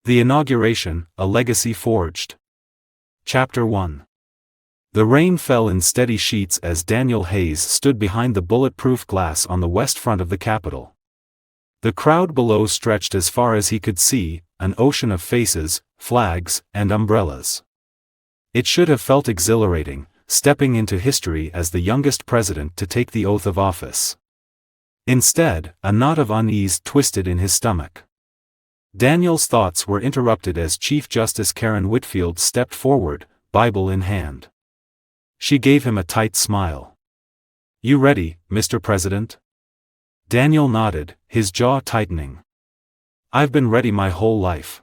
The Inauguration, a Legacy Forged. Chapter 1. The rain fell in steady sheets as Daniel Hayes stood behind the bulletproof glass on the west front of the Capitol. The crowd below stretched as far as he could see, an ocean of faces, flags, and umbrellas. It should have felt exhilarating, stepping into history as the youngest president to take the oath of office. Instead, a knot of unease twisted in his stomach. Daniel's thoughts were interrupted as Chief Justice Karen Whitfield stepped forward, Bible in hand. She gave him a tight smile. "You ready, Mr. President?" Daniel nodded, his jaw tightening. "I've been ready my whole life."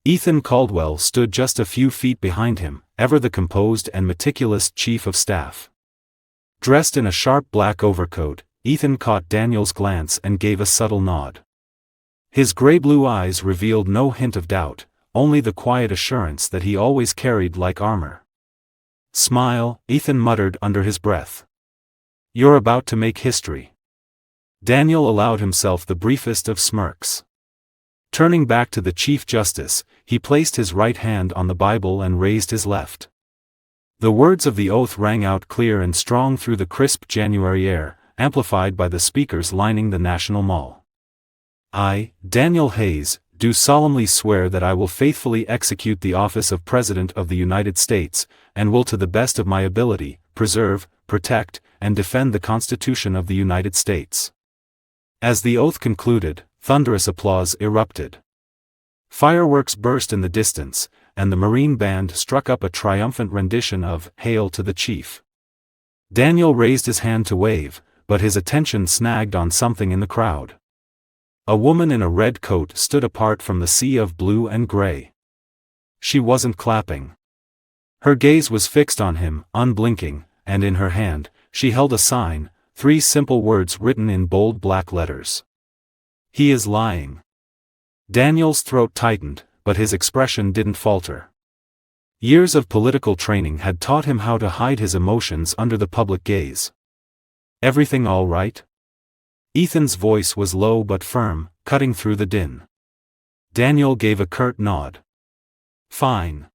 Ethan Caldwell stood just a few feet behind him, ever the composed and meticulous chief of staff. Dressed in a sharp black overcoat, Ethan caught Daniel's glance and gave a subtle nod. His gray-blue eyes revealed no hint of doubt, only the quiet assurance that he always carried like armor. "Smile," Ethan muttered under his breath. "You're about to make history." Daniel allowed himself the briefest of smirks. Turning back to the Chief Justice, he placed his right hand on the Bible and raised his left. The words of the oath rang out clear and strong through the crisp January air, amplified by the speakers lining the National Mall. "I, Daniel Hayes, do solemnly swear that I will faithfully execute the office of President of the United States, and will to the best of my ability, preserve, protect, and defend the Constitution of the United States." As the oath concluded, thunderous applause erupted. Fireworks burst in the distance, and the Marine Band struck up a triumphant rendition of "Hail to the Chief." Daniel raised his hand to wave, but his attention snagged on something in the crowd. A woman in a red coat stood apart from the sea of blue and gray. She wasn't clapping. Her gaze was fixed on him, unblinking, and in her hand, she held a sign, 3 simple words written in bold black letters. "He is lying." Daniel's throat tightened, but his expression didn't falter. Years of political training had taught him how to hide his emotions under the public gaze. "Everything all right?" Ethan's voice was low but firm, cutting through the din. Daniel gave a curt nod. "Fine."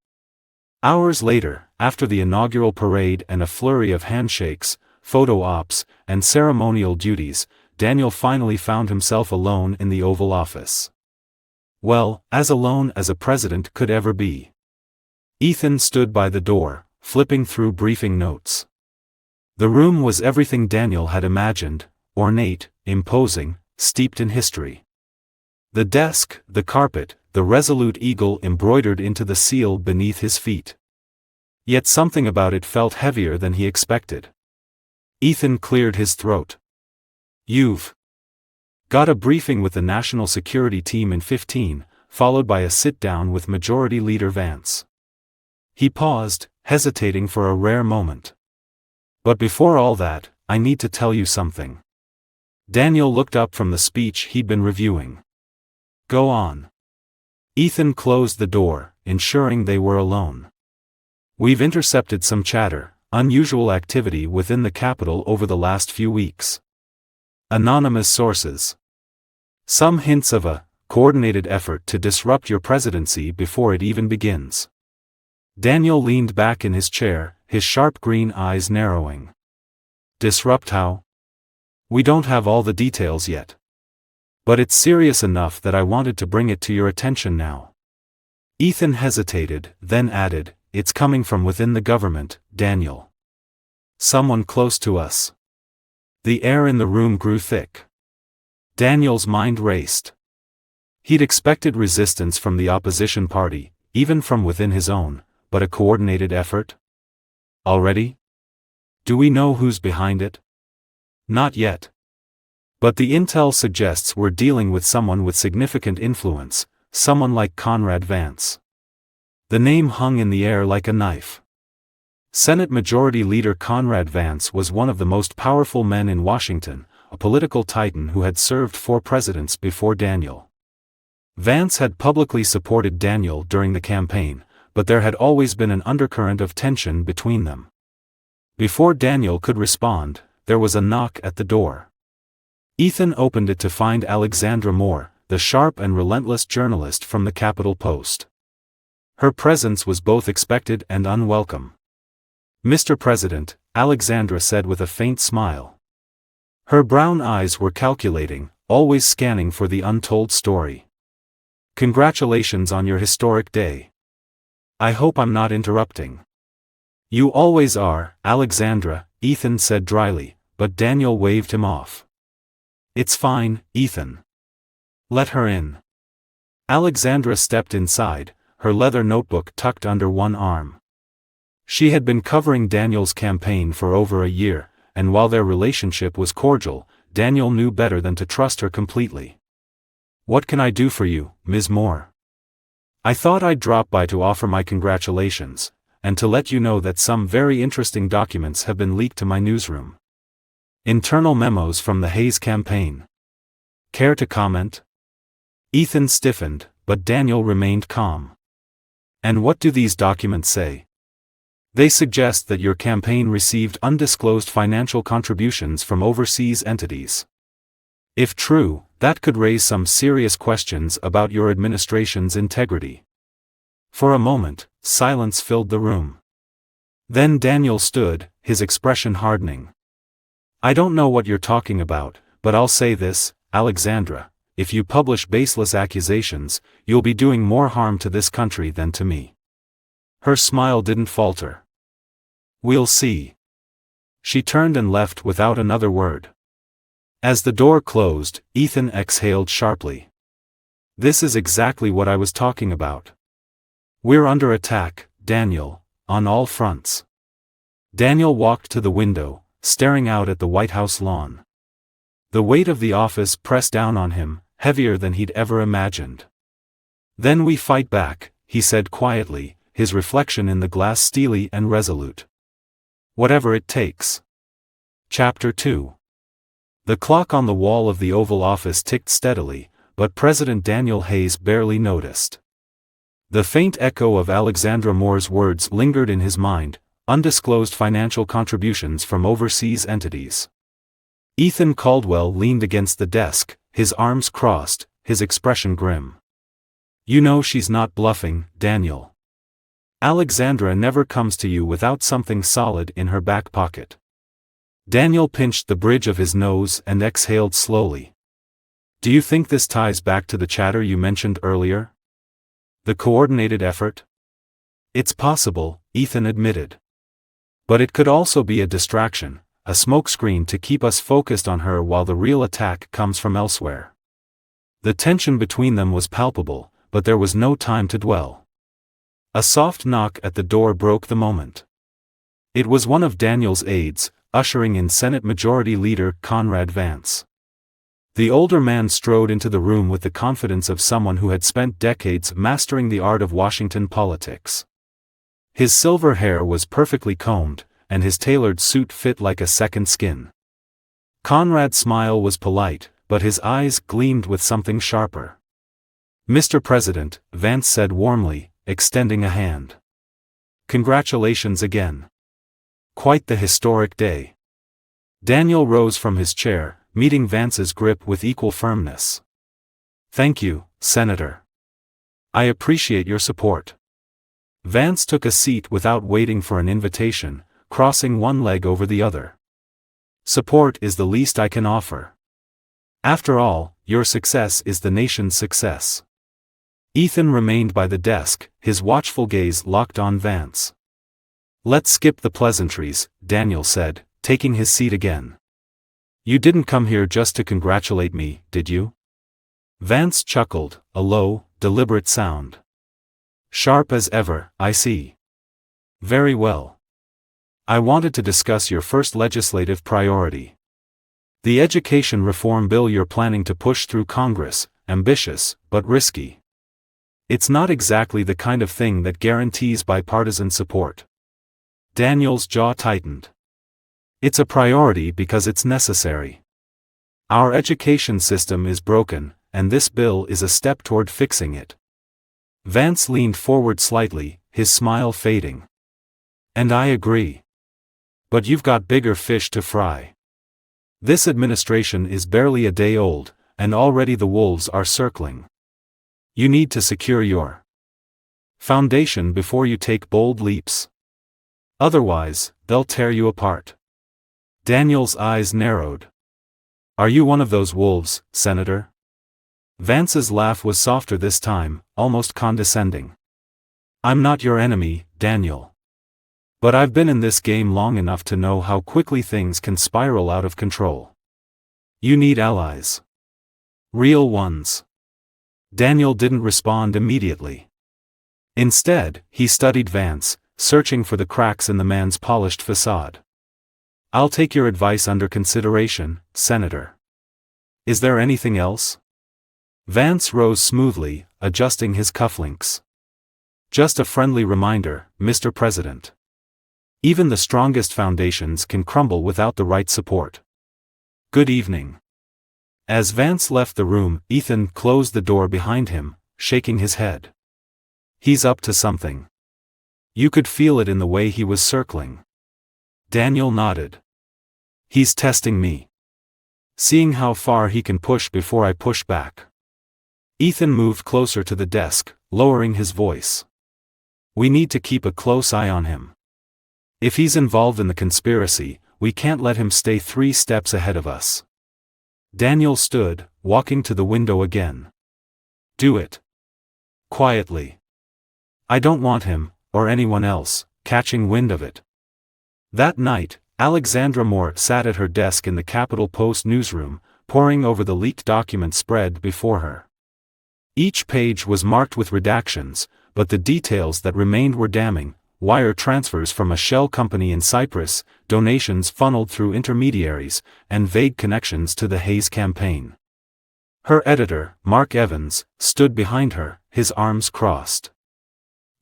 Hours later, after the inaugural parade and a flurry of handshakes, photo ops, and ceremonial duties, Daniel finally found himself alone in the Oval Office. Well, as alone as a president could ever be. Ethan stood by the door, flipping through briefing notes. The room was everything Daniel had imagined, ornate, imposing, steeped in history. The desk, the carpet, the resolute eagle embroidered into the seal beneath his feet. Yet something about it felt heavier than he expected. Ethan cleared his throat. "You've got a briefing with the National Security Team in 15, followed by a sit-down with Majority Leader Vance." He paused, hesitating for a rare moment. "But before all that, I need to tell you something." Daniel looked up from the speech he'd been reviewing. "Go on." Ethan closed the door, ensuring they were alone. "We've intercepted some chatter, unusual activity within the Capitol over the last few weeks. Anonymous sources. Some hints of a coordinated effort to disrupt your presidency before it even begins." Daniel leaned back in his chair, his sharp green eyes narrowing. "Disrupt how?" "We don't have all the details yet. But it's serious enough that I wanted to bring it to your attention now." Ethan hesitated, then added, "It's coming from within the government, Daniel. Someone close to us." The air in the room grew thick. Daniel's mind raced. He'd expected resistance from the opposition party, even from within his own, but a coordinated effort? Already? Do we know who's behind it? Not yet. But the intel suggests we're dealing with someone with significant influence, someone like Conrad Vance. The name hung in the air like a knife. Senate Majority Leader Conrad Vance was one of the most powerful men in Washington, a political titan who had served 4 presidents before Daniel. Vance had publicly supported Daniel during the campaign, but there had always been an undercurrent of tension between them. Before Daniel could respond, there was a knock at the door. Ethan opened it to find Alexandra Moore, the sharp and relentless journalist from the Capitol Post. Her presence was both expected and unwelcome. "Mr. President," Alexandra said with a faint smile. Her brown eyes were calculating, always scanning for the untold story. "Congratulations on your historic day. I hope I'm not interrupting." "You always are, Alexandra," Ethan said dryly, but Daniel waved him off. "It's fine, Ethan. Let her in." Alexandra stepped inside, her leather notebook tucked under one arm. She had been covering Daniel's campaign for over a year, and while their relationship was cordial, Daniel knew better than to trust her completely. "What can I do for you, Ms. Moore?" "I thought I'd drop by to offer my congratulations, and to let you know that some very interesting documents have been leaked to my newsroom. Internal memos from the Hayes campaign. Care to comment?" Ethan stiffened, but Daniel remained calm. "And what do these documents say?" "They suggest that your campaign received undisclosed financial contributions from overseas entities. If true, that could raise some serious questions about your administration's integrity." For a moment, silence filled the room. Then Daniel stood, his expression hardening. "I don't know what you're talking about, but I'll say this, Alexandra, if you publish baseless accusations, you'll be doing more harm to this country than to me." Her smile didn't falter. "We'll see." She turned and left without another word. As the door closed, Ethan exhaled sharply. "This is exactly what I was talking about. We're under attack, Daniel, on all fronts." Daniel walked to the window, staring out at the White House lawn. The weight of the office pressed down on him, heavier than he'd ever imagined. "Then we fight back," he said quietly, his reflection in the glass steely and resolute. "Whatever it takes." Chapter 2. The clock on the wall of the Oval Office ticked steadily, but President Daniel Hayes barely noticed. The faint echo of Alexandra Moore's words lingered in his mind, undisclosed financial contributions from overseas entities. Ethan Caldwell leaned against the desk, his arms crossed, his expression grim. "You know she's not bluffing, Daniel. Alexandra never comes to you without something solid in her back pocket." Daniel pinched the bridge of his nose and exhaled slowly. "Do you think this ties back to the chatter you mentioned earlier? The coordinated effort?" "It's possible," Ethan admitted. "But it could also be a distraction, a smokescreen to keep us focused on her while the real attack comes from elsewhere." The tension between them was palpable, but there was no time to dwell. A soft knock at the door broke the moment. It was one of Daniel's aides, ushering in Senate Majority Leader Conrad Vance. The older man strode into the room with the confidence of someone who had spent decades mastering the art of Washington politics. His silver hair was perfectly combed, and his tailored suit fit like a second skin. Conrad's smile was polite, but his eyes gleamed with something sharper. "Mr. President," Vance said warmly, extending a hand. "Congratulations again. Quite the historic day." Daniel rose from his chair, meeting Vance's grip with equal firmness. "Thank you, Senator. I appreciate your support." Vance took a seat without waiting for an invitation, crossing one leg over the other. "Support is the least I can offer. After all, your success is the nation's success." Ethan remained by the desk, his watchful gaze locked on Vance. "Let's skip the pleasantries," Daniel said, taking his seat again. "You didn't come here just to congratulate me, did you?" Vance chuckled, a low, deliberate sound. "Sharp as ever, I see. Very well. I wanted to discuss your first legislative priority. The education reform bill you're planning to push through Congress, ambitious, but risky. It's not exactly the kind of thing that guarantees bipartisan support." Daniel's jaw tightened. "It's a priority because it's necessary. Our education system is broken, and this bill is a step toward fixing it." Vance leaned forward slightly, his smile fading. "And I agree. But you've got bigger fish to fry. This administration is barely a day old, and already the wolves are circling. You need to secure your foundation before you take bold leaps. Otherwise, they'll tear you apart. Daniel's eyes narrowed. Are you one of those wolves, Senator? Vance's laugh was softer this time, almost condescending. I'm not your enemy, Daniel. But I've been in this game long enough to know how quickly things can spiral out of control. You need allies. Real ones. Daniel didn't respond immediately. Instead, he studied Vance, searching for the cracks in the man's polished facade. I'll take your advice under consideration, Senator. Is there anything else? Vance rose smoothly, adjusting his cufflinks. Just a friendly reminder, Mr. President. Even the strongest foundations can crumble without the right support. Good evening. As Vance left the room, Ethan closed the door behind him, shaking his head. He's up to something. You could feel it in the way he was circling. Daniel nodded. He's testing me. Seeing how far he can push before I push back. Ethan moved closer to the desk, lowering his voice. We need to keep a close eye on him. If he's involved in the conspiracy, we can't let him stay 3 steps ahead of us. Daniel stood, walking to the window again. Do it. Quietly. I don't want him, or anyone else, catching wind of it. That night, Alexandra Moore sat at her desk in the Capitol Post newsroom, poring over the leaked document spread before her. Each page was marked with redactions, but the details that remained were damning: wire transfers from a shell company in Cyprus, donations funneled through intermediaries, and vague connections to the Hayes campaign. Her editor, Mark Evans, stood behind her, his arms crossed.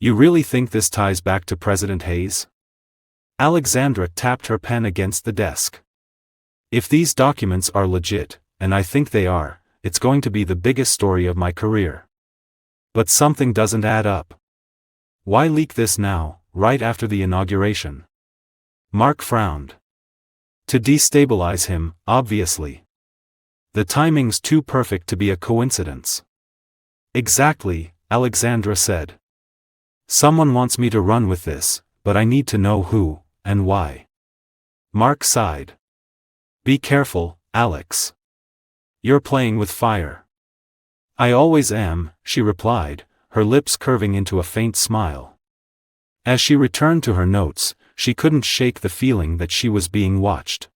You really think this ties back to President Hayes? Alexandra tapped her pen against the desk. If these documents are legit, and I think they are, it's going to be the biggest story of my career. But something doesn't add up. Why leak this now, right after the inauguration? Mark frowned. To destabilize him, obviously. The timing's too perfect to be a coincidence. Exactly, Alexandra said. Someone wants me to run with this, but I need to know who, and why. Mark sighed. Be careful, Alex. You're playing with fire. I always am, she replied, her lips curving into a faint smile. As she returned to her notes, she couldn't shake the feeling that she was being watched.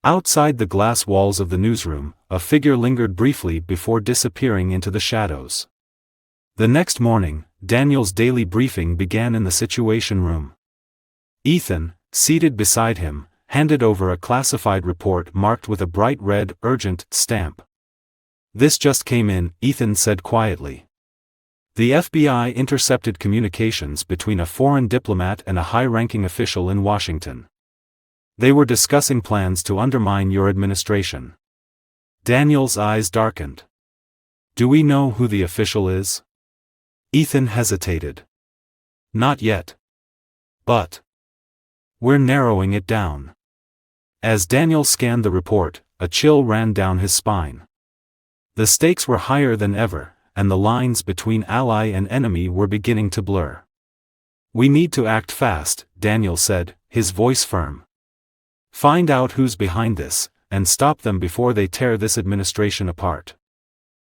Outside the glass walls of the newsroom, a figure lingered briefly before disappearing into the shadows. The next morning, Daniel's daily briefing began in the Situation Room. Ethan, seated beside him, handed over a classified report marked with a bright red, urgent stamp. This just came in, Ethan said quietly. The FBI intercepted communications between a foreign diplomat and a high-ranking official in Washington. They were discussing plans to undermine your administration. Daniel's eyes darkened. Do we know who the official is? Ethan hesitated. Not yet. But we're narrowing it down. As Daniel scanned the report, a chill ran down his spine. The stakes were higher than ever, and the lines between ally and enemy were beginning to blur. We need to act fast, Daniel said, his voice firm. Find out who's behind this, and stop them before they tear this administration apart.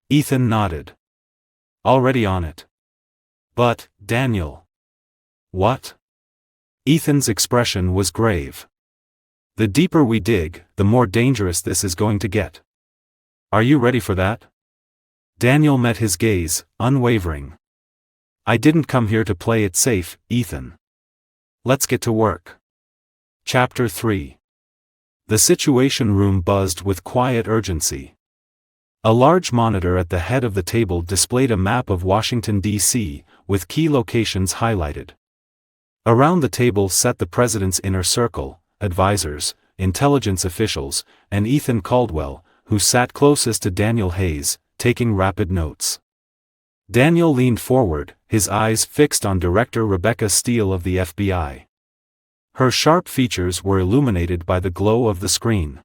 Ethan nodded. Already on it. But, Daniel. What? Ethan's expression was grave. The deeper we dig, the more dangerous this is going to get. Are you ready for that? Daniel met his gaze, unwavering. I didn't come here to play it safe, Ethan. Let's get to work. Chapter 3. The Situation Room buzzed with quiet urgency. A large monitor at the head of the table displayed a map of Washington, D.C., with key locations highlighted. Around the table sat the president's inner circle, advisors, intelligence officials, and Ethan Caldwell, who sat closest to Daniel Hayes, taking rapid notes. Daniel leaned forward, his eyes fixed on Director Rebecca Steele of the FBI. Her sharp features were illuminated by the glow of the screen.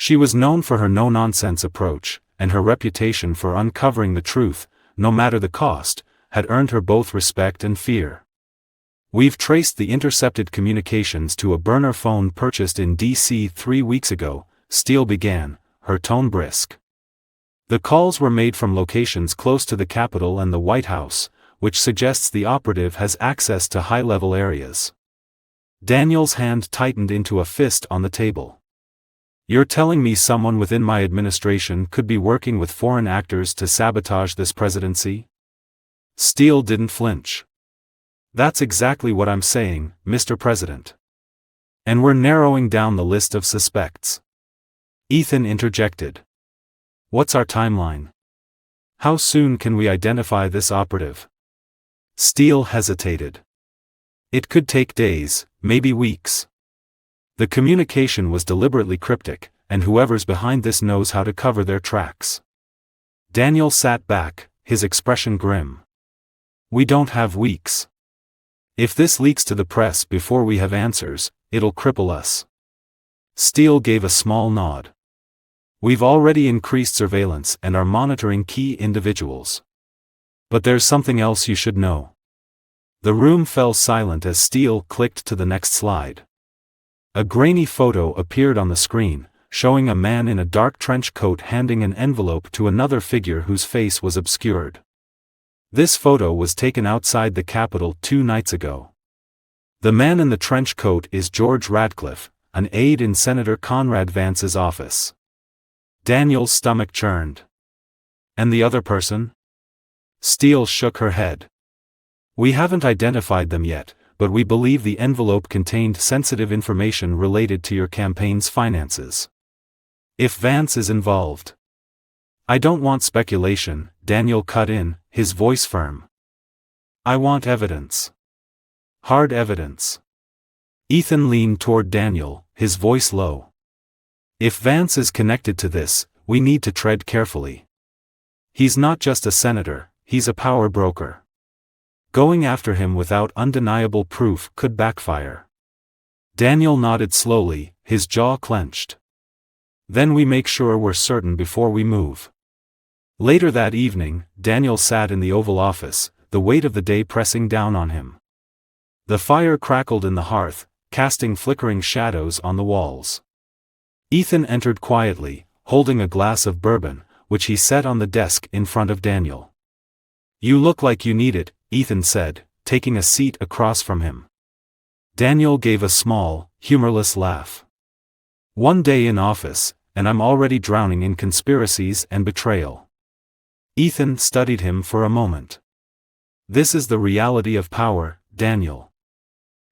She was known for her no-nonsense approach, and her reputation for uncovering the truth, no matter the cost, had earned her both respect and fear. "We've traced the intercepted communications to a burner phone purchased in D.C. 3 weeks ago," Steele began, her tone brisk. "The calls were made from locations close to the Capitol and the White House, which suggests the operative has access to high-level areas." Daniel's hand tightened into a fist on the table. "You're telling me someone within my administration could be working with foreign actors to sabotage this presidency?" Steele didn't flinch. "That's exactly what I'm saying, Mr. President. And we're narrowing down the list of suspects." Ethan interjected. "What's our timeline? How soon can we identify this operative?" Steele hesitated. "It could take days, maybe weeks. The communication was deliberately cryptic, and whoever's behind this knows how to cover their tracks." Daniel sat back, his expression grim. "We don't have weeks. If this leaks to the press before we have answers, it'll cripple us." Steele gave a small nod. "We've already increased surveillance and are monitoring key individuals. But there's something else you should know." The room fell silent as Steele clicked to the next slide. A grainy photo appeared on the screen, showing a man in a dark trench coat handing an envelope to another figure whose face was obscured. This photo was taken outside the Capitol 2 nights ago. The man in the trench coat is George Radcliffe, an aide in Senator Conrad Vance's office. Daniel's stomach churned. "And the other person?" Steele shook her head. "We haven't identified them yet, but we believe the envelope contained sensitive information related to your campaign's finances. If Vance is involved—" "I don't want speculation," Daniel cut in, his voice firm. "I want evidence. Hard evidence." Ethan leaned toward Daniel, his voice low. "If Vance is connected to this, we need to tread carefully. He's not just a senator, he's a power broker. Going after him without undeniable proof could backfire." Daniel nodded slowly, his jaw clenched. "Then we make sure we're certain before we move." Later that evening, Daniel sat in the Oval Office, the weight of the day pressing down on him. The fire crackled in the hearth, casting flickering shadows on the walls. Ethan entered quietly, holding a glass of bourbon, which he set on the desk in front of Daniel. "You look like you need it," Ethan said, taking a seat across from him. Daniel gave a small, humorless laugh. "One day in office, and I'm already drowning in conspiracies and betrayal." Ethan studied him for a moment. "This is the reality of power, Daniel.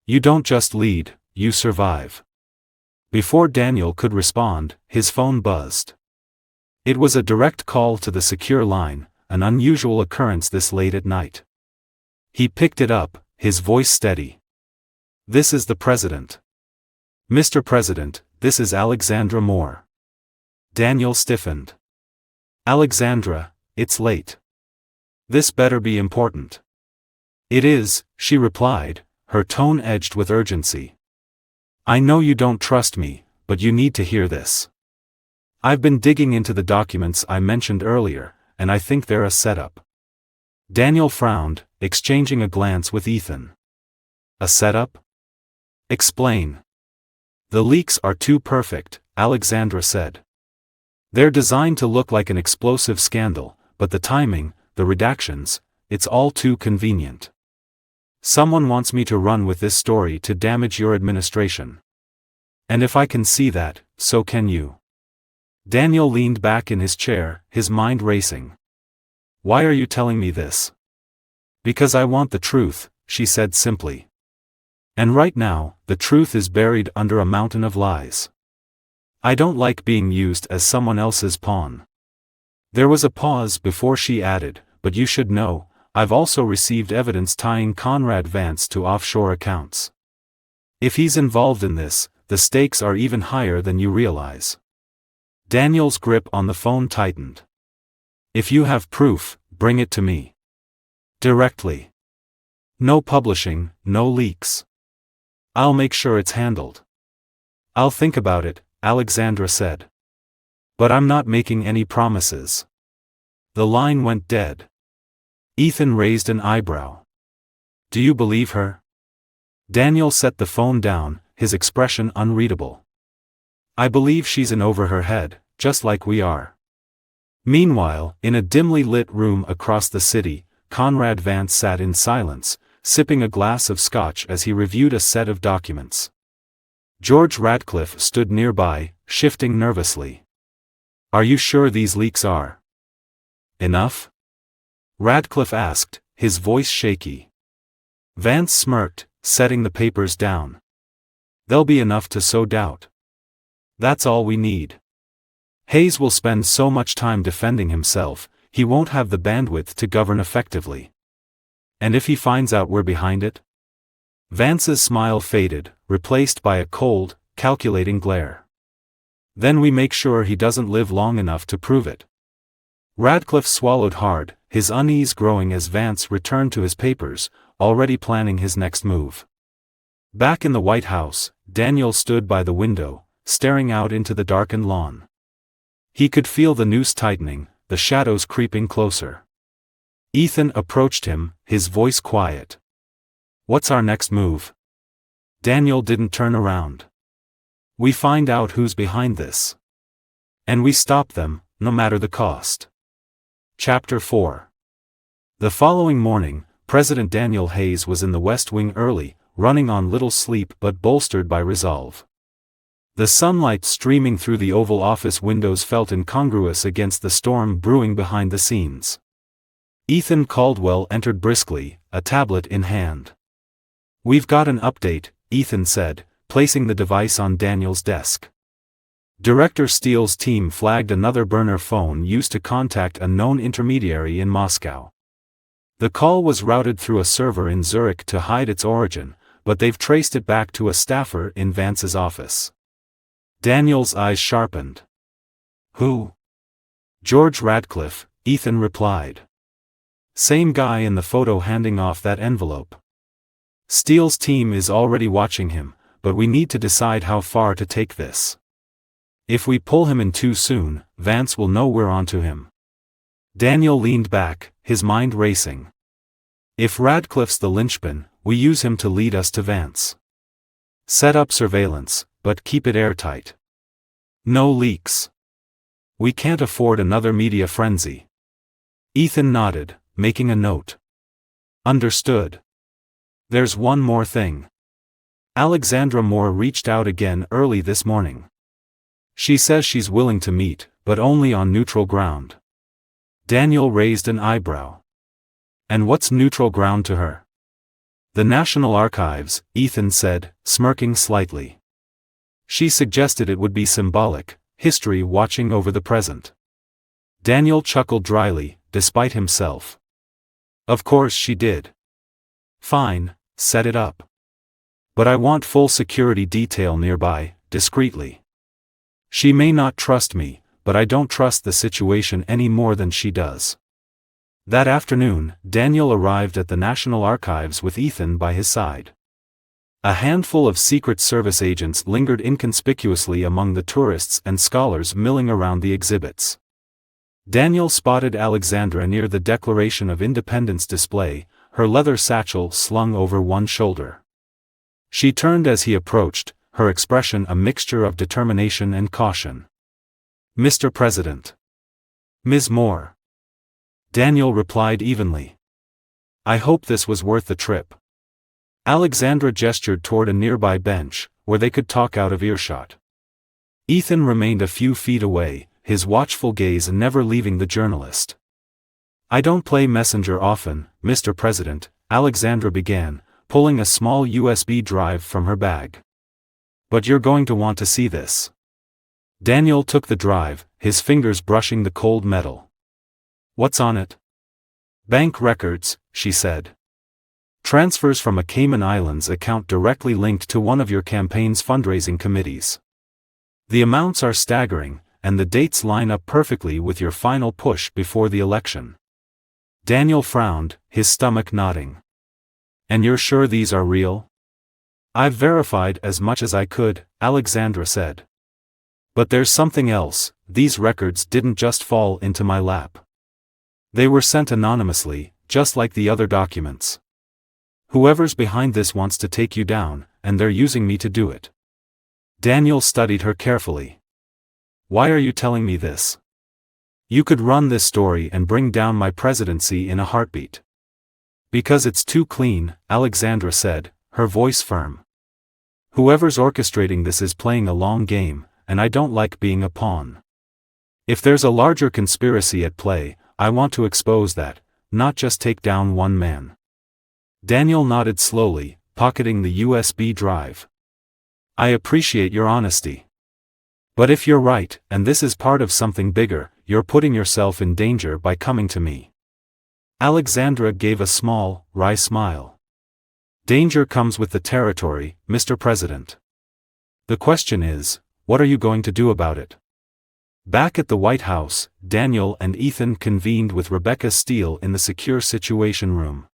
You don't just lead, you survive." Before Daniel could respond, his phone buzzed. It was a direct call to the secure line, an unusual occurrence this late at night. He picked it up, his voice steady. "This is the President." "Mr. President, this is Alexandra Moore." Daniel stiffened. "Alexandra, it's late. This better be important." "It is," she replied, her tone edged with urgency. "I know you don't trust me, but you need to hear this. I've been digging into the documents I mentioned earlier, and I think they're a setup." Daniel frowned, exchanging a glance with Ethan. "A setup? Explain." "The leaks are too perfect," Alexandra said. "They're designed to look like an explosive scandal, but the timing, the redactions, it's all too convenient. Someone wants me to run with this story to damage your administration. And if I can see that, so can you." Daniel leaned back in his chair, his mind racing. "Why are you telling me this?" "Because I want the truth," she said simply. "And right now, the truth is buried under a mountain of lies. I don't like being used as someone else's pawn." There was a pause before she added, "But you should know, I've also received evidence tying Conrad Vance to offshore accounts. If he's involved in this, the stakes are even higher than you realize." Daniel's grip on the phone tightened. "If you have proof, bring it to me. Directly. No publishing, no leaks. I'll make sure it's handled." "I'll think about it," Alexandra said. But I'm not making any promises. The line went dead. Ethan raised an eyebrow. Do you believe her? Daniel set the phone down, his expression unreadable. I believe she's in over her head, just like we are. Meanwhile, in a dimly lit room across the city, Conrad Vance sat in silence, sipping a glass of scotch as he reviewed a set of documents. George Radcliffe stood nearby, shifting nervously. Are you sure these leaks are enough? Radcliffe asked, his voice shaky. Vance smirked, setting the papers down. They'll be enough to sow doubt. That's all we need. Hayes will spend so much time defending himself, he won't have the bandwidth to govern effectively. And if he finds out we're behind it? Vance's smile faded, replaced by a cold, calculating glare. Then we make sure he doesn't live long enough to prove it. Radcliffe swallowed hard, his unease growing as Vance returned to his papers, already planning his next move. Back in the White House, Daniel stood by the window, staring out into the darkened lawn. He could feel the noose tightening, the shadows creeping closer. Ethan approached him, his voice quiet. What's our next move? Daniel didn't turn around. We find out who's behind this. And we stop them, no matter the cost. Chapter 4. The following morning, President Daniel Hayes was in the West Wing early, running on little sleep but bolstered by resolve. The sunlight streaming through the Oval Office windows felt incongruous against the storm brewing behind the scenes. Ethan Caldwell entered briskly, a tablet in hand. We've got an update, Ethan said, placing the device on Daniel's desk. Director Steele's team flagged another burner phone used to contact a known intermediary in Moscow. The call was routed through a server in Zurich to hide its origin, but they've traced it back to a staffer in Vance's office. Daniel's eyes sharpened. Who? George Radcliffe, Ethan replied. Same guy in the photo handing off that envelope. Steele's team is already watching him, but we need to decide how far to take this. If we pull him in too soon, Vance will know we're onto him. Daniel leaned back, his mind racing. If Radcliffe's the linchpin, we use him to lead us to Vance. Set up surveillance, but keep it airtight. No leaks. We can't afford another media frenzy. Ethan nodded, making a note. Understood. There's one more thing. Alexandra Moore reached out again early this morning. She says she's willing to meet, but only on neutral ground. Daniel raised an eyebrow. And what's neutral ground to her? The National Archives, Ethan said, smirking slightly. She suggested it would be symbolic, history watching over the present. Daniel chuckled dryly, despite himself. Of course she did. Fine, set it up. But I want full security detail nearby, discreetly. She may not trust me, but I don't trust the situation any more than she does. That afternoon, Daniel arrived at the National Archives with Ethan by his side. A handful of Secret Service agents lingered inconspicuously among the tourists and scholars milling around the exhibits. Daniel spotted Alexandra near the Declaration of Independence display, her leather satchel slung over one shoulder. She turned as he approached, her expression a mixture of determination and caution. Mr. President. Ms. Moore. Daniel replied evenly. I hope this was worth the trip. Alexandra gestured toward a nearby bench, where they could talk out of earshot. Ethan remained a few feet away, his watchful gaze never leaving the journalist. I don't play messenger often, Mr. President, Alexandra began, pulling a small USB drive from her bag. But you're going to want to see this. Daniel took the drive, his fingers brushing the cold metal. What's on it? Bank records, she said. Transfers from a Cayman Islands account directly linked to one of your campaign's fundraising committees. The amounts are staggering, and the dates line up perfectly with your final push before the election. Daniel frowned, his stomach nodding. And you're sure these are real? I've verified as much as I could, Alexandra said. But there's something else, these records didn't just fall into my lap. They were sent anonymously, just like the other documents. Whoever's behind this wants to take you down, and they're using me to do it. Daniel studied her carefully. Why are you telling me this? You could run this story and bring down my presidency in a heartbeat. Because it's too clean, Alexandra said, her voice firm. Whoever's orchestrating this is playing a long game, and I don't like being a pawn. If there's a larger conspiracy at play, I want to expose that, not just take down one man. Daniel nodded slowly, pocketing the USB drive. I appreciate your honesty. But if you're right, and this is part of something bigger, you're putting yourself in danger by coming to me. Alexandra gave a small, wry smile. Danger comes with the territory, Mr. President. The question is, what are you going to do about it? Back at the White House, Daniel and Ethan convened with Rebecca Steele in the secure situation room.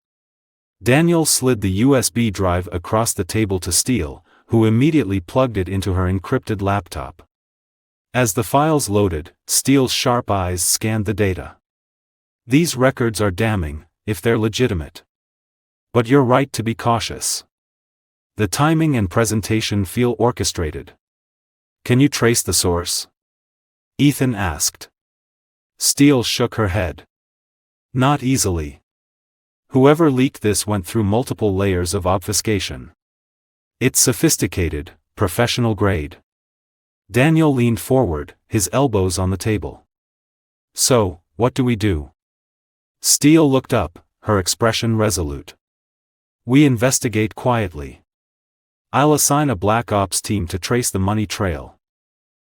Daniel slid the USB drive across the table to Steele, who immediately plugged it into her encrypted laptop. As the files loaded, Steele's sharp eyes scanned the data. These records are damning, if they're legitimate. But you're right to be cautious. The timing and presentation feel orchestrated. Can you trace the source? Ethan asked. Steele shook her head. Not easily. Whoever leaked this went through multiple layers of obfuscation. It's sophisticated, professional grade. Daniel leaned forward, his elbows on the table. So, what do we do? Steele looked up, her expression resolute. We investigate quietly. I'll assign a Black Ops team to trace the money trail.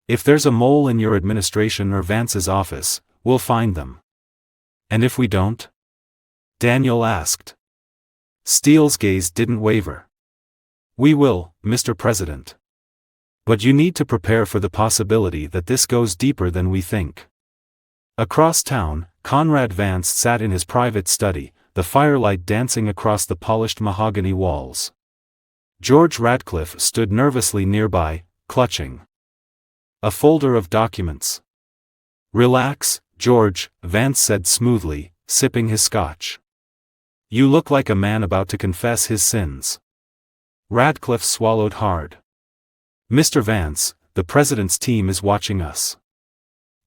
If there's a mole in your administration or Vance's office, we'll find them. And if we don't? Daniel asked. Steele's gaze didn't waver. We will, Mr. President. But you need to prepare for the possibility that this goes deeper than we think. Across town, Conrad Vance sat in his private study, the firelight dancing across the polished mahogany walls. George Radcliffe stood nervously nearby, clutching a folder of documents. Relax, George, Vance said smoothly, sipping his scotch. You look like a man about to confess his sins. Radcliffe swallowed hard. Mr. Vance, the president's team is watching us.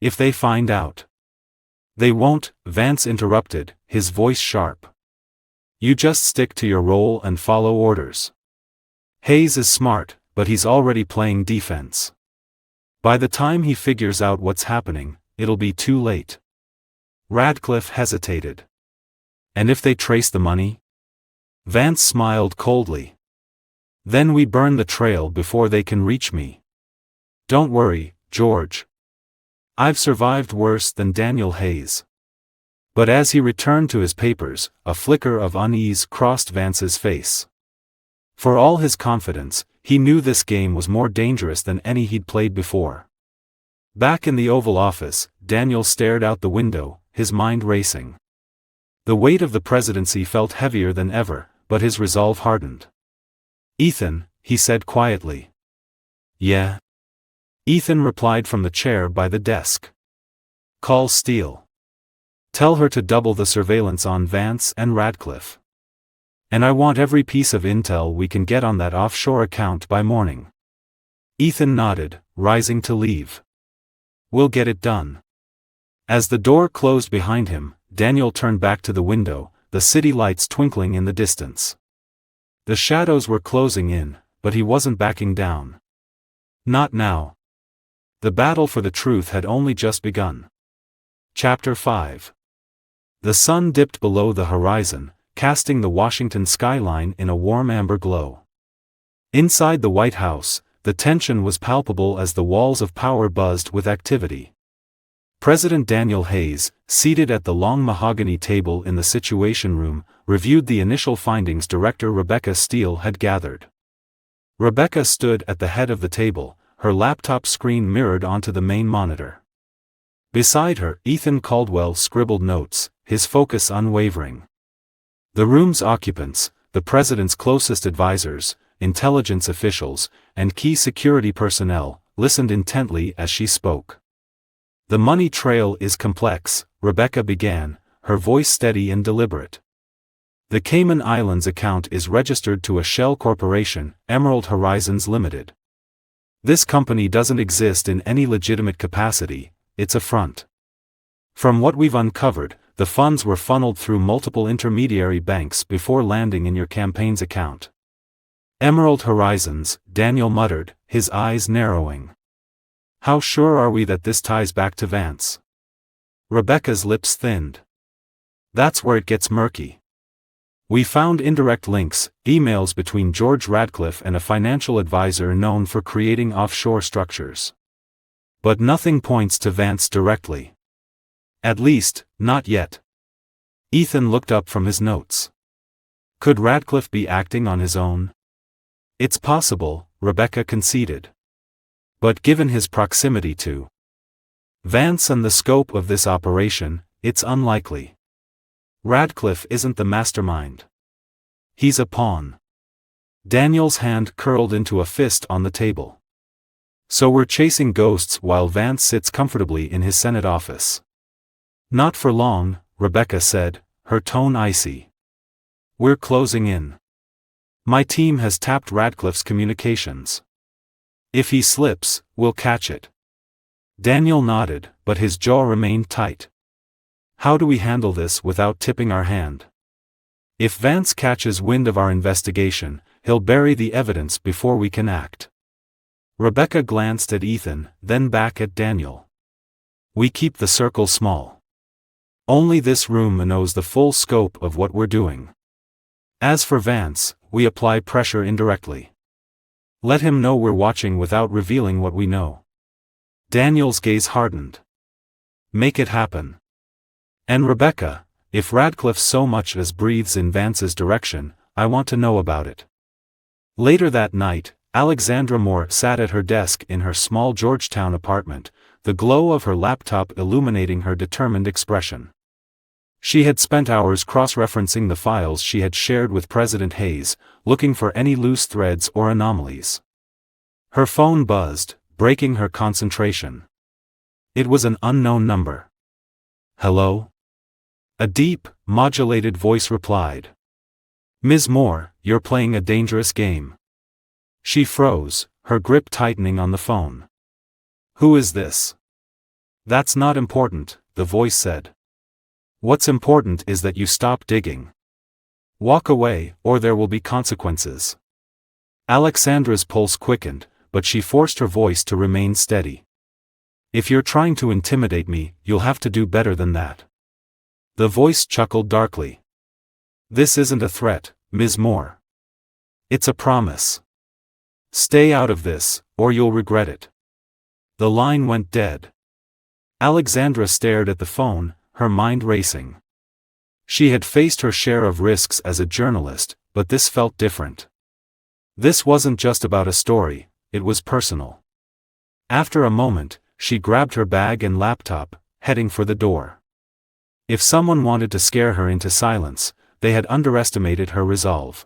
If they find out. They won't, Vance interrupted, his voice sharp. You just stick to your role and follow orders. Hayes is smart, but he's already playing defense. By the time he figures out what's happening, it'll be too late. Radcliffe hesitated. And if they trace the money? Vance smiled coldly. Then we burn the trail before they can reach me. Don't worry, George. I've survived worse than Daniel Hayes. But as he returned to his papers, a flicker of unease crossed Vance's face. For all his confidence, he knew this game was more dangerous than any he'd played before. Back in the Oval Office, Daniel stared out the window, his mind racing. The weight of the presidency felt heavier than ever, but his resolve hardened. Ethan, he said quietly. Yeah? Ethan replied from the chair by the desk. Call Steele. Tell her to double the surveillance on Vance and Radcliffe. And I want every piece of intel we can get on that offshore account by morning. Ethan nodded, rising to leave. We'll get it done. As the door closed behind him, Daniel turned back to the window, the city lights twinkling in the distance. The shadows were closing in, but he wasn't backing down. Not now. The battle for the truth had only just begun. Chapter 5. The sun dipped below the horizon, casting the Washington skyline in a warm amber glow. Inside the White House, the tension was palpable as the walls of power buzzed with activity. President Daniel Hayes, seated at the long mahogany table in the Situation Room, reviewed the initial findings Director Rebecca Steele had gathered. Rebecca stood at the head of the table, her laptop screen mirrored onto the main monitor. Beside her, Ethan Caldwell scribbled notes, his focus unwavering. The room's occupants, the president's closest advisors, intelligence officials, and key security personnel, listened intently as she spoke. The money trail is complex, Rebecca began, her voice steady and deliberate. The Cayman Islands account is registered to a shell corporation, Emerald Horizons Limited. This company doesn't exist in any legitimate capacity, it's a front. From what we've uncovered, the funds were funneled through multiple intermediary banks before landing in your campaign's account. Emerald Horizons, Daniel muttered, his eyes narrowing. How sure are we that this ties back to Vance? Rebecca's lips thinned. That's where it gets murky. We found indirect links, emails between George Radcliffe and a financial advisor known for creating offshore structures. But nothing points to Vance directly. At least, not yet. Ethan looked up from his notes. Could Radcliffe be acting on his own? It's possible, Rebecca conceded. But given his proximity to Vance and the scope of this operation, it's unlikely. Radcliffe isn't the mastermind. He's a pawn. Daniel's hand curled into a fist on the table. So we're chasing ghosts while Vance sits comfortably in his Senate office. Not for long, Rebecca said, her tone icy. We're closing in. My team has tapped Radcliffe's communications. If he slips, we'll catch it. Daniel nodded, but his jaw remained tight. How do we handle this without tipping our hand? If Vance catches wind of our investigation, he'll bury the evidence before we can act. Rebecca glanced at Ethan, then back at Daniel. We keep the circle small. Only this room knows the full scope of what we're doing. As for Vance, we apply pressure indirectly. Let him know we're watching without revealing what we know. Daniel's gaze hardened. Make it happen. And Rebecca, if Radcliffe so much as breathes in Vance's direction, I want to know about it. Later that night, Alexandra Moore sat at her desk in her small Georgetown apartment, the glow of her laptop illuminating her determined expression. She had spent hours cross-referencing the files she had shared with President Hayes, looking for any loose threads or anomalies. Her phone buzzed, breaking her concentration. It was an unknown number. Hello? A deep, modulated voice replied. Ms. Moore, you're playing a dangerous game. She froze, her grip tightening on the phone. Who is this? That's not important, the voice said. What's important is that you stop digging. Walk away, or there will be consequences. Alexandra's pulse quickened, but she forced her voice to remain steady. If you're trying to intimidate me, you'll have to do better than that. The voice chuckled darkly. This isn't a threat, Ms. Moore. It's a promise. Stay out of this, or you'll regret it. The line went dead. Alexandra stared at the phone, her mind racing. She had faced her share of risks as a journalist, but this felt different. This wasn't just about a story, it was personal. After a moment, she grabbed her bag and laptop, heading for the door. If someone wanted to scare her into silence, they had underestimated her resolve.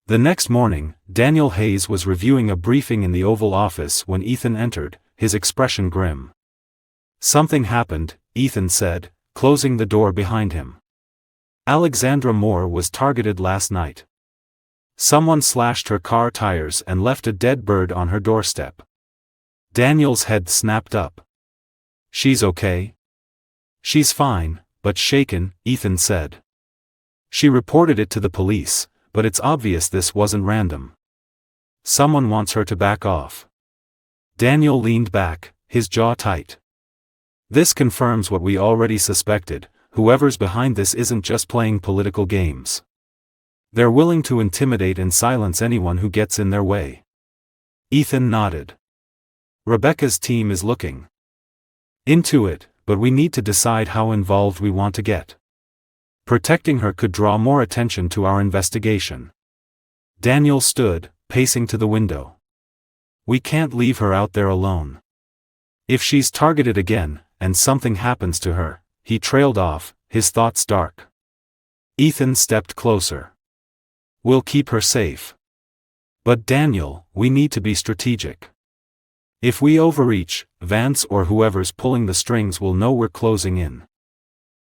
The next morning, Daniel Hayes was reviewing a briefing in the Oval Office when Ethan entered, his expression grim. Something happened, Ethan said, closing the door behind him. Alexandra Moore was targeted last night. Someone slashed her car tires and left a dead bird on her doorstep. Daniel's head snapped up. She's okay? She's fine, but shaken, Ethan said. She reported it to the police, but it's obvious this wasn't random. Someone wants her to back off. Daniel leaned back, his jaw tight. This confirms what we already suspected, whoever's behind this isn't just playing political games. They're willing to intimidate and silence anyone who gets in their way. Ethan nodded. Rebecca's team is looking into it, but we need to decide how involved we want to get. Protecting her could draw more attention to our investigation. Daniel stood, pacing to the window. We can't leave her out there alone. If she's targeted again, and something happens to her, he trailed off, his thoughts dark. Ethan stepped closer. We'll keep her safe. But Daniel, we need to be strategic. If we overreach, Vance or whoever's pulling the strings will know we're closing in.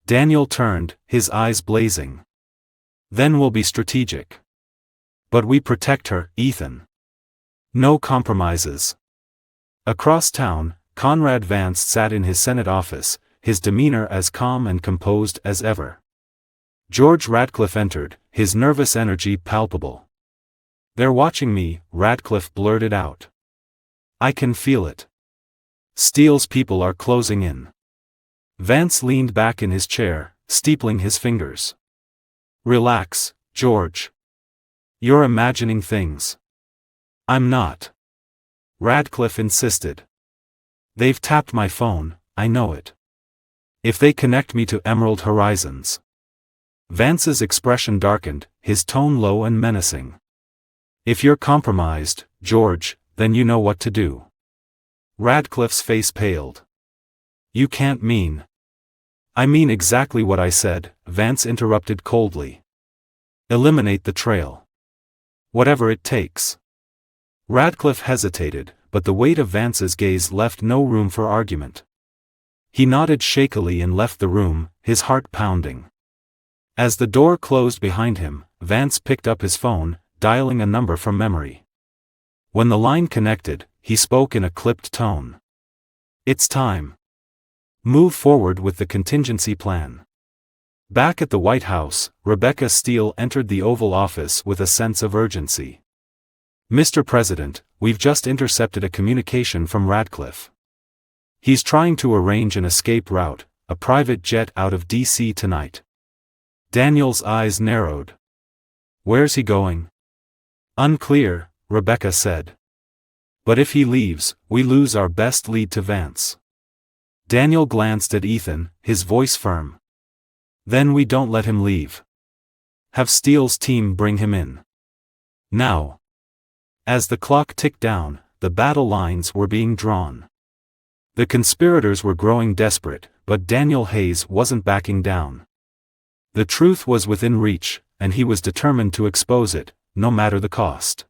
Daniel turned, his eyes blazing. Then we'll be strategic. But we protect her, Ethan. No compromises. Across town, Conrad Vance sat in his Senate office, his demeanor as calm and composed as ever. George Radcliffe entered, his nervous energy palpable. "They're watching me," Radcliffe blurted out. "I can feel it. Steele's people are closing in." Vance leaned back in his chair, steepling his fingers. "Relax, George. You're imagining things." "I'm not." Radcliffe insisted. "They've tapped my phone, I know it. If they connect me to Emerald Horizons." Vance's expression darkened, his tone low and menacing. "If you're compromised, George, then you know what to do." Radcliffe's face paled. "You can't mean." "I mean exactly what I said," Vance interrupted coldly. "Eliminate the trail. Whatever it takes." Radcliffe hesitated, but the weight of Vance's gaze left no room for argument. He nodded shakily and left the room, his heart pounding. As the door closed behind him, Vance picked up his phone, dialing a number from memory. When the line connected, he spoke in a clipped tone. "It's time. Move forward with the contingency plan." Back at the White House, Rebecca Steele entered the Oval Office with a sense of urgency. "Mr. President, we've just intercepted a communication from Radcliffe. He's trying to arrange an escape route, a private jet out of D.C. tonight." Daniel's eyes narrowed. "Where's he going?" "Unclear," Rebecca said. "But if he leaves, we lose our best lead to Vance." Daniel glanced at Ethan, his voice firm. "Then we don't let him leave. Have Steele's team bring him in. Now." As the clock ticked down, the battle lines were being drawn. The conspirators were growing desperate, but Daniel Hayes wasn't backing down. The truth was within reach, and he was determined to expose it, no matter the cost.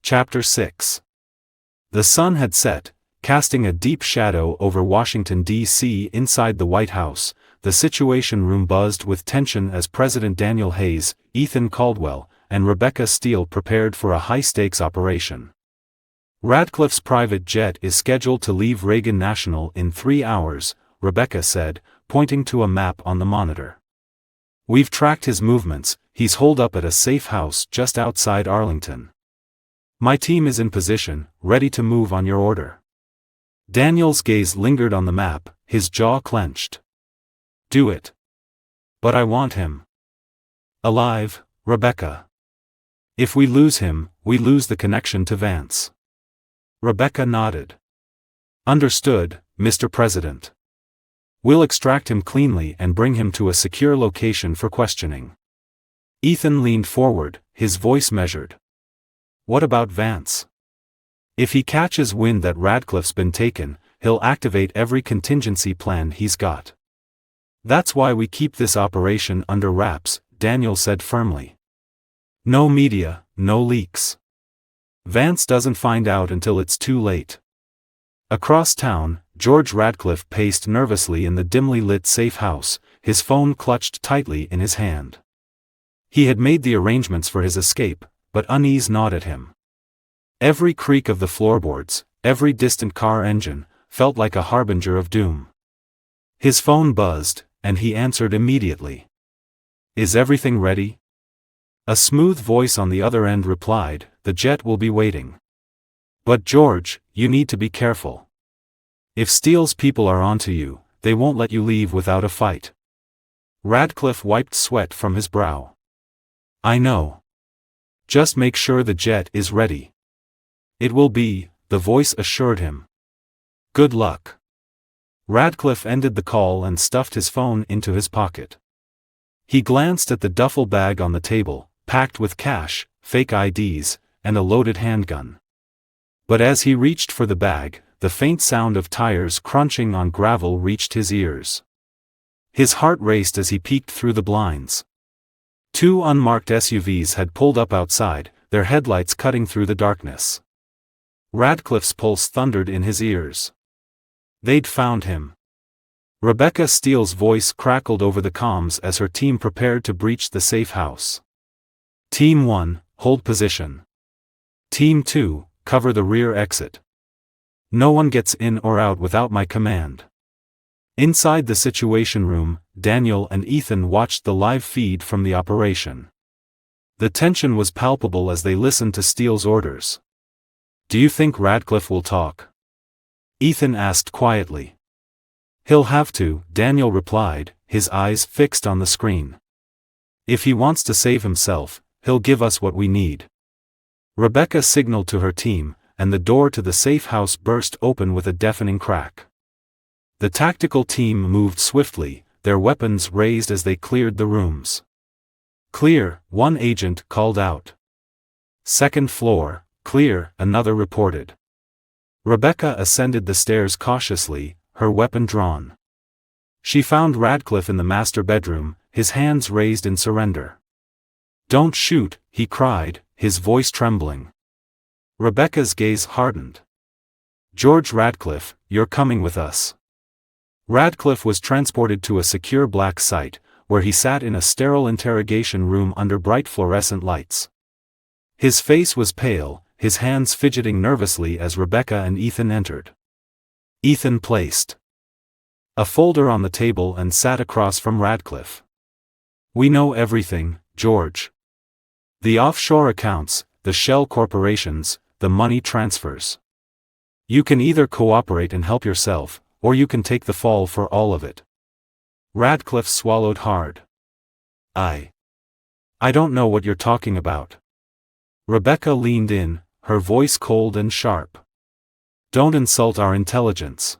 Chapter 6. The sun had set, casting a deep shadow over Washington, D.C. Inside the White House, the Situation Room buzzed with tension as President Daniel Hayes, Ethan Caldwell, and Rebecca Steele prepared for a high-stakes operation. "Radcliffe's private jet is scheduled to leave Reagan National in 3 hours, Rebecca said, pointing to a map on the monitor. "We've tracked his movements, he's holed up at a safe house just outside Arlington. My team is in position, ready to move on your order." Daniel's gaze lingered on the map, his jaw clenched. "Do it." "But I want him alive, Rebecca. If we lose him, we lose the connection to Vance." Rebecca nodded. "Understood, Mr. President. We'll extract him cleanly and bring him to a secure location for questioning." Ethan leaned forward, his voice measured. "What about Vance? If he catches wind that Radcliffe's been taken, he'll activate every contingency plan he's got. That's why we keep this operation under wraps," Daniel said firmly. "No media, no leaks. Vance doesn't find out until it's too late." Across town, George Radcliffe paced nervously in the dimly lit safe house, his phone clutched tightly in his hand. He had made the arrangements for his escape, but unease gnawed at him. Every creak of the floorboards, every distant car engine, felt like a harbinger of doom. His phone buzzed, and he answered immediately. "Is everything ready?" A smooth voice on the other end replied, "The jet will be waiting. But George, you need to be careful. If Steele's people are onto you, they won't let you leave without a fight." Radcliffe wiped sweat from his brow. "I know. Just make sure the jet is ready." "It will be," the voice assured him. "Good luck." Radcliffe ended the call and stuffed his phone into his pocket. He glanced at the duffel bag on the table, packed with cash, fake IDs, and a loaded handgun. But as he reached for the bag, the faint sound of tires crunching on gravel reached his ears. His heart raced as he peeked through the blinds. 2 unmarked SUVs had pulled up outside, their headlights cutting through the darkness. Radcliffe's pulse thundered in his ears. They'd found him. Rebecca Steele's voice crackled over the comms as her team prepared to breach the safe house. Team 1, hold position. Team 2, cover the rear exit. No one gets in or out without my command. Inside the Situation Room, Daniel and Ethan watched the live feed from the operation. The tension was palpable as they listened to Steele's orders. Do you think Radcliffe will talk? Ethan asked quietly. He'll have to, Daniel replied, his eyes fixed on the screen. If he wants to save himself, he'll give us what we need. Rebecca signaled to her team, and the door to the safe house burst open with a deafening crack. The tactical team moved swiftly, their weapons raised as they cleared the rooms. Clear, one agent called out. Second floor, clear, another reported. Rebecca ascended the stairs cautiously, her weapon drawn. She found Radcliffe in the master bedroom, his hands raised in surrender. Don't shoot, he cried, his voice trembling. Rebecca's gaze hardened. George Radcliffe, you're coming with us. Radcliffe was transported to a secure black site, where he sat in a sterile interrogation room under bright fluorescent lights. His face was pale, his hands fidgeting nervously as Rebecca and Ethan entered. Ethan placed a folder on the table and sat across from Radcliffe. We know everything, George. The offshore accounts, the shell corporations, the money transfers. You can either cooperate and help yourself, or you can take the fall for all of it. Radcliffe swallowed hard. I don't know what you're talking about. Rebecca leaned in, her voice cold and sharp. Don't insult our intelligence.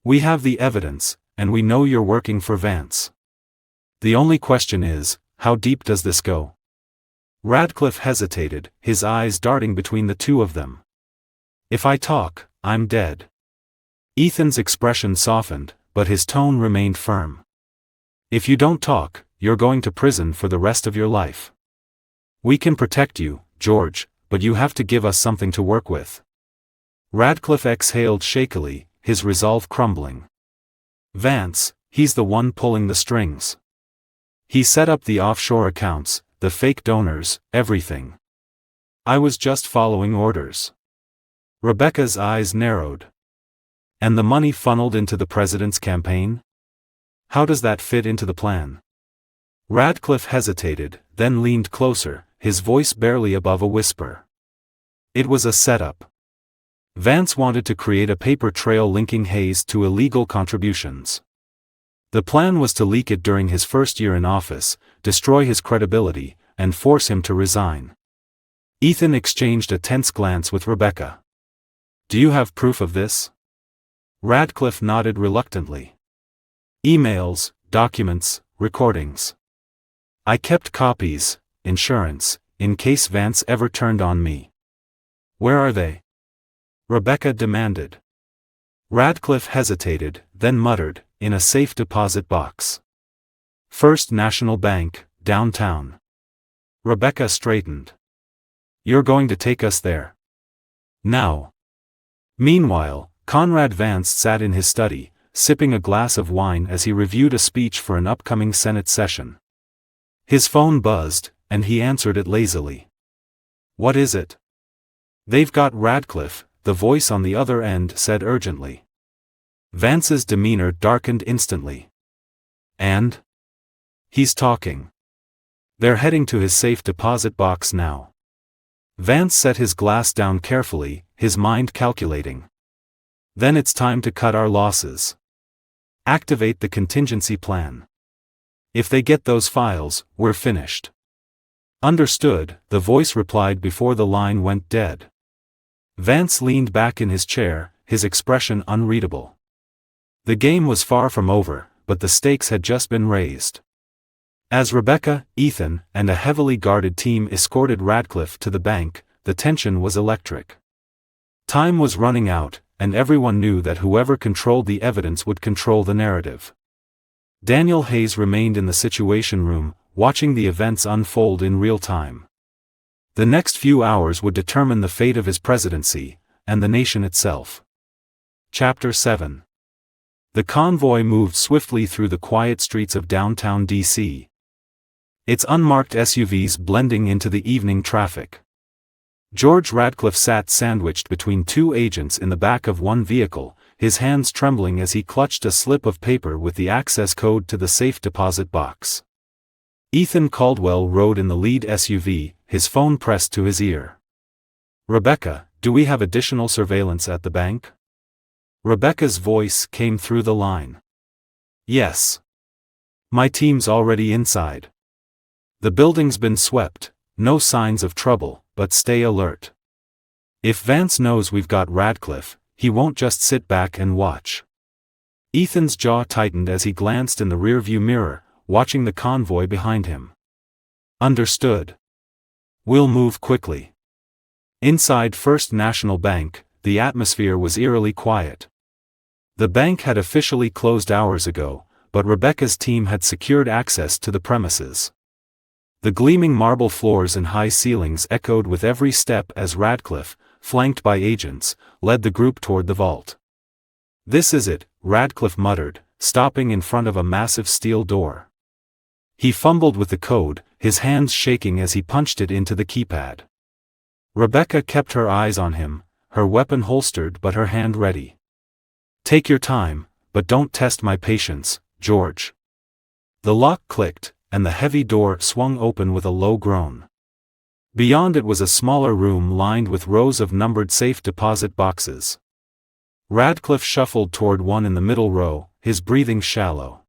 We have the evidence, and we know you're working for Vance. The only question is, how deep does this go? Radcliffe hesitated, his eyes darting between the two of them. If I talk, I'm dead. Ethan's expression softened, but his tone remained firm. If you don't talk, you're going to prison for the rest of your life. We can protect you, George, but you have to give us something to work with. Radcliffe exhaled shakily, his resolve crumbling. Vance, he's the one pulling the strings. He set up the offshore accounts, the fake donors, everything. I was just following orders. Rebecca's eyes narrowed. And the money funneled into the president's campaign? How does that fit into the plan? Radcliffe hesitated, then leaned closer, his voice barely above a whisper. It was a setup. Vance wanted to create a paper trail linking Hayes to illegal contributions. The plan was to leak it during his first year in office, destroy his credibility, and force him to resign. Ethan exchanged a tense glance with Rebecca. Do you have proof of this? Radcliffe nodded reluctantly. Emails, documents, recordings. I kept copies, insurance, in case Vance ever turned on me. Where are they? Rebecca demanded. Radcliffe hesitated, then muttered, in a safe deposit box. First National Bank, downtown. Rebecca straightened. You're going to take us there. Now. Meanwhile, Conrad Vance sat in his study, sipping a glass of wine as he reviewed a speech for an upcoming Senate session. His phone buzzed, and he answered it lazily. What is it? They've got Radcliffe, the voice on the other end said urgently. Vance's demeanor darkened instantly. And? He's talking. They're heading to his safe deposit box now. Vance set his glass down carefully, his mind calculating. Then it's time to cut our losses. Activate the contingency plan. If they get those files, we're finished. Understood, the voice replied before the line went dead. Vance leaned back in his chair, his expression unreadable. The game was far from over, but the stakes had just been raised. As Rebecca, Ethan, and a heavily guarded team escorted Radcliffe to the bank, the tension was electric. Time was running out, and everyone knew that whoever controlled the evidence would control the narrative. Daniel Hayes remained in the Situation Room, watching the events unfold in real time. The next few hours would determine the fate of his presidency, and the nation itself. Chapter 7. The convoy moved swiftly through the quiet streets of downtown D.C., its unmarked SUVs blending into the evening traffic. George Radcliffe sat sandwiched between two agents in the back of one vehicle, his hands trembling as he clutched a slip of paper with the access code to the safe deposit box. Ethan Caldwell rode in the lead SUV, his phone pressed to his ear. "Rebecca, do we have additional surveillance at the bank?" Rebecca's voice came through the line. "Yes. My team's already inside. The building's been swept, no signs of trouble, but stay alert. If Vance knows we've got Radcliffe, he won't just sit back and watch." Ethan's jaw tightened as he glanced in the rearview mirror, watching the convoy behind him. "Understood. We'll move quickly." Inside First National Bank, the atmosphere was eerily quiet. The bank had officially closed hours ago, but Rebecca's team had secured access to the premises. The gleaming marble floors and high ceilings echoed with every step as Radcliffe, flanked by agents, led the group toward the vault. "This is it," Radcliffe muttered, stopping in front of a massive steel door. He fumbled with the code, his hands shaking as he punched it into the keypad. Rebecca kept her eyes on him, her weapon holstered but her hand ready. "Take your time, but don't test my patience, George." The lock clicked, and the heavy door swung open with a low groan. Beyond it was a smaller room lined with rows of numbered safe deposit boxes. Radcliffe shuffled toward one in the middle row, his breathing shallow.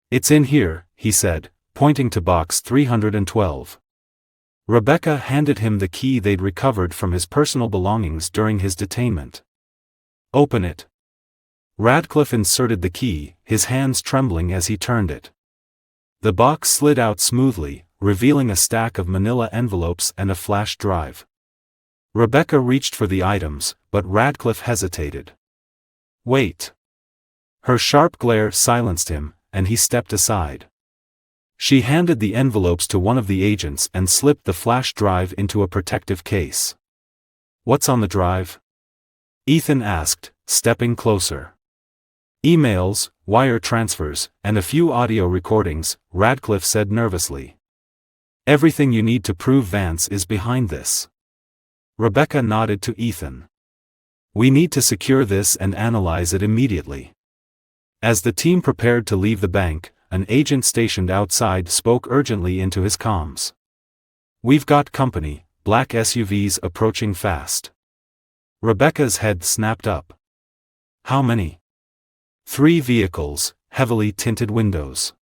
"It's in here," he said, pointing to box 312. Rebecca handed him the key they'd recovered from his personal belongings during his detainment. "Open it." Radcliffe inserted the key, his hands trembling as he turned it. The box slid out smoothly, revealing a stack of manila envelopes and a flash drive. Rebecca reached for the items, but Radcliffe hesitated. "Wait." Her sharp glare silenced him, and he stepped aside. She handed the envelopes to one of the agents and slipped the flash drive into a protective case. "What's on the drive?" Ethan asked, stepping closer. "Emails, wire transfers, and a few audio recordings," Radcliffe said nervously. "Everything you need to prove Vance is behind this." Rebecca nodded to Ethan. "We need to secure this and analyze it immediately." As the team prepared to leave the bank, an agent stationed outside spoke urgently into his comms. "We've got company, black SUVs approaching fast." Rebecca's head snapped up. "How many?" "3 vehicles, heavily tinted windows.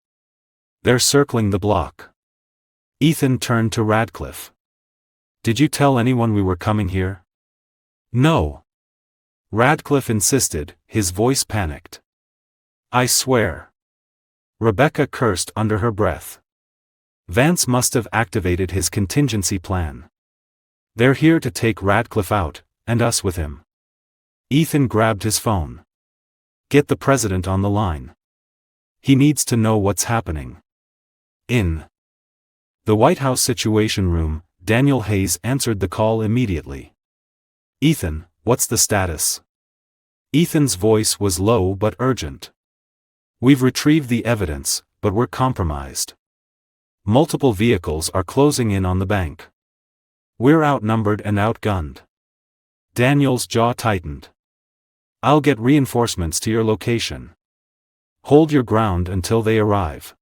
They're circling the block." Ethan turned to Radcliffe. "Did you tell anyone we were coming here?" "No." Radcliffe insisted, his voice panicked. "I swear." Rebecca cursed under her breath. Vance must have activated his contingency plan. "They're here to take Radcliffe out, and us with him." Ethan grabbed his phone. "Get the president on the line. He needs to know what's happening." In the White House Situation Room, Daniel Hayes answered the call immediately. "Ethan, what's the status?" Ethan's voice was low but urgent. "We've retrieved the evidence, but we're compromised. Multiple vehicles are closing in on the bank. We're outnumbered and outgunned." Daniel's jaw tightened. "I'll get reinforcements to your location. Hold your ground until they arrive."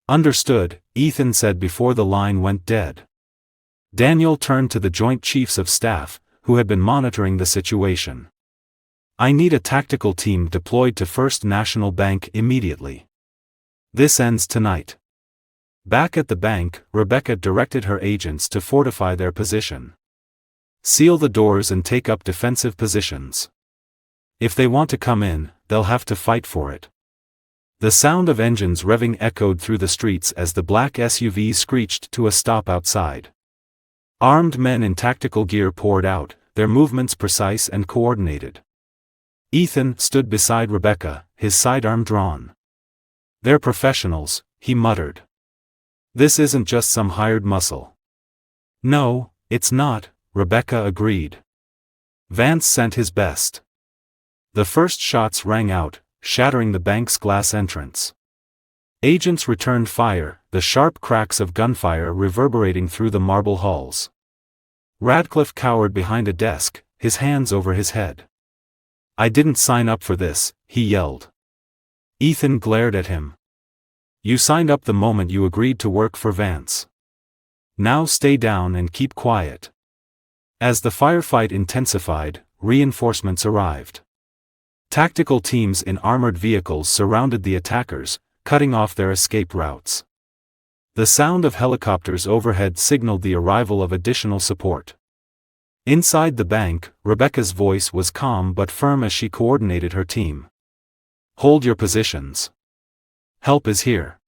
"Understood," Ethan said before the line went dead. Daniel turned to the Joint Chiefs of Staff, who had been monitoring the situation. "I need a tactical team deployed to First National Bank immediately. This ends tonight." Back at the bank, Rebecca directed her agents to fortify their position. "Seal the doors and take up defensive positions. If they want to come in, they'll have to fight for it." The sound of engines revving echoed through the streets as the black SUV screeched to a stop outside. Armed men in tactical gear poured out, their movements precise and coordinated. Ethan stood beside Rebecca, his sidearm drawn. "They're professionals," he muttered. "This isn't just some hired muscle." "No, it's not," Rebecca agreed. Vance sent his best. The first shots rang out, shattering the bank's glass entrance. Agents returned fire, the sharp cracks of gunfire reverberating through the marble halls. Radcliffe cowered behind a desk, his hands over his head. "I didn't sign up for this," he yelled. Ethan glared at him. "You signed up the moment you agreed to work for Vance. Now stay down and keep quiet." As the firefight intensified, reinforcements arrived. Tactical teams in armored vehicles surrounded the attackers, cutting off their escape routes. The sound of helicopters overhead signaled the arrival of additional support. Inside the bank, Rebecca's voice was calm but firm as she coordinated her team. "Hold your positions. Help is here."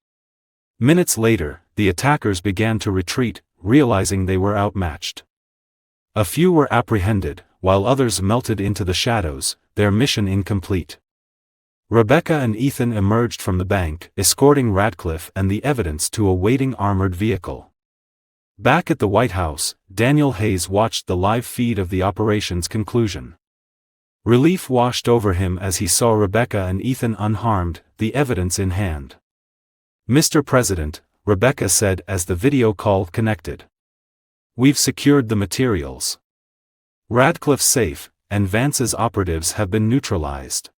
Minutes later, the attackers began to retreat, realizing they were outmatched. A few were apprehended, while others melted into the shadows, their mission incomplete. Rebecca and Ethan emerged from the bank, escorting Radcliffe and the evidence to a waiting armored vehicle. Back at the White House, Daniel Hayes watched the live feed of the operation's conclusion. Relief washed over him as he saw Rebecca and Ethan unharmed, the evidence in hand. "Mr. President," Rebecca said as the video call connected. "We've secured the materials. Radcliffe's safe, and Vance's operatives have been neutralized."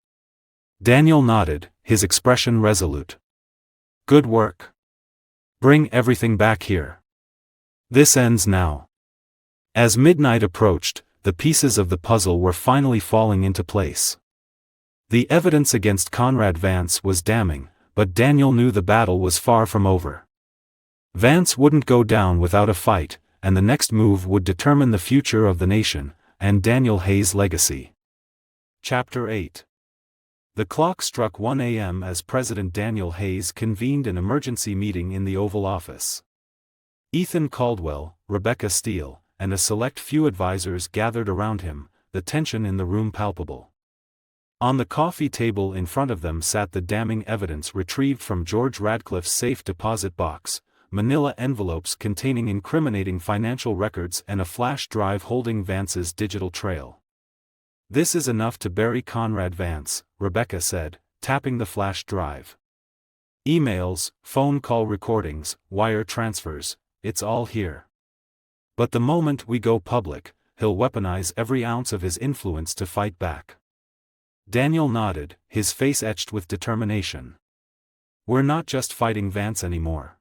Daniel nodded, his expression resolute. "Good work. Bring everything back here. This ends now." As midnight approached, the pieces of the puzzle were finally falling into place. The evidence against Conrad Vance was damning, but Daniel knew the battle was far from over. Vance wouldn't go down without a fight, and the next move would determine the future of the nation, and Daniel Hayes' legacy. Chapter 8. The clock struck 1 a.m. as President Daniel Hayes convened an emergency meeting in the Oval Office. Ethan Caldwell, Rebecca Steele, and a select few advisors gathered around him, the tension in the room palpable. On the coffee table in front of them sat the damning evidence retrieved from George Radcliffe's safe deposit box, manila envelopes containing incriminating financial records and a flash drive holding Vance's digital trail. "This is enough to bury Conrad Vance," Rebecca said, tapping the flash drive. "Emails, phone call recordings, wire transfers, it's all here. But the moment we go public, he'll weaponize every ounce of his influence to fight back." Daniel nodded, his face etched with determination. "We're not just fighting Vance anymore.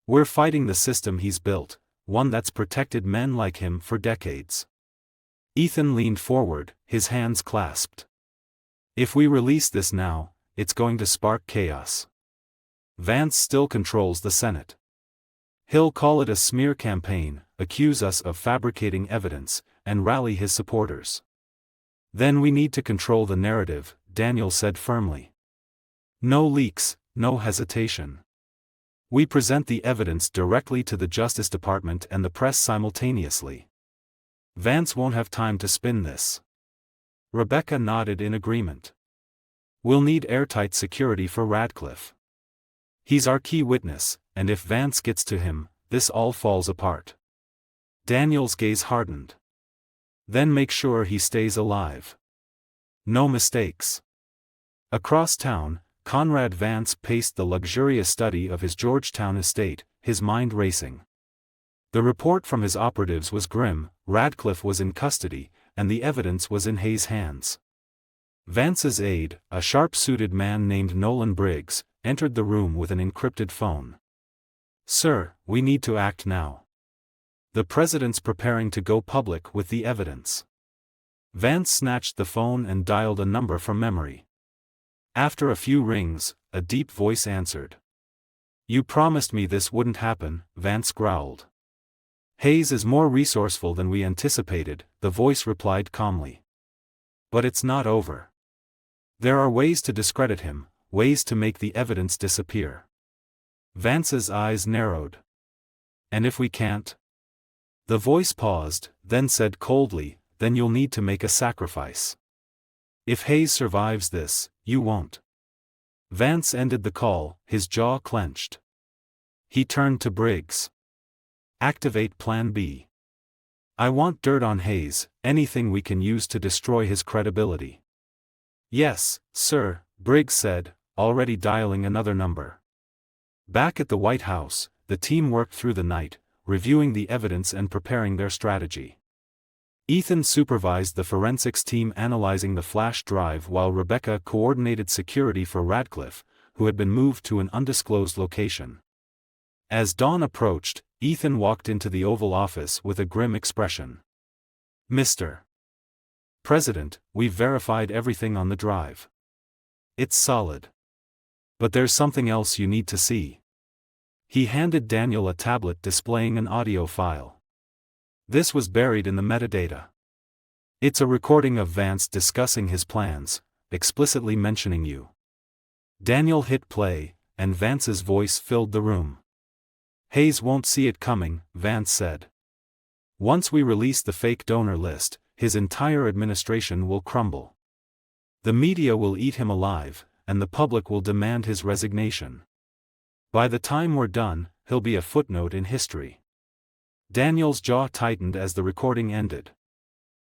We're fighting the system he's built, one that's protected men like him for decades." Ethan leaned forward, his hands clasped. "If we release this now, it's going to spark chaos. Vance still controls the Senate. He'll call it a smear campaign, accuse us of fabricating evidence, and rally his supporters. Then we need to control the narrative," Daniel said firmly. "No leaks, no hesitation. We present the evidence directly to the Justice Department and the press simultaneously. Vance won't have time to spin this." Rebecca nodded in agreement. "We'll need airtight security for Radcliffe. He's our key witness, and if Vance gets to him, this all falls apart." Daniel's gaze hardened. "Then make sure he stays alive. No mistakes." Across town, Conrad Vance paced the luxurious study of his Georgetown estate, his mind racing. The report from his operatives was grim: Radcliffe was in custody, and the evidence was in Hayes' hands. Vance's aide, a sharp-suited man named Nolan Briggs, entered the room with an encrypted phone. "Sir, we need to act now. The president's preparing to go public with the evidence." Vance snatched the phone and dialed a number from memory. After a few rings, a deep voice answered. "You promised me this wouldn't happen," Vance growled. "Hayes is more resourceful than we anticipated," the voice replied calmly. "But it's not over. There are ways to discredit him, ways to make the evidence disappear." Vance's eyes narrowed. "And if we can't?" The voice paused, then said coldly, "Then you'll need to make a sacrifice. If Hayes survives this, you won't." Vance ended the call, his jaw clenched. He turned to Briggs. "Activate Plan B. I want dirt on Hayes, anything we can use to destroy his credibility. Yes, sir, Briggs said, already dialing another number. Back at the White House, the team worked through the night, reviewing the evidence and preparing their strategy. Ethan supervised the forensics team analyzing the flash drive while Rebecca coordinated security for Radcliffe, who had been moved to an undisclosed location. As dawn approached, Ethan walked into the Oval Office with a grim expression. Mr. President, we've verified everything on the drive. It's solid. But there's something else you need to see. He handed Daniel a tablet displaying an audio file. This was buried in the metadata. It's a recording of Vance discussing his plans, explicitly mentioning you. Daniel hit play, and Vance's voice filled the room. Hayes won't see it coming, Vance said. Once we release the fake donor list, his entire administration will crumble. The media will eat him alive, and the public will demand his resignation. By the time we're done, he'll be a footnote in history. Daniel's jaw tightened as the recording ended.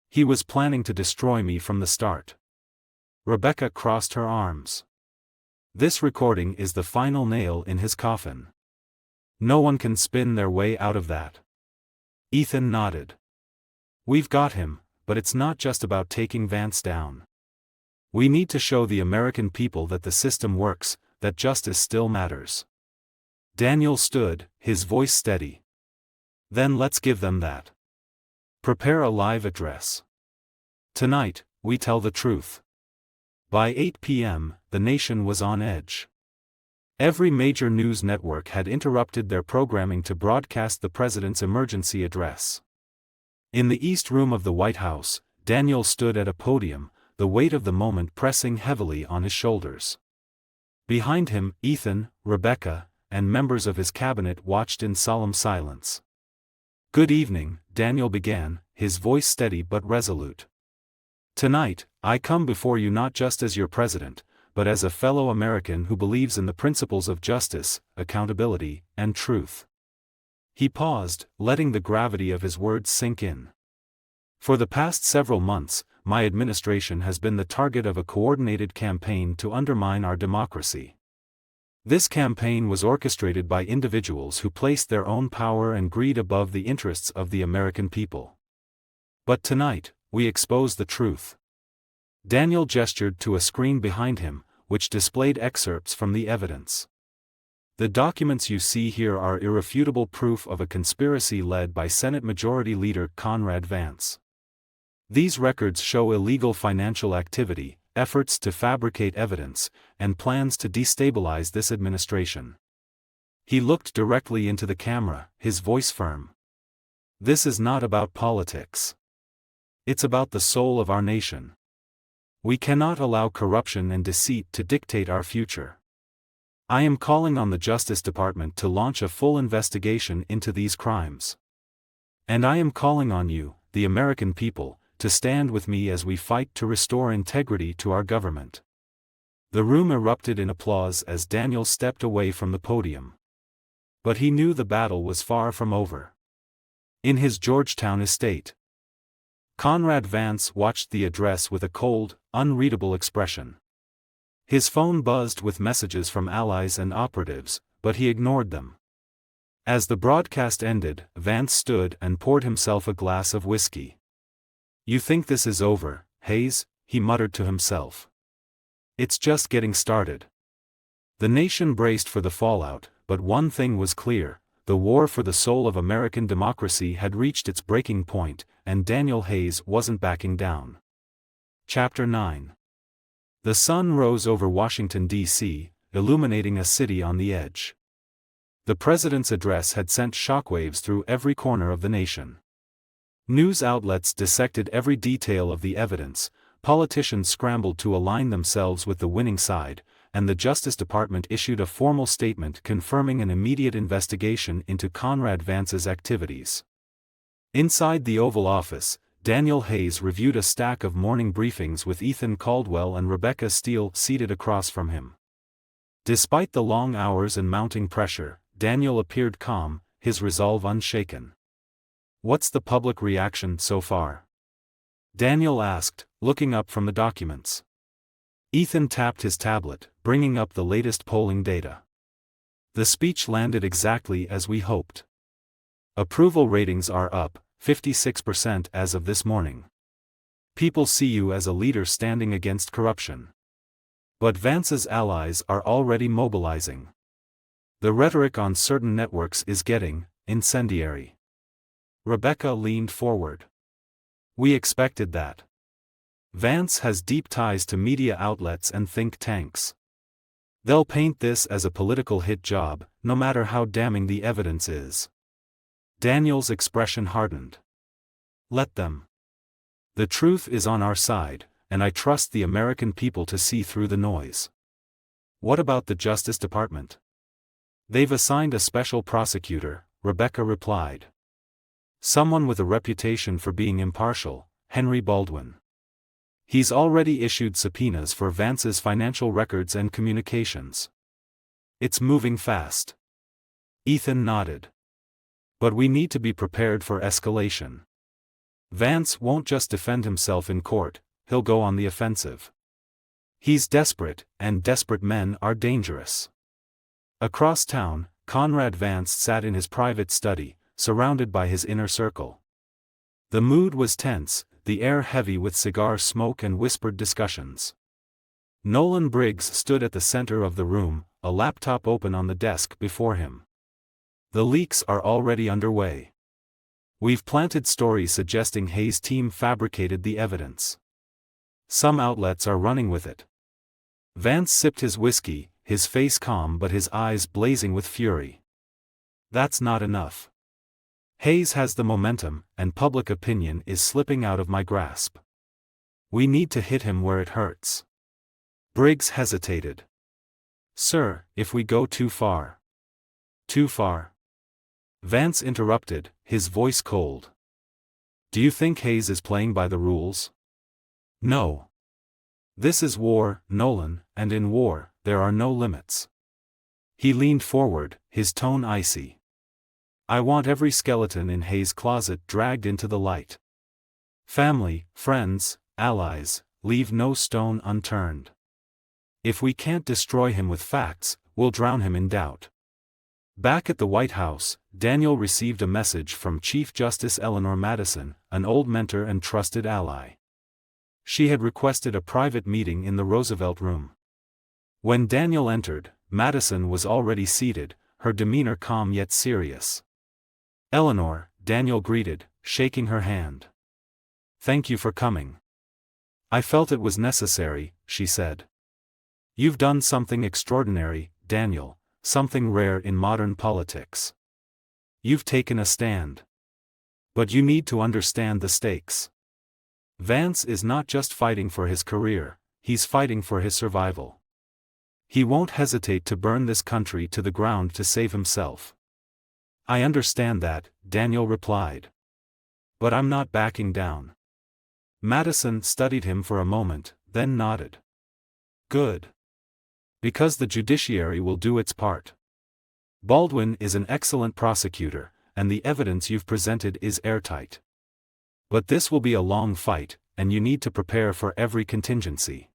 He was planning to destroy me from the start. Rebecca crossed her arms. This recording is the final nail in his coffin. No one can spin their way out of that. Ethan nodded. We've got him, but it's not just about taking Vance down. We need to show the American people that the system works, that justice still matters. Daniel stood, his voice steady. Then let's give them that. Prepare a live address. Tonight, we tell the truth. By 8 p.m., the nation was on edge. Every major news network had interrupted their programming to broadcast the president's emergency address. In the East Room of the White House, Daniel stood at a podium, the weight of the moment pressing heavily on his shoulders. Behind him, Ethan, Rebecca, and members of his cabinet watched in solemn silence. Good evening, Daniel began, his voice steady but resolute. Tonight, I come before you not just as your president, but as a fellow American who believes in the principles of justice, accountability, and truth. He paused, letting the gravity of his words sink in. For the past several months, my administration has been the target of a coordinated campaign to undermine our democracy. This campaign was orchestrated by individuals who placed their own power and greed above the interests of the American people. But tonight, we expose the truth. Daniel gestured to a screen behind him, which displayed excerpts from the evidence. The documents you see here are irrefutable proof of a conspiracy led by Senate Majority Leader Conrad Vance. These records show illegal financial activity, efforts to fabricate evidence, and plans to destabilize this administration. He looked directly into the camera, his voice firm. This is not about politics. It's about the soul of our nation. We cannot allow corruption and deceit to dictate our future. I am calling on the Justice Department to launch a full investigation into these crimes. And I am calling on you, the American people, to stand with me as we fight to restore integrity to our government. The room erupted in applause as Daniel stepped away from the podium. But he knew the battle was far from over. In his Georgetown estate, Conrad Vance watched the address with a cold, unreadable expression. His phone buzzed with messages from allies and operatives, but he ignored them. As the broadcast ended, Vance stood and poured himself a glass of whiskey. You think this is over, Hayes? He muttered to himself. It's just getting started. The nation braced for the fallout, but one thing was clear: the war for the soul of American democracy had reached its breaking point, and Daniel Hayes wasn't backing down. Chapter 9. The sun rose over Washington, D.C., illuminating a city on the edge. The president's address had sent shockwaves through every corner of the nation. News outlets dissected every detail of the evidence, politicians scrambled to align themselves with the winning side, and the Justice Department issued a formal statement confirming an immediate investigation into Conrad Vance's activities. Inside the Oval Office, Daniel Hayes reviewed a stack of morning briefings with Ethan Caldwell and Rebecca Steele seated across from him. Despite the long hours and mounting pressure, Daniel appeared calm, his resolve unshaken. What's the public reaction so far? Daniel asked, looking up from the documents. Ethan tapped his tablet, bringing up the latest polling data. The speech landed exactly as we hoped. Approval ratings are up, 56% as of this morning. People see you as a leader standing against corruption. But Vance's allies are already mobilizing. The rhetoric on certain networks is getting incendiary. Rebecca leaned forward. We expected that. Vance has deep ties to media outlets and think tanks. They'll paint this as a political hit job, no matter how damning the evidence is. Daniel's expression hardened. Let them. The truth is on our side, and I trust the American people to see through the noise. What about the Justice Department? They've assigned a special prosecutor, Rebecca replied. Someone with a reputation for being impartial, Henry Baldwin. He's already issued subpoenas for Vance's financial records and communications. It's moving fast. Ethan nodded. But we need to be prepared for escalation. Vance won't just defend himself in court, he'll go on the offensive. He's desperate, and desperate men are dangerous. Across town, Conrad Vance sat in his private study, surrounded by his inner circle. The mood was tense, the air heavy with cigar smoke and whispered discussions. Nolan Briggs stood at the center of the room, a laptop open on the desk before him. The leaks are already underway. We've planted stories suggesting Hayes' team fabricated the evidence. Some outlets are running with it. Vance sipped his whiskey, his face calm but his eyes blazing with fury. That's not enough. Hayes has the momentum, and public opinion is slipping out of my grasp. We need to hit him where it hurts. Briggs hesitated. Sir, if we go too far. Too far? Vance interrupted, his voice cold. Do you think Hayes is playing by the rules? No. This is war, Nolan, and in war, there are no limits. He leaned forward, his tone icy. I want every skeleton in Hayes' closet dragged into the light. Family, friends, allies, leave no stone unturned. If we can't destroy him with facts, we'll drown him in doubt. Back at the White House, Daniel received a message from Chief Justice Eleanor Madison, an old mentor and trusted ally. She had requested a private meeting in the Roosevelt Room. When Daniel entered, Madison was already seated, her demeanor calm yet serious. Eleanor, Daniel greeted, shaking her hand. Thank you for coming. I felt it was necessary, she said. You've done something extraordinary, Daniel, something rare in modern politics. You've taken a stand. But you need to understand the stakes. Vance is not just fighting for his career, he's fighting for his survival. He won't hesitate to burn this country to the ground to save himself. I understand that, Daniel replied. But I'm not backing down. Madison studied him for a moment, then nodded. Good. Because the judiciary will do its part. Baldwin is an excellent prosecutor, and the evidence you've presented is airtight. But this will be a long fight, and you need to prepare for every contingency.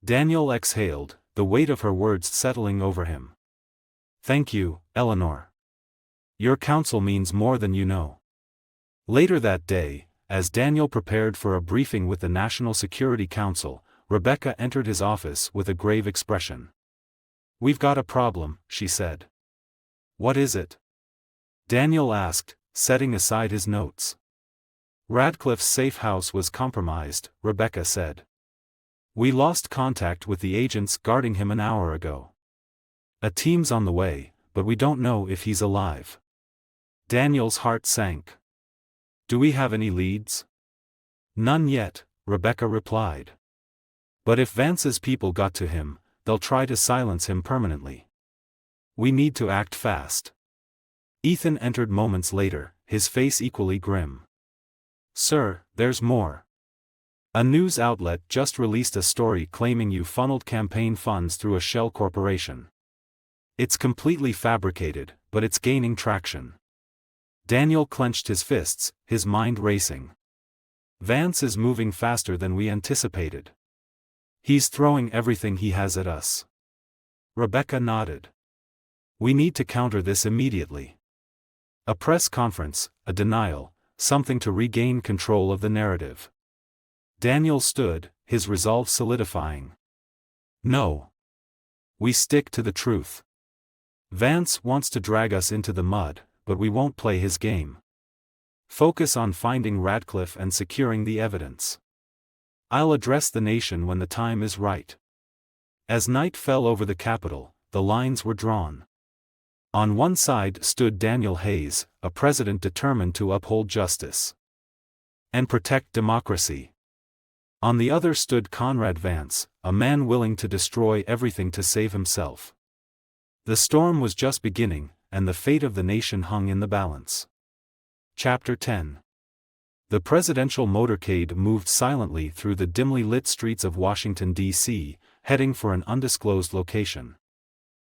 Daniel exhaled, the weight of her words settling over him. Thank you, Eleanor. Your counsel means more than you know. Later that day, as Daniel prepared for a briefing with the National Security Council, Rebecca entered his office with a grave expression. We've got a problem, she said. What is it? Daniel asked, setting aside his notes. Radcliffe's safe house was compromised, Rebecca said. We lost contact with the agents guarding him an hour ago. A team's on the way, but we don't know if he's alive. Daniel's heart sank. Do we have any leads? None yet, Rebecca replied. But if Vance's people got to him, they'll try to silence him permanently. We need to act fast. Ethan entered moments later, his face equally grim. Sir, there's more. A news outlet just released a story claiming you funneled campaign funds through a shell corporation. It's completely fabricated, but it's gaining traction. Daniel clenched his fists, his mind racing. Vance is moving faster than we anticipated. He's throwing everything he has at us. Rebecca nodded. We need to counter this immediately. A press conference, a denial, something to regain control of the narrative. Daniel stood, his resolve solidifying. No. We stick to the truth. Vance wants to drag us into the mud, but we won't play his game. Focus on finding Radcliffe and securing the evidence. I'll address the nation when the time is right. As night fell over the Capitol, the lines were drawn. On one side stood Daniel Hayes, a president determined to uphold justice and protect democracy. On the other stood Conrad Vance, a man willing to destroy everything to save himself. The storm was just beginning, and the fate of the nation hung in the balance. Chapter 10. The presidential motorcade moved silently through the dimly lit streets of Washington, D.C., heading for an undisclosed location.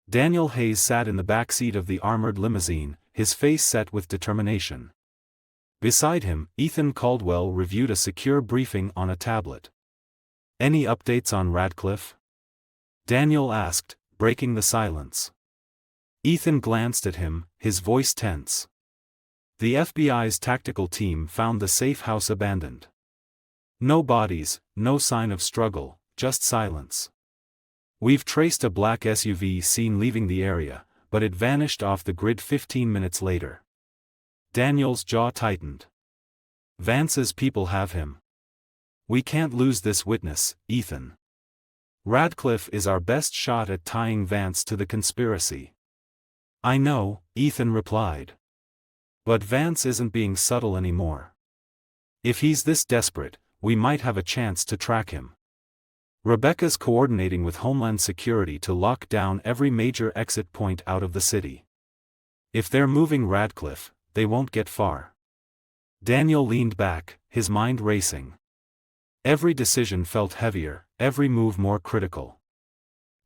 Daniel Hayes sat in the back seat of the armored limousine, his face set with determination. Beside him, Ethan Caldwell reviewed a secure briefing on a tablet. Any updates on Radcliffe? Daniel asked, breaking the silence. Ethan glanced at him, his voice tense. The FBI's tactical team found the safe house abandoned. No bodies, no sign of struggle, just silence. We've traced a black SUV seen leaving the area, but it vanished off the grid 15 minutes later. Daniel's jaw tightened. Vance's people have him. We can't lose this witness, Ethan. Radcliffe is our best shot at tying Vance to the conspiracy. I know, Ethan replied. But Vance isn't being subtle anymore. If he's this desperate, we might have a chance to track him. Rebecca's coordinating with Homeland Security to lock down every major exit point out of the city. If they're moving Radcliffe, they won't get far. Daniel leaned back, his mind racing. Every decision felt heavier, every move more critical.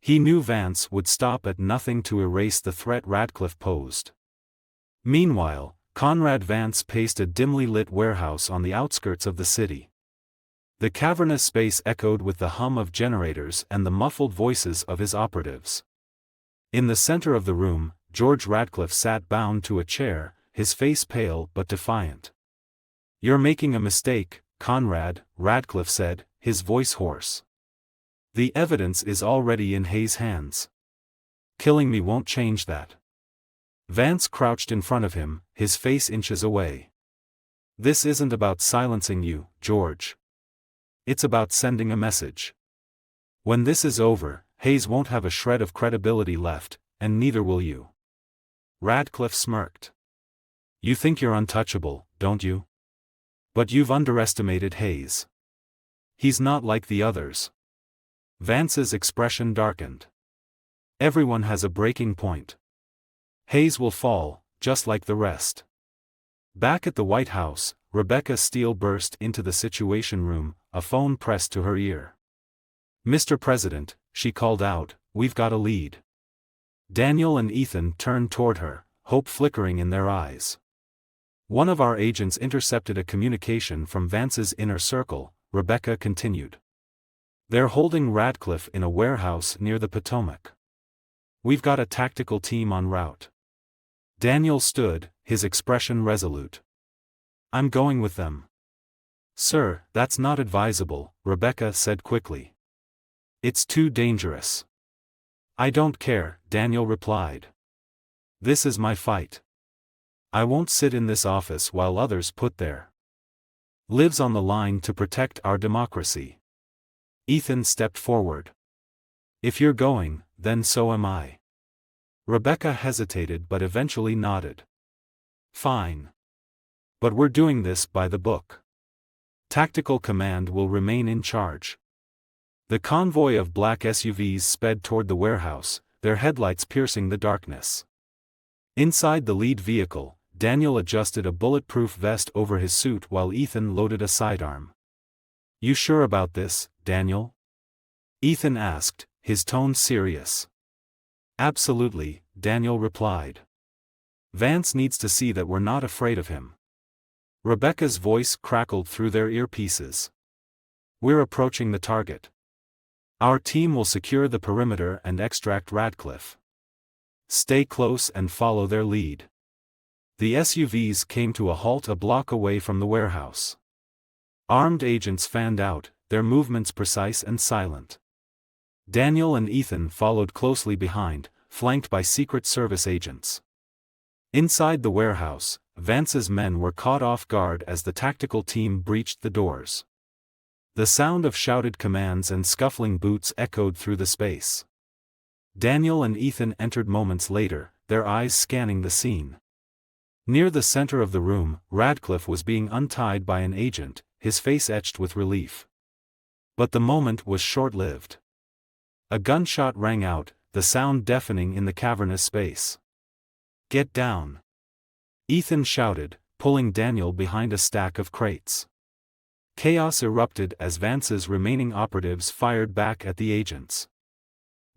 He knew Vance would stop at nothing to erase the threat Radcliffe posed. Meanwhile, Conrad Vance paced a dimly lit warehouse on the outskirts of the city. The cavernous space echoed with the hum of generators and the muffled voices of his operatives. In the center of the room, George Radcliffe sat bound to a chair, his face pale but defiant. You're making a mistake, Conrad, Radcliffe said, his voice hoarse. The evidence is already in Hayes' hands. Killing me won't change that. Vance crouched in front of him, his face inches away. This isn't about silencing you, George. It's about sending a message. When this is over, Hayes won't have a shred of credibility left, and neither will you. Radcliffe smirked. You think you're untouchable, don't you? But you've underestimated Hayes. He's not like the others. Vance's expression darkened. Everyone has a breaking point. Hayes will fall, just like the rest. Back at the White House, Rebecca Steele burst into the Situation Room, a phone pressed to her ear. Mr. President, she called out, we've got a lead. Daniel and Ethan turned toward her, hope flickering in their eyes. One of our agents intercepted a communication from Vance's inner circle, Rebecca continued. They're holding Radcliffe in a warehouse near the Potomac. We've got a tactical team en route. Daniel stood, his expression resolute. I'm going with them. Sir, that's not advisable, Rebecca said quickly. It's too dangerous. I don't care, Daniel replied. This is my fight. I won't sit in this office while others put their lives on the line to protect our democracy. Ethan stepped forward. If you're going, then so am I. Rebecca hesitated but eventually nodded. Fine. But we're doing this by the book. Tactical Command will remain in charge. The convoy of black SUVs sped toward the warehouse, their headlights piercing the darkness. Inside the lead vehicle, Daniel adjusted a bulletproof vest over his suit while Ethan loaded a sidearm. You sure about this, Daniel? Ethan asked, his tone serious. Absolutely, Daniel replied. Vance needs to see that we're not afraid of him. Rebecca's voice crackled through their earpieces. We're approaching the target. Our team will secure the perimeter and extract Radcliffe. Stay close and follow their lead. The SUVs came to a halt a block away from the warehouse. Armed agents fanned out, their movements precise and silent. Daniel and Ethan followed closely behind, flanked by Secret Service agents. Inside the warehouse, Vance's men were caught off guard as the tactical team breached the doors. The sound of shouted commands and scuffling boots echoed through the space. Daniel and Ethan entered moments later, their eyes scanning the scene. Near the center of the room, Radcliffe was being untied by an agent, his face etched with relief. But the moment was short-lived. A gunshot rang out, the sound deafening in the cavernous space. "Get down!" Ethan shouted, pulling Daniel behind a stack of crates. Chaos erupted as Vance's remaining operatives fired back at the agents.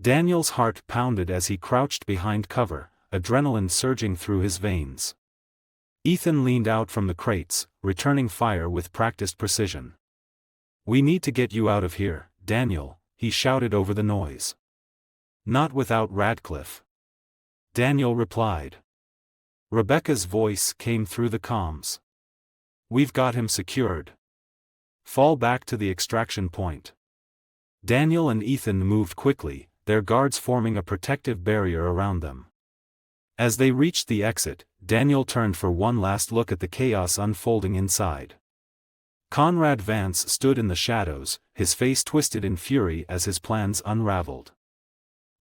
Daniel's heart pounded as he crouched behind cover, adrenaline surging through his veins. Ethan leaned out from the crates, returning fire with practiced precision. "We need to get you out of here, Daniel," he shouted over the noise. "Not without Radcliffe," Daniel replied. Rebecca's voice came through the comms. "We've got him secured. Fall back to the extraction point." Daniel and Ethan moved quickly, their guards forming a protective barrier around them. As they reached the exit, Daniel turned for one last look at the chaos unfolding inside. Conrad Vance stood in the shadows, his face twisted in fury as his plans unraveled.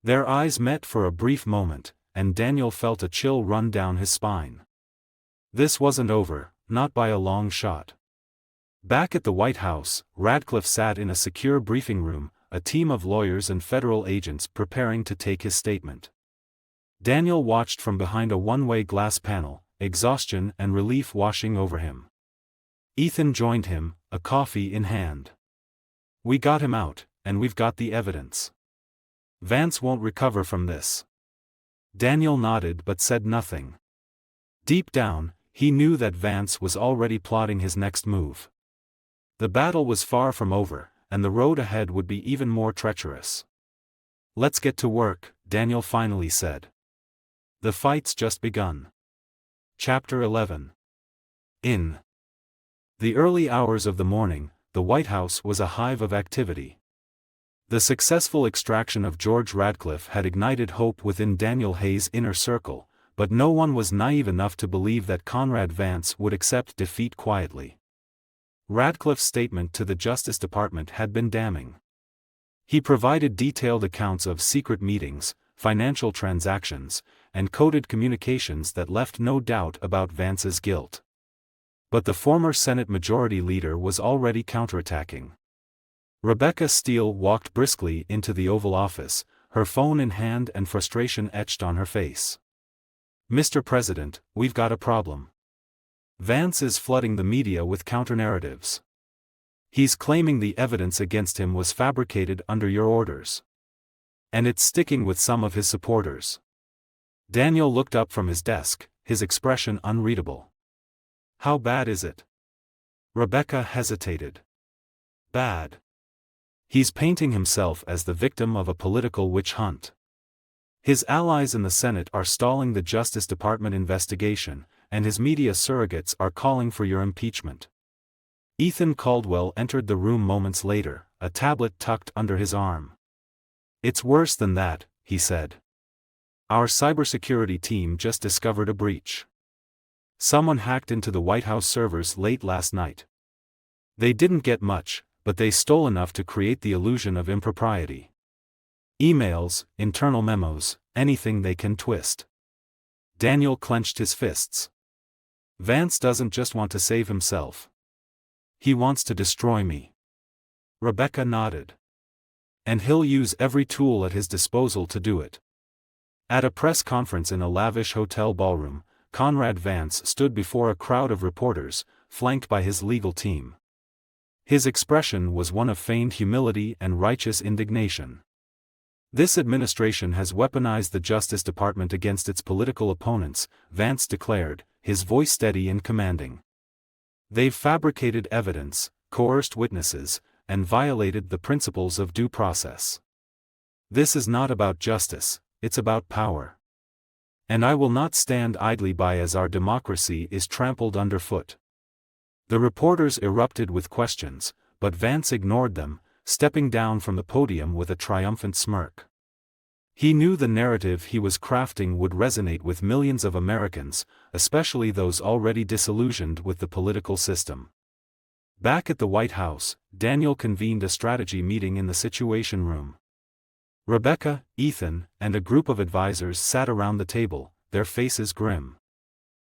Their eyes met for a brief moment, and Daniel felt a chill run down his spine. This wasn't over, not by a long shot. Back at the White House, Radcliffe sat in a secure briefing room, a team of lawyers and federal agents preparing to take his statement. Daniel watched from behind a one-way glass panel, exhaustion and relief washing over him. Ethan joined him, a coffee in hand. "We got him out, and we've got the evidence. Vance won't recover from this." Daniel nodded but said nothing. Deep down, he knew that Vance was already plotting his next move. The battle was far from over, and the road ahead would be even more treacherous. "Let's get to work," Daniel finally said. "The fight's just begun." Chapter 11. In the early hours of the morning, the White House was a hive of activity. The successful extraction of George Radcliffe had ignited hope within Daniel Hayes' inner circle, but no one was naive enough to believe that Conrad Vance would accept defeat quietly. Radcliffe's statement to the Justice Department had been damning. He provided detailed accounts of secret meetings, financial transactions, and coded communications that left no doubt about Vance's guilt. But the former Senate Majority Leader was already counterattacking. Rebecca Steele walked briskly into the Oval Office, her phone in hand and frustration etched on her face. "Mr. President, we've got a problem. Vance is flooding the media with counternarratives. He's claiming the evidence against him was fabricated under your orders. And it's sticking with some of his supporters." Daniel looked up from his desk, his expression unreadable. "How bad is it?" Rebecca hesitated. "Bad. He's painting himself as the victim of a political witch hunt. His allies in the Senate are stalling the Justice Department investigation, and his media surrogates are calling for your impeachment." Ethan Caldwell entered the room moments later, a tablet tucked under his arm. "It's worse than that," he said. "Our cybersecurity team just discovered a breach. Someone hacked into the White House servers late last night. They didn't get much, but they stole enough to create the illusion of impropriety. Emails, internal memos, anything they can twist." Daniel clenched his fists. "Vance doesn't just want to save himself. He wants to destroy me." Rebecca nodded. "And he'll use every tool at his disposal to do it." At a press conference in a lavish hotel ballroom, Conrad Vance stood before a crowd of reporters, flanked by his legal team. His expression was one of feigned humility and righteous indignation. This administration has weaponized the Justice Department against its political opponents, Vance declared, his voice steady and commanding. They've fabricated evidence, coerced witnesses, and violated the principles of due process. This is not about justice, it's about power. And I will not stand idly by as our democracy is trampled underfoot. The reporters erupted with questions, but Vance ignored them, stepping down from the podium with a triumphant smirk. He knew the narrative he was crafting would resonate with millions of Americans, especially those already disillusioned with the political system. Back at the White House, Daniel convened a strategy meeting in the Situation Room. Rebecca, Ethan, and a group of advisors sat around the table, their faces grim.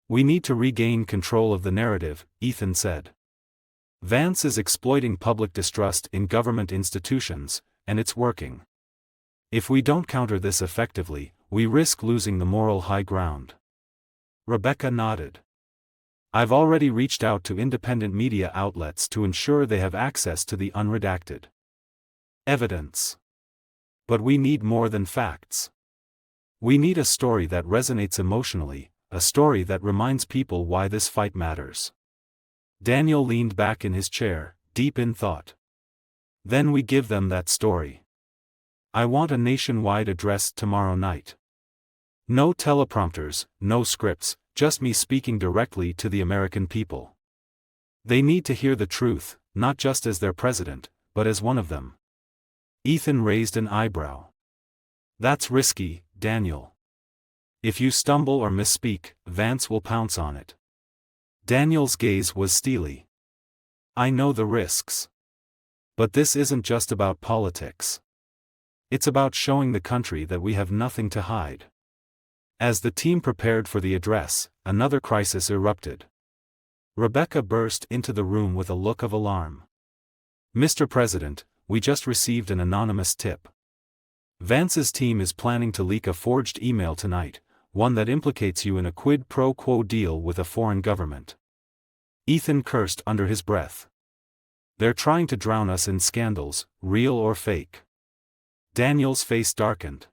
"We need to regain control of the narrative," Ethan said. "Vance is exploiting public distrust in government institutions, and it's working. If we don't counter this effectively, we risk losing the moral high ground." Rebecca nodded. "I've already reached out to independent media outlets to ensure they have access to the unredacted evidence. But we need more than facts. We need a story that resonates emotionally, a story that reminds people why this fight matters." Daniel leaned back in his chair, deep in thought. "Then we give them that story. I want a nationwide address tomorrow night. No teleprompters, no scripts, just me speaking directly to the American people. They need to hear the truth, not just as their president, but as one of them." Ethan raised an eyebrow. "That's risky, Daniel. If you stumble or misspeak, Vance will pounce on it." Daniel's gaze was steely. "I know the risks. But this isn't just about politics. It's about showing the country that we have nothing to hide." As the team prepared for the address, another crisis erupted. Rebecca burst into the room with a look of alarm. "Mr. President, we just received an anonymous tip. Vance's team is planning to leak a forged email tonight, one that implicates you in a quid pro quo deal with a foreign government." Ethan cursed under his breath. "They're trying to drown us in scandals, real or fake." Daniel's face darkened.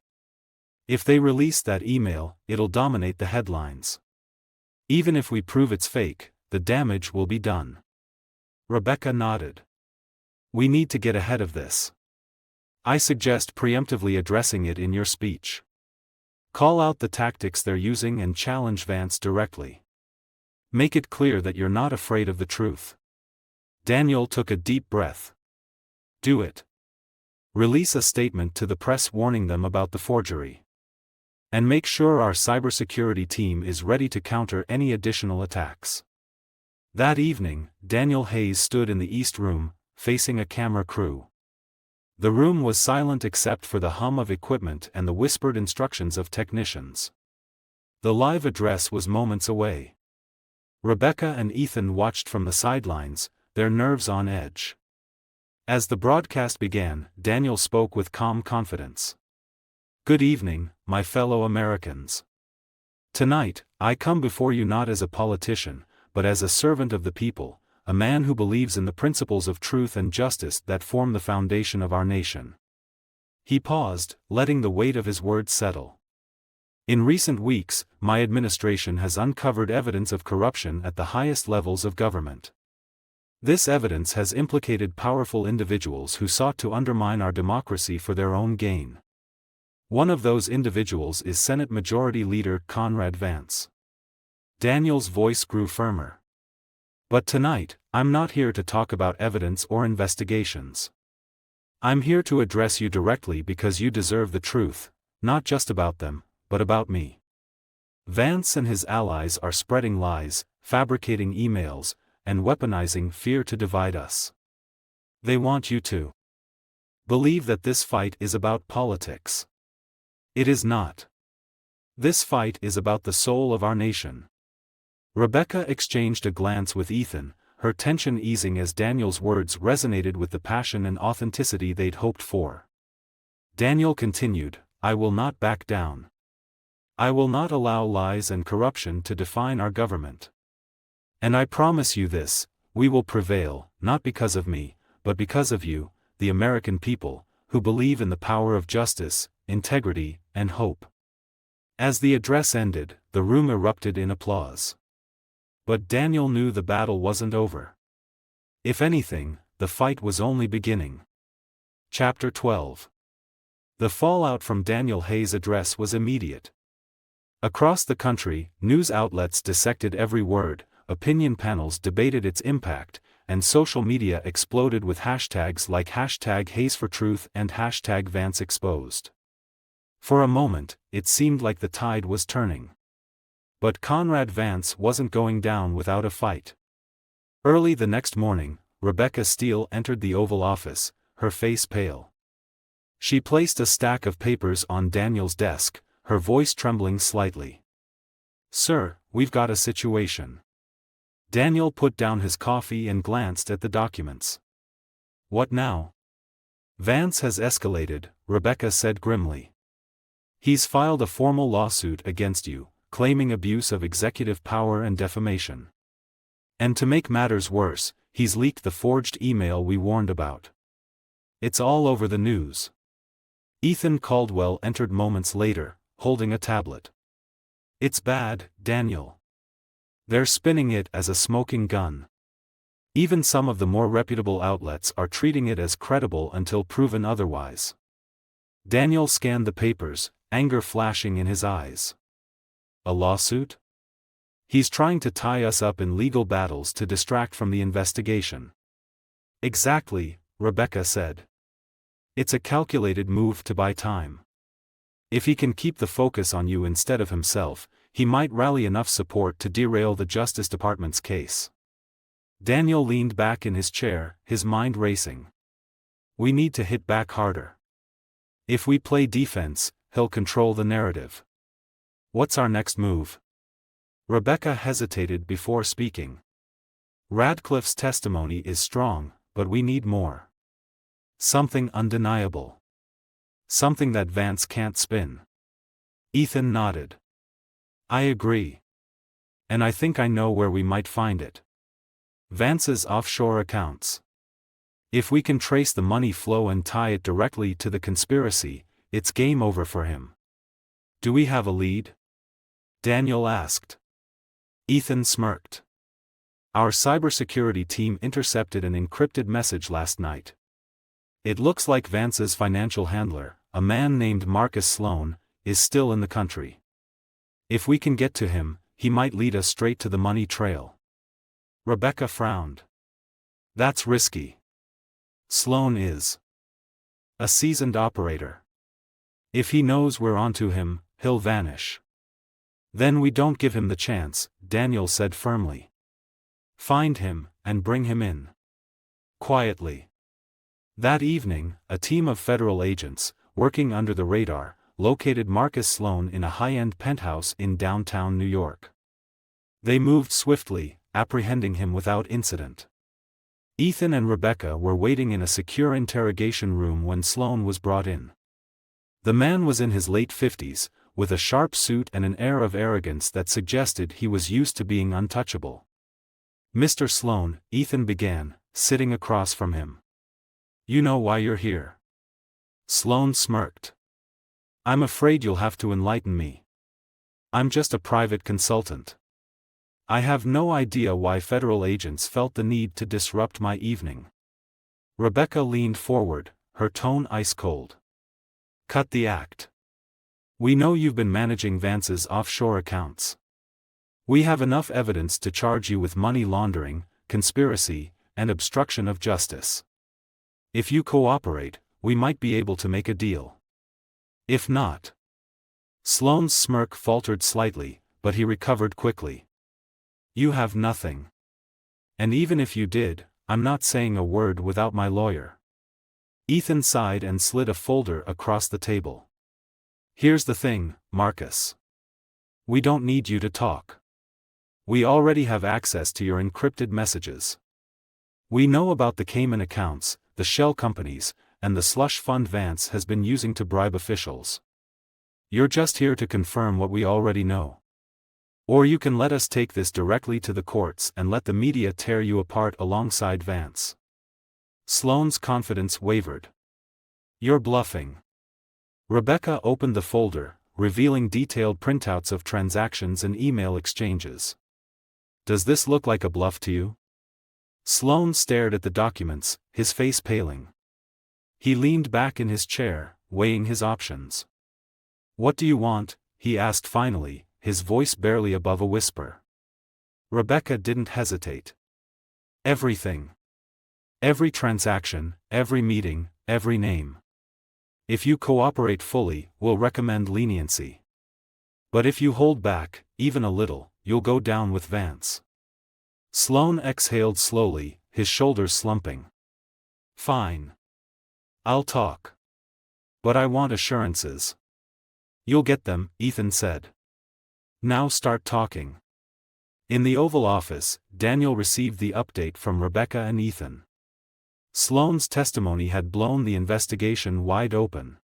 "If they release that email, it'll dominate the headlines. Even if we prove it's fake, the damage will be done." Rebecca nodded. "We need to get ahead of this. I suggest preemptively addressing it in your speech. Call out the tactics they're using and challenge Vance directly. Make it clear that you're not afraid of the truth." Daniel took a deep breath. "Do it. Release a statement to the press warning them about the forgery. And make sure our cybersecurity team is ready to counter any additional attacks." That evening, Daniel Hayes stood in the East Room, facing a camera crew. The room was silent except for the hum of equipment and the whispered instructions of technicians. The live address was moments away. Rebecca and Ethan watched from the sidelines, their nerves on edge. As the broadcast began, Daniel spoke with calm confidence. "Good evening, my fellow Americans. Tonight, I come before you not as a politician, but as a servant of the people, a man who believes in the principles of truth and justice that form the foundation of our nation." He paused, letting the weight of his words settle. "In recent weeks, my administration has uncovered evidence of corruption at the highest levels of government. This evidence has implicated powerful individuals who sought to undermine our democracy for their own gain. One of those individuals is Senate Majority Leader Conrad Vance." Daniel's voice grew firmer. "But tonight, I'm not here to talk about evidence or investigations. I'm here to address you directly because you deserve the truth, not just about them, but about me. Vance and his allies are spreading lies, fabricating emails, and weaponizing fear to divide us. They want you to believe that this fight is about politics. It is not. This fight is about the soul of our nation." Rebecca exchanged a glance with Ethan, her tension easing as Daniel's words resonated with the passion and authenticity they'd hoped for. Daniel continued, "I will not back down. I will not allow lies and corruption to define our government. And I promise you this, we will prevail, not because of me, but because of you, the American people, who believe in the power of justice, integrity, and hope. As the address ended, the room erupted in applause. But Daniel knew the battle wasn't over. If anything, the fight was only beginning. Chapter 12. The fallout from Daniel Hayes' address was immediate. Across the country, news outlets dissected every word, opinion panels debated its impact, and social media exploded with hashtags like #HayesForTruth and #VanceExposed. For a moment, it seemed like the tide was turning. But Conrad Vance wasn't going down without a fight. Early the next morning, Rebecca Steele entered the Oval Office, her face pale. She placed a stack of papers on Daniel's desk, her voice trembling slightly. "Sir, we've got a situation." Daniel put down his coffee and glanced at the documents. "What now?" "Vance has escalated," Rebecca said grimly. "He's filed a formal lawsuit against you, claiming abuse of executive power and defamation. And to make matters worse, he's leaked the forged email we warned about. It's all over the news." Ethan Caldwell entered moments later, holding a tablet. "It's bad, Daniel. They're spinning it as a smoking gun. Even some of the more reputable outlets are treating it as credible until proven otherwise." Daniel scanned the papers, anger flashing in his eyes. "A lawsuit? He's trying to tie us up in legal battles to distract from the investigation." "Exactly," Rebecca said. "It's a calculated move to buy time. If he can keep the focus on you instead of himself, he might rally enough support to derail the Justice Department's case." Daniel leaned back in his chair, his mind racing. "We need to hit back harder. If we play defense, he'll control the narrative. What's our next move?" Rebecca hesitated before speaking. "Radcliffe's testimony is strong, but we need more. Something undeniable. Something that Vance can't spin." Ethan nodded. "I agree. And I think I know where we might find it. Vance's offshore accounts. If we can trace the money flow and tie it directly to the conspiracy, it's game over for him." "Do we have a lead?" Daniel asked. Ethan smirked. "Our cybersecurity team intercepted an encrypted message last night. It looks like Vance's financial handler, a man named Marcus Sloan, is still in the country. If we can get to him, he might lead us straight to the money trail." Rebecca frowned. "That's risky. Sloan is a seasoned operator. If he knows we're onto him, he'll vanish." "Then we don't give him the chance," Daniel said firmly. "Find him, and bring him in. Quietly." That evening, a team of federal agents, working under the radar, located Marcus Sloan in a high-end penthouse in downtown New York. They moved swiftly, apprehending him without incident. Ethan and Rebecca were waiting in a secure interrogation room when Sloan was brought in. The man was in his late 50s, with a sharp suit and an air of arrogance that suggested he was used to being untouchable. "Mr. Sloan," Ethan began, sitting across from him. "You know why you're here?" Sloan smirked. "I'm afraid you'll have to enlighten me. I'm just a private consultant. I have no idea why federal agents felt the need to disrupt my evening." Rebecca leaned forward, her tone ice-cold. "Cut the act. We know you've been managing Vance's offshore accounts. We have enough evidence to charge you with money laundering, conspiracy, and obstruction of justice. If you cooperate, we might be able to make a deal. If not..." Sloane's smirk faltered slightly, but he recovered quickly. "You have nothing. And even if you did, I'm not saying a word without my lawyer." Ethan sighed and slid a folder across the table. "Here's the thing, Marcus. We don't need you to talk. We already have access to your encrypted messages. We know about the Cayman accounts, the shell companies, and the slush fund Vance has been using to bribe officials. You're just here to confirm what we already know. Or you can let us take this directly to the courts and let the media tear you apart alongside Vance." Sloane's confidence wavered. You're bluffing. Rebecca opened the folder, revealing detailed printouts of transactions and email exchanges. Does this look like a bluff to you? Sloane stared at the documents, his face paling. He leaned back in his chair, weighing his options. What do you want? He asked finally, his voice barely above a whisper. Rebecca didn't hesitate. Everything. Every transaction, every meeting, every name. If you cooperate fully, we'll recommend leniency. But if you hold back, even a little, you'll go down with Vance. Sloane exhaled slowly, his shoulders slumping. Fine. I'll talk. But I want assurances. You'll get them, Ethan said. Now start talking. In the Oval Office, Daniel received the update from Rebecca and Ethan. Sloane's testimony had blown the investigation wide open.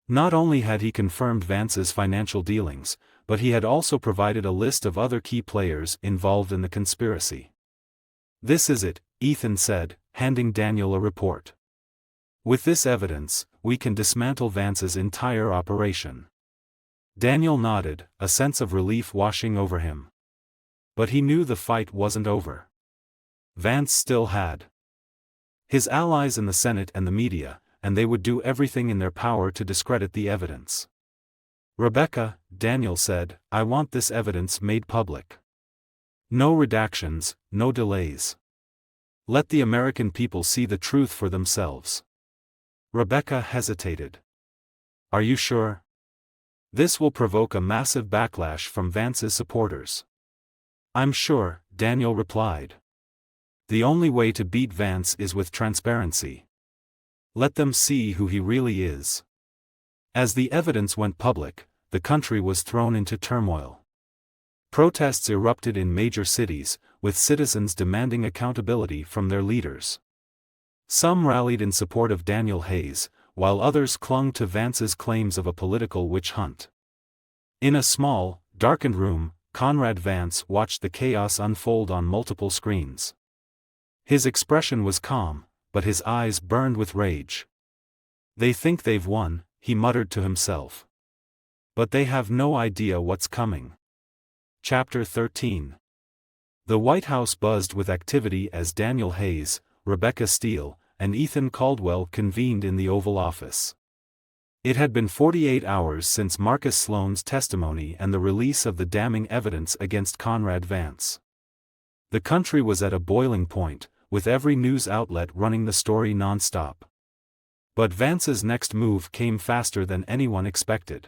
Not only had he confirmed Vance's financial dealings, but he had also provided a list of other key players involved in the conspiracy. This is it, Ethan said, handing Daniel a report. With this evidence, we can dismantle Vance's entire operation. Daniel nodded, a sense of relief washing over him. But he knew the fight wasn't over. Vance still had his allies in the Senate and the media, and they would do everything in their power to discredit the evidence. Rebecca, Daniel said, I want this evidence made public. No redactions, no delays. Let the American people see the truth for themselves. Rebecca hesitated. Are you sure? This will provoke a massive backlash from Vance's supporters. I'm sure, Daniel replied. The only way to beat Vance is with transparency. Let them see who he really is. As the evidence went public, the country was thrown into turmoil. Protests erupted in major cities, with citizens demanding accountability from their leaders. Some rallied in support of Daniel Hayes, while others clung to Vance's claims of a political witch hunt. In a small, darkened room, Conrad Vance watched the chaos unfold on multiple screens. His expression was calm, but his eyes burned with rage. They think they've won, he muttered to himself. But they have no idea what's coming. Chapter 13. The White House buzzed with activity as Daniel Hayes, Rebecca Steele, and Ethan Caldwell convened in the Oval Office. It had been 48 hours since Marcus Sloane's testimony and the release of the damning evidence against Conrad Vance. The country was at a boiling point, with every news outlet running the story non-stop. But Vance's next move came faster than anyone expected.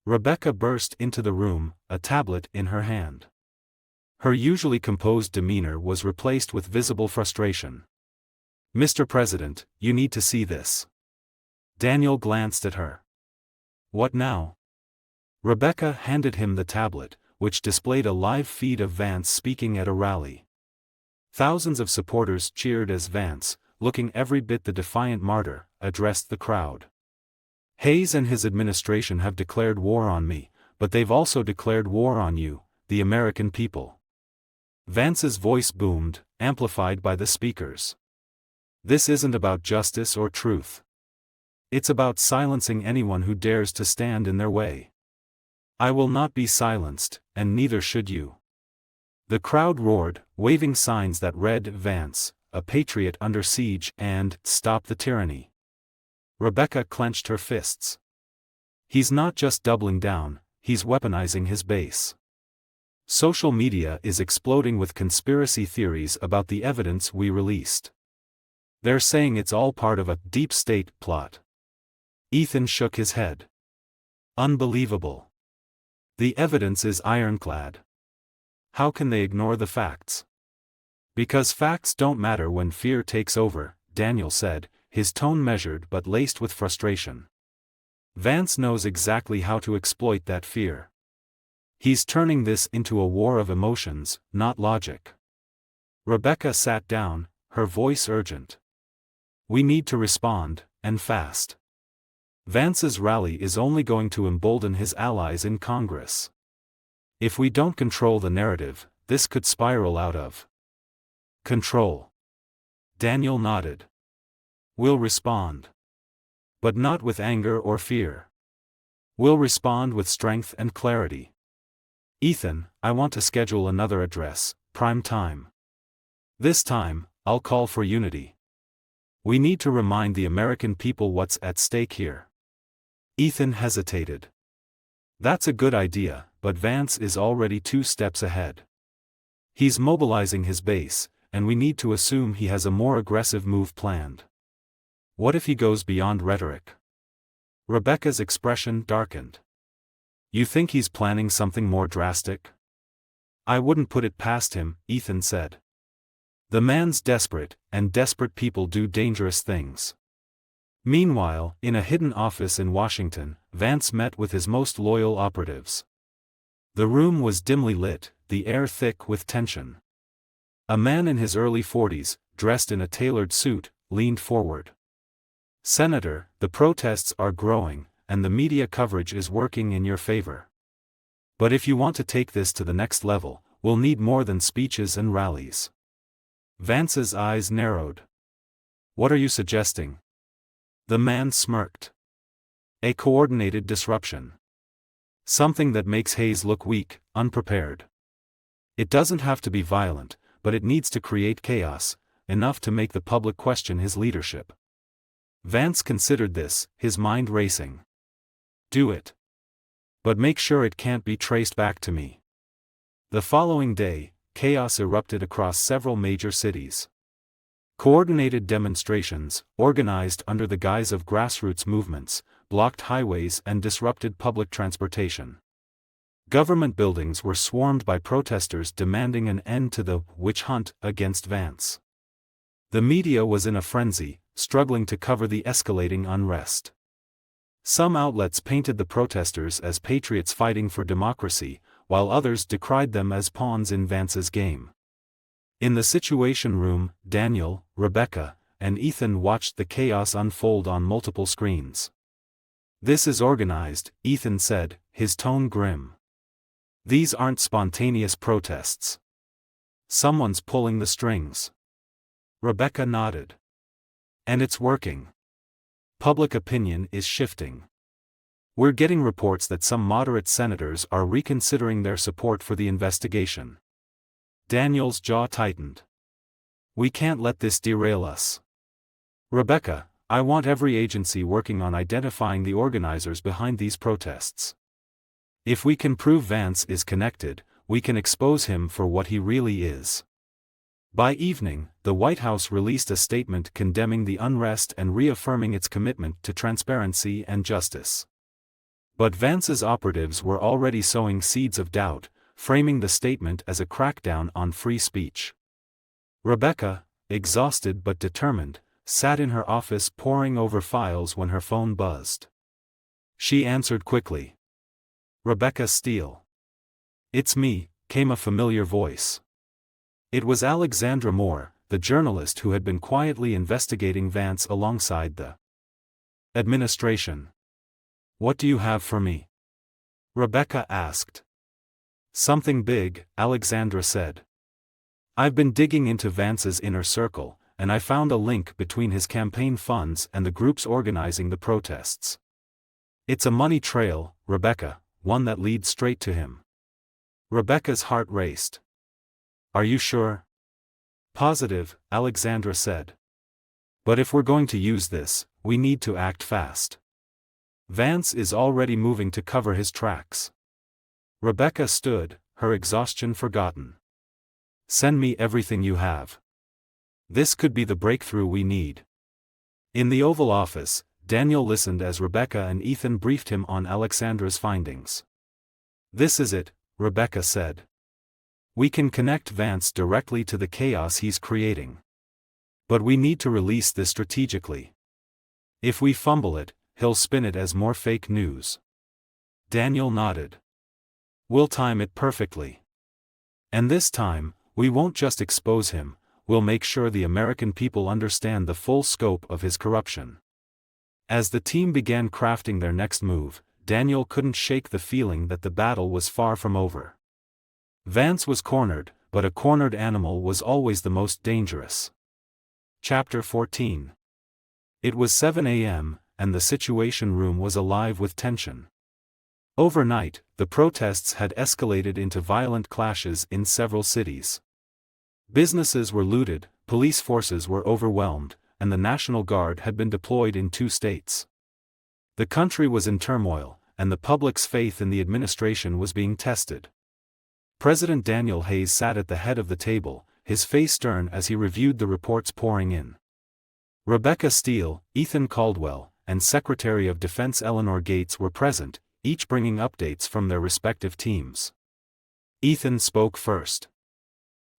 Rebecca burst into the room, a tablet in her hand. Her usually composed demeanor was replaced with visible frustration. Mr. President, you need to see this. Daniel glanced at her. What now? Rebecca handed him the tablet, which displayed a live feed of Vance speaking at a rally. Thousands of supporters cheered as Vance, looking every bit the defiant martyr, addressed the crowd. Hayes and his administration have declared war on me, but they've also declared war on you, the American people. Vance's voice boomed, amplified by the speakers. This isn't about justice or truth. It's about silencing anyone who dares to stand in their way. I will not be silenced, and neither should you. The crowd roared, waving signs that read Vance, a patriot under siege, and Stop the tyranny. Rebecca clenched her fists. He's not just doubling down, he's weaponizing his base. Social media is exploding with conspiracy theories about the evidence we released. They're saying it's all part of a deep state plot. Ethan shook his head. Unbelievable. The evidence is ironclad. How can they ignore the facts? Because facts don't matter when fear takes over, Daniel said, his tone measured but laced with frustration. Vance knows exactly how to exploit that fear. He's turning this into a war of emotions, not logic. Rebecca sat down, her voice urgent. We need to respond, and fast. Vance's rally is only going to embolden his allies in Congress. If we don't control the narrative, this could spiral out of control. Daniel nodded. We'll respond. But not with anger or fear. We'll respond with strength and clarity. Ethan, I want to schedule another address, prime time. This time, I'll call for unity. We need to remind the American people what's at stake here. Ethan hesitated. That's a good idea, but Vance is already 2 steps ahead. He's mobilizing his base, and we need to assume he has a more aggressive move planned. What if he goes beyond rhetoric? Rebecca's expression darkened. You think he's planning something more drastic? I wouldn't put it past him, Ethan said. The man's desperate, and desperate people do dangerous things. Meanwhile, in a hidden office in Washington, Vance met with his most loyal operatives. The room was dimly lit, the air thick with tension. A man in his early 40s, dressed in a tailored suit, leaned forward. Senator, the protests are growing, and the media coverage is working in your favor. But if you want to take this to the next level, we'll need more than speeches and rallies. Vance's eyes narrowed. What are you suggesting? The man smirked. A coordinated disruption. Something that makes Hayes look weak, unprepared. It doesn't have to be violent, but it needs to create chaos, enough to make the public question his leadership. Vance considered this, his mind racing. Do it. But make sure it can't be traced back to me. The following day, chaos erupted across several major cities. Coordinated demonstrations, organized under the guise of grassroots movements, blocked highways and disrupted public transportation. Government buildings were swarmed by protesters demanding an end to the witch hunt against Vance. The media was in a frenzy, struggling to cover the escalating unrest. Some outlets painted the protesters as patriots fighting for democracy, while others decried them as pawns in Vance's game. In the Situation Room, Daniel, Rebecca, and Ethan watched the chaos unfold on multiple screens. This is organized, Ethan said, his tone grim. These aren't spontaneous protests. Someone's pulling the strings. Rebecca nodded. And it's working. Public opinion is shifting. We're getting reports that some moderate senators are reconsidering their support for the investigation. Daniel's jaw tightened. We can't let this derail us. Rebecca, I want every agency working on identifying the organizers behind these protests. If we can prove Vance is connected, we can expose him for what he really is. By evening, the White House released a statement condemning the unrest and reaffirming its commitment to transparency and justice. But Vance's operatives were already sowing seeds of doubt, framing the statement as a crackdown on free speech. Rebecca, exhausted but determined, sat in her office poring over files when her phone buzzed. She answered quickly. Rebecca Steele. It's me, came a familiar voice. It was Alexandra Moore, the journalist who had been quietly investigating Vance alongside the administration. What do you have for me? Rebecca asked. Something big, Alexandra said. I've been digging into Vance's inner circle, and I found a link between his campaign funds and the groups organizing the protests. It's a money trail, Rebecca, one that leads straight to him. Rebecca's heart raced. Are you sure? Positive, Alexandra said. But if we're going to use this, we need to act fast. Vance is already moving to cover his tracks. Rebecca stood, her exhaustion forgotten. Send me everything you have. This could be the breakthrough we need. In the Oval Office, Daniel listened as Rebecca and Ethan briefed him on Alexandra's findings. This is it, Rebecca said. We can connect Vance directly to the chaos he's creating. But we need to release this strategically. If we fumble it, he'll spin it as more fake news. Daniel nodded. We'll time it perfectly. And this time, we won't just expose him, we'll make sure the American people understand the full scope of his corruption. As the team began crafting their next move, Daniel couldn't shake the feeling that the battle was far from over. Vance was cornered, but a cornered animal was always the most dangerous. Chapter 14. It was 7 a.m., and the Situation Room was alive with tension. Overnight, the protests had escalated into violent clashes in several cities. Businesses were looted, police forces were overwhelmed, and the National Guard had been deployed in 2 states. The country was in turmoil, and the public's faith in the administration was being tested. President Daniel Hayes sat at the head of the table, his face stern as he reviewed the reports pouring in. Rebecca Steele, Ethan Caldwell, and Secretary of Defense Eleanor Gates were present, each bringing updates from their respective teams. Ethan spoke first.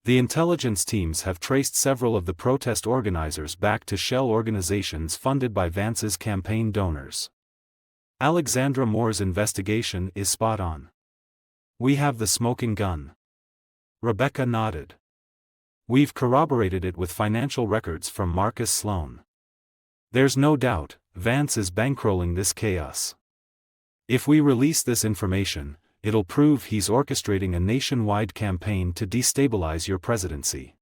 The intelligence teams have traced several of the protest organizers back to shell organizations funded by Vance's campaign donors. Alexandra Moore's investigation is spot on. We have the smoking gun. Rebecca nodded. We've corroborated it with financial records from Marcus Sloan. There's no doubt, Vance is bankrolling this chaos. If we release this information, it'll prove he's orchestrating a nationwide campaign to destabilize your presidency.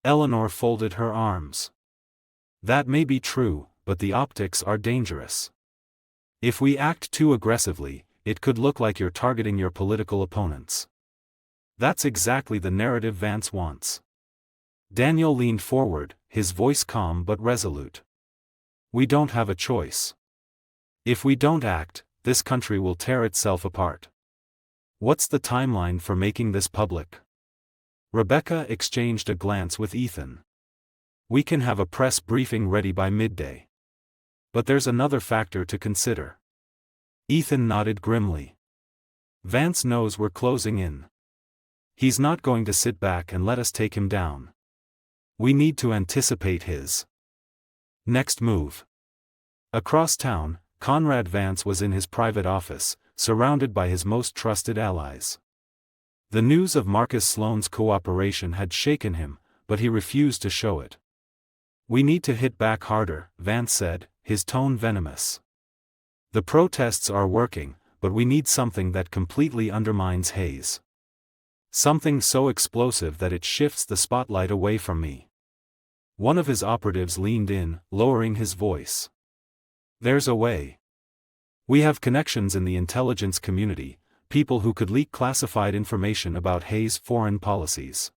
Eleanor folded her arms. That may be true, but the optics are dangerous. If we act too aggressively, it could look like you're targeting your political opponents. That's exactly the narrative Vance wants. Daniel leaned forward, his voice calm but resolute. We don't have a choice. If we don't act, this country will tear itself apart. What's the timeline for making this public? Rebecca exchanged a glance with Ethan. We can have a press briefing ready by midday. But there's another factor to consider. Ethan nodded grimly. Vance knows we're closing in. He's not going to sit back and let us take him down. We need to anticipate his next move. Across town, Conrad Vance was in his private office, surrounded by his most trusted allies. The news of Marcus Sloan's cooperation had shaken him, but he refused to show it. We need to hit back harder, Vance said, his tone venomous. The protests are working, but we need something that completely undermines Hayes. Something so explosive that it shifts the spotlight away from me. One of his operatives leaned in, lowering his voice. There's a way. We have connections in the intelligence community, people who could leak classified information about Hayes' foreign policies.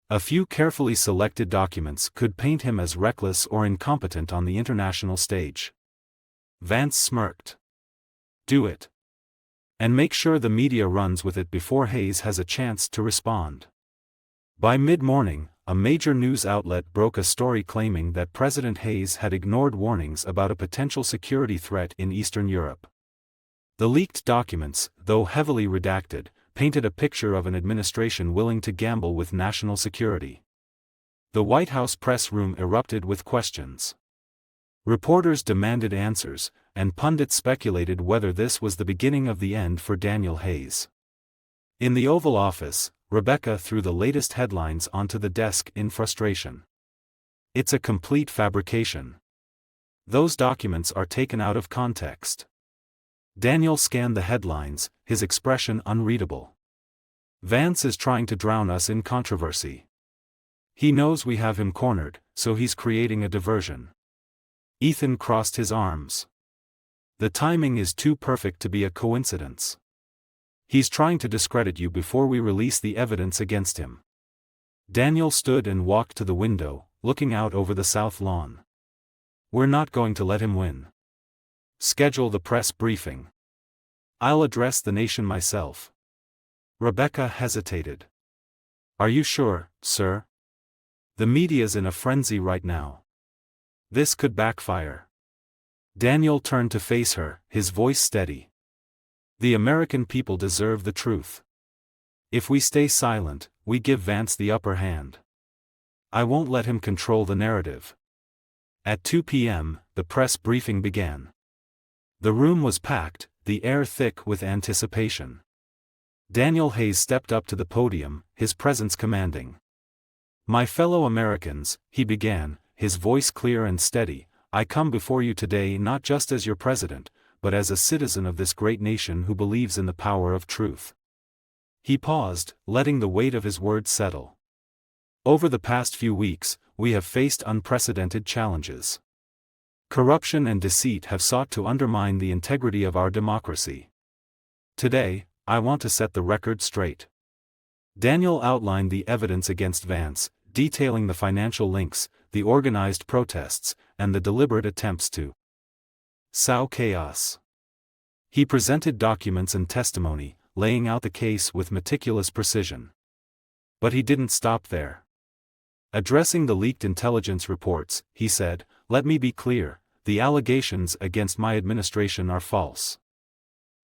A few carefully selected documents could paint him as reckless or incompetent on the international stage. Vance smirked. Do it. And make sure the media runs with it before Hayes has a chance to respond. By mid-morning, a major news outlet broke a story claiming that President Hayes had ignored warnings about a potential security threat in Eastern Europe. The leaked documents, though heavily redacted, painted a picture of an administration willing to gamble with national security. The White House press room erupted with questions. Reporters demanded answers, and pundits speculated whether this was the beginning of the end for Daniel Hayes. In the Oval Office, Rebecca threw the latest headlines onto the desk in frustration. It's a complete fabrication. Those documents are taken out of context. Daniel scanned the headlines, his expression unreadable. Vance is trying to drown us in controversy. He knows we have him cornered, so he's creating a diversion. Ethan crossed his arms. The timing is too perfect to be a coincidence. He's trying to discredit you before we release the evidence against him. Daniel stood and walked to the window, looking out over the south lawn. We're not going to let him win. Schedule the press briefing. I'll address the nation myself. Rebecca hesitated. Are you sure, sir? The media's in a frenzy right now. This could backfire. Daniel turned to face her, his voice steady. The American people deserve the truth. If we stay silent, we give Vance the upper hand. I won't let him control the narrative. At 2 p.m., the press briefing began. The room was packed, the air thick with anticipation. Daniel Hayes stepped up to the podium, his presence commanding. My fellow Americans, he began, his voice clear and steady, I come before you today not just as your president, but as a citizen of this great nation who believes in the power of truth. He paused, letting the weight of his words settle. Over the past few weeks, we have faced unprecedented challenges. Corruption and deceit have sought to undermine the integrity of our democracy. Today, I want to set the record straight. Daniel outlined the evidence against Vance, detailing the financial links, the organized protests, and the deliberate attempts to sow chaos. He presented documents and testimony, laying out the case with meticulous precision. But he didn't stop there. Addressing the leaked intelligence reports, he said, "Let me be clear, the allegations against my administration are false.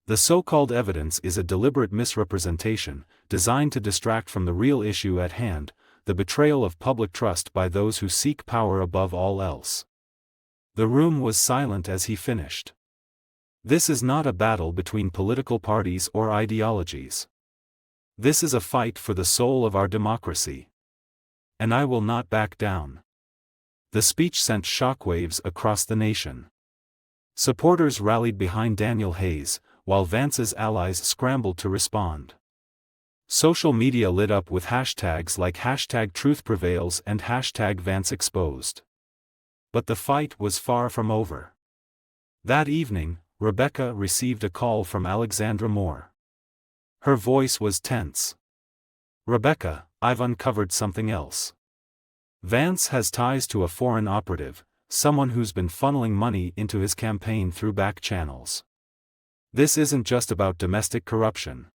The so-called evidence is a deliberate misrepresentation, designed to distract from the real issue at hand, the betrayal of public trust by those who seek power above all else." The room was silent as he finished. This is not a battle between political parties or ideologies. This is a fight for the soul of our democracy. And I will not back down. The speech sent shockwaves across the nation. Supporters rallied behind Daniel Hayes, while Vance's allies scrambled to respond. Social media lit up with hashtags like #TruthPrevails and #VanceExposed. But the fight was far from over. That evening, Rebecca received a call from Alexandra Moore. Her voice was tense. "Rebecca, I've uncovered something else. Vance has ties to a foreign operative, someone who's been funneling money into his campaign through back channels. This isn't just about domestic corruption.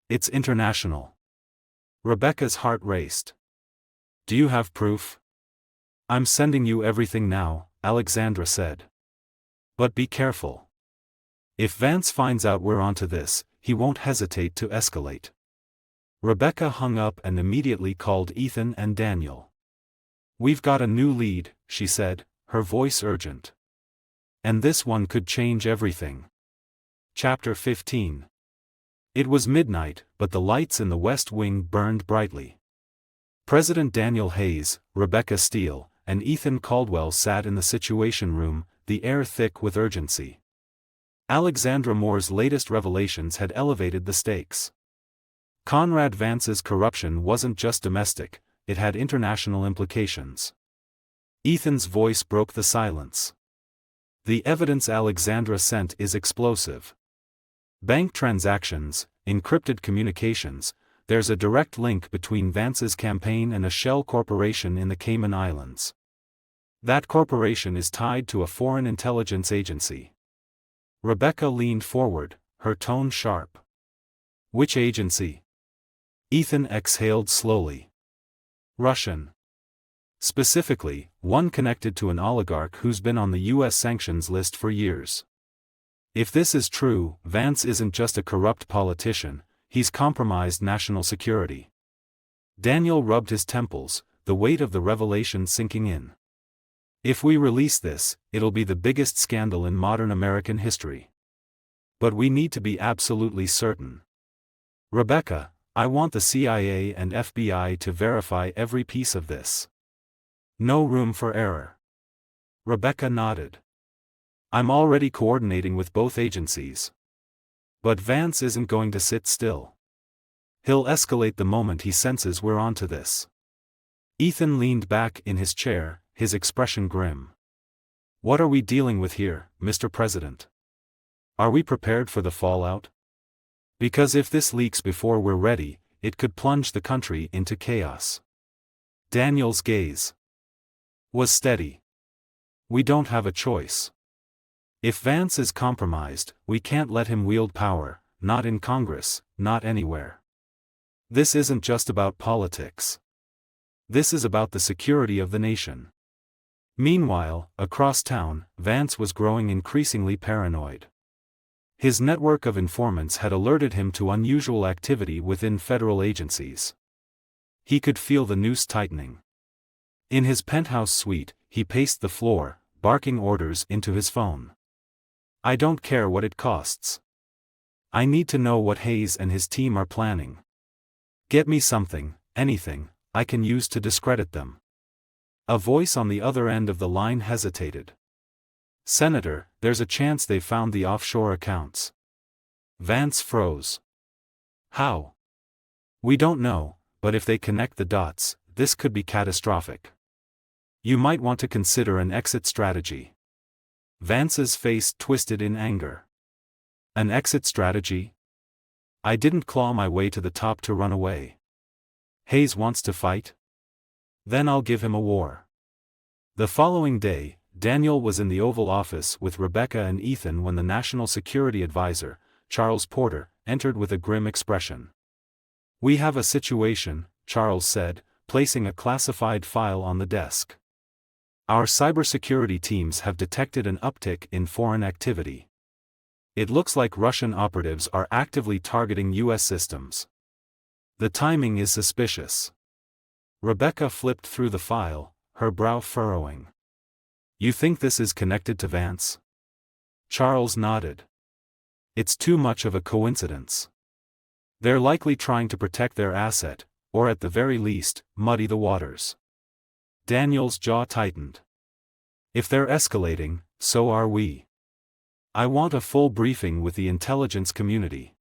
It's international." Rebecca's heart raced. "Do you have proof?" "I'm sending you everything now," Alexandra said. "But be careful. If Vance finds out we're onto this, he won't hesitate to escalate." Rebecca hung up and immediately called Ethan and Daniel. "We've got a new lead," she said, her voice urgent. "And this one could change everything." Chapter 15. It was midnight, but the lights in the West Wing burned brightly. President Daniel Hayes, Rebecca Steele, and Ethan Caldwell sat in the Situation Room, the air thick with urgency. Alexandra Moore's latest revelations had elevated the stakes. Conrad Vance's corruption wasn't just domestic, it had international implications. Ethan's voice broke the silence. "The evidence Alexandra sent is explosive. Bank transactions, encrypted communications, there's a direct link between Vance's campaign and a shell corporation in the Cayman Islands. That corporation is tied to a foreign intelligence agency." Rebecca leaned forward, her tone sharp. "Which agency?" Ethan exhaled slowly. "Russian. Specifically, one connected to an oligarch who's been on the U.S. sanctions list for years. If this is true, Vance isn't just a corrupt politician, he's compromised national security." Daniel rubbed his temples, the weight of the revelation sinking in. "If we release this, it'll be the biggest scandal in modern American history. But we need to be absolutely certain. Rebecca, I want the CIA and FBI to verify every piece of this. No room for error." Rebecca nodded. "I'm already coordinating with both agencies. But Vance isn't going to sit still. He'll escalate the moment he senses we're onto this." Ethan leaned back in his chair, his expression grim. "What are we dealing with here, Mr. President? Are we prepared for the fallout? Because if this leaks before we're ready, it could plunge the country into chaos." Daniel's gaze was steady. "We don't have a choice. If Vance is compromised, we can't let him wield power, not in Congress, not anywhere. This isn't just about politics. This is about the security of the nation." Meanwhile, across town, Vance was growing increasingly paranoid. His network of informants had alerted him to unusual activity within federal agencies. He could feel the noose tightening. In his penthouse suite, he paced the floor, barking orders into his phone. "I don't care what it costs. I need to know what Hayes and his team are planning. Get me something, anything, I can use to discredit them." A voice on the other end of the line hesitated. "Senator, there's a chance they found the offshore accounts." Vance froze. "How?" "We don't know, but if they connect the dots, this could be catastrophic. You might want to consider an exit strategy." Vance's face twisted in anger. An exit strategy? I didn't claw my way to the top to run away. Hayes wants to fight? Then I'll give him a war. The following day, Daniel was in the Oval Office with Rebecca and Ethan when the National Security Advisor, Charles Porter, entered with a grim expression. "We have a situation," Charles said, placing a classified file on the desk. "Our cybersecurity teams have detected an uptick in foreign activity. It looks like Russian operatives are actively targeting U.S. systems. The timing is suspicious." Rebecca flipped through the file, her brow furrowing. "You think this is connected to Vance?" Charles nodded. "It's too much of a coincidence. They're likely trying to protect their asset, or at the very least, muddy the waters." Daniel's jaw tightened. "If they're escalating, so are we. I want a full briefing with the intelligence community.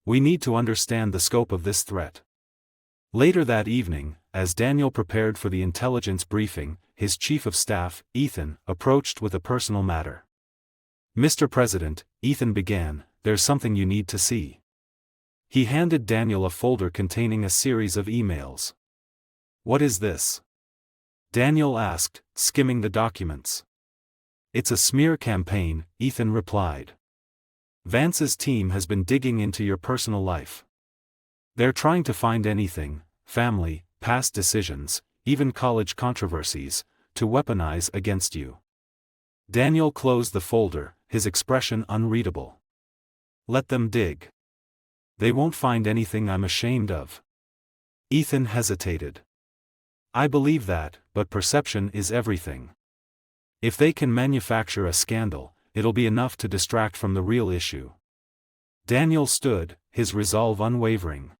We need to understand the scope of this threat." Later that evening, as Daniel prepared for the intelligence briefing, his chief of staff, Ethan, approached with a personal matter. "Mr. President," Ethan began, "there's something you need to see." He handed Daniel a folder containing a series of emails. "What is this?" Daniel asked, skimming the documents. "It's a smear campaign," Ethan replied. "Vance's team has been digging into your personal life. They're trying to find anything, family, past decisions, even college controversies, to weaponize against you." Daniel closed the folder, his expression unreadable. "Let them dig. They won't find anything I'm ashamed of." Ethan hesitated. "I believe that, but perception is everything. If they can manufacture a scandal, it'll be enough to distract from the real issue." Daniel stood, his resolve unwavering.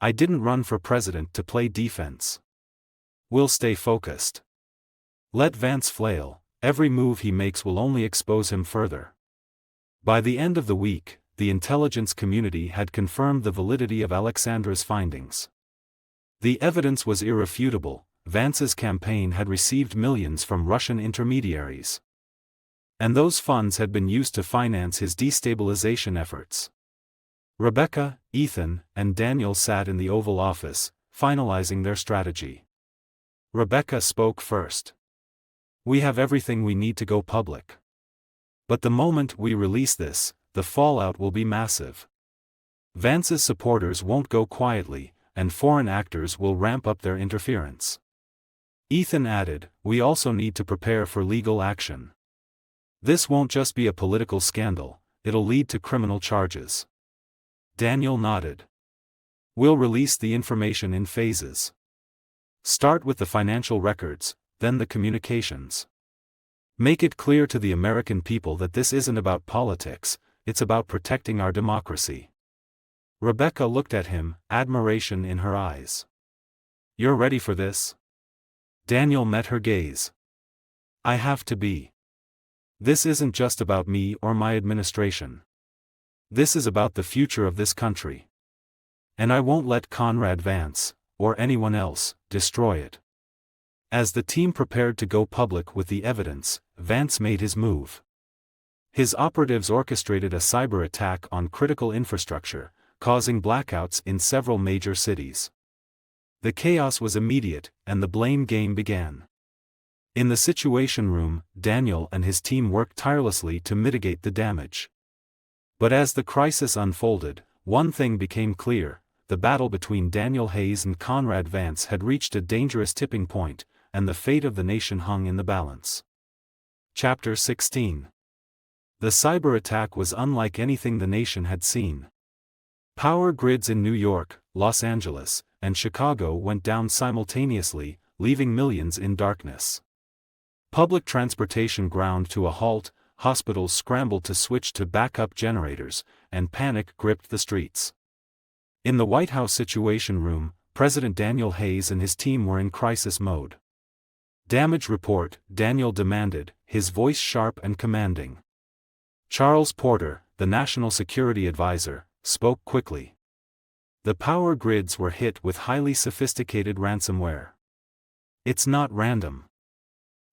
"I didn't run for president to play defense. We'll stay focused. Let Vance flail, every move he makes will only expose him further." By the end of the week, the intelligence community had confirmed the validity of Alexandra's findings. The evidence was irrefutable. Vance's campaign had received millions from Russian intermediaries. And those funds had been used to finance his destabilization efforts. Rebecca, Ethan, and Daniel sat in the Oval Office, finalizing their strategy. Rebecca spoke first. "We have everything we need to go public. But the moment we release this, the fallout will be massive. Vance's supporters won't go quietly, and foreign actors will ramp up their interference." Ethan added, "We also need to prepare for legal action. This won't just be a political scandal, it'll lead to criminal charges." Daniel nodded. "We'll release the information in phases. Start with the financial records, then the communications. Make it clear to the American people that this isn't about politics, it's about protecting our democracy." Rebecca looked at him, admiration in her eyes. "You're ready for this?" Daniel met her gaze. "I have to be. This isn't just about me or my administration. This is about the future of this country. And I won't let Conrad Vance, or anyone else, destroy it." As the team prepared to go public with the evidence, Vance made his move. His operatives orchestrated a cyber attack on critical infrastructure, causing blackouts in several major cities. The chaos was immediate, and the blame game began. In the Situation Room, Daniel and his team worked tirelessly to mitigate the damage. But as the crisis unfolded, one thing became clear: the battle between Daniel Hayes and Conrad Vance had reached a dangerous tipping point, and the fate of the nation hung in the balance. Chapter 16. The cyber attack was unlike anything the nation had seen. Power grids in New York, Los Angeles, and Chicago went down simultaneously, leaving millions in darkness. Public transportation ground to a halt, hospitals scrambled to switch to backup generators, and panic gripped the streets. In the White House Situation Room, President Daniel Hayes and his team were in crisis mode. "Damage report," Daniel demanded, his voice sharp and commanding. Charles Porter, the National Security Advisor, spoke quickly. "The power grids were hit with highly sophisticated ransomware. It's not random.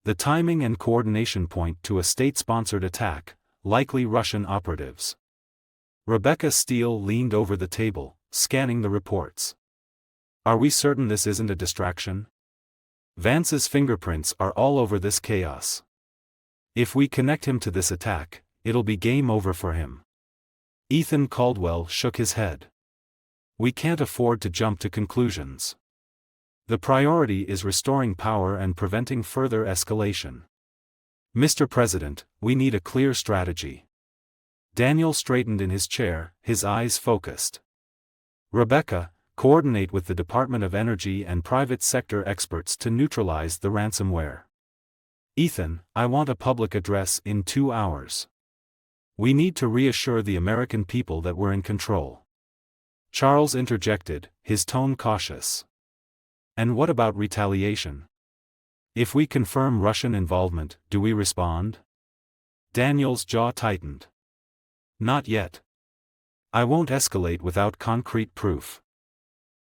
The timing and coordination point to a state-sponsored attack, likely Russian operatives. Rebecca Steele leaned over the table, scanning the reports. Are we certain this isn't a distraction? Vance's fingerprints are all over this chaos. If we connect him to this attack, it'll be game over for him. Ethan Caldwell shook his head. We can't afford to jump to conclusions. The priority is restoring power and preventing further escalation. Mr. President, we need a clear strategy. Daniel straightened in his chair, his eyes focused. Rebecca, coordinate with the Department of Energy and private sector experts to neutralize the ransomware. Ethan, I want a public address in 2 hours. We need to reassure the American people that we're in control. Charles interjected, his tone cautious. And what about retaliation? If we confirm Russian involvement, do we respond? Daniel's jaw tightened. Not yet. I won't escalate without concrete proof.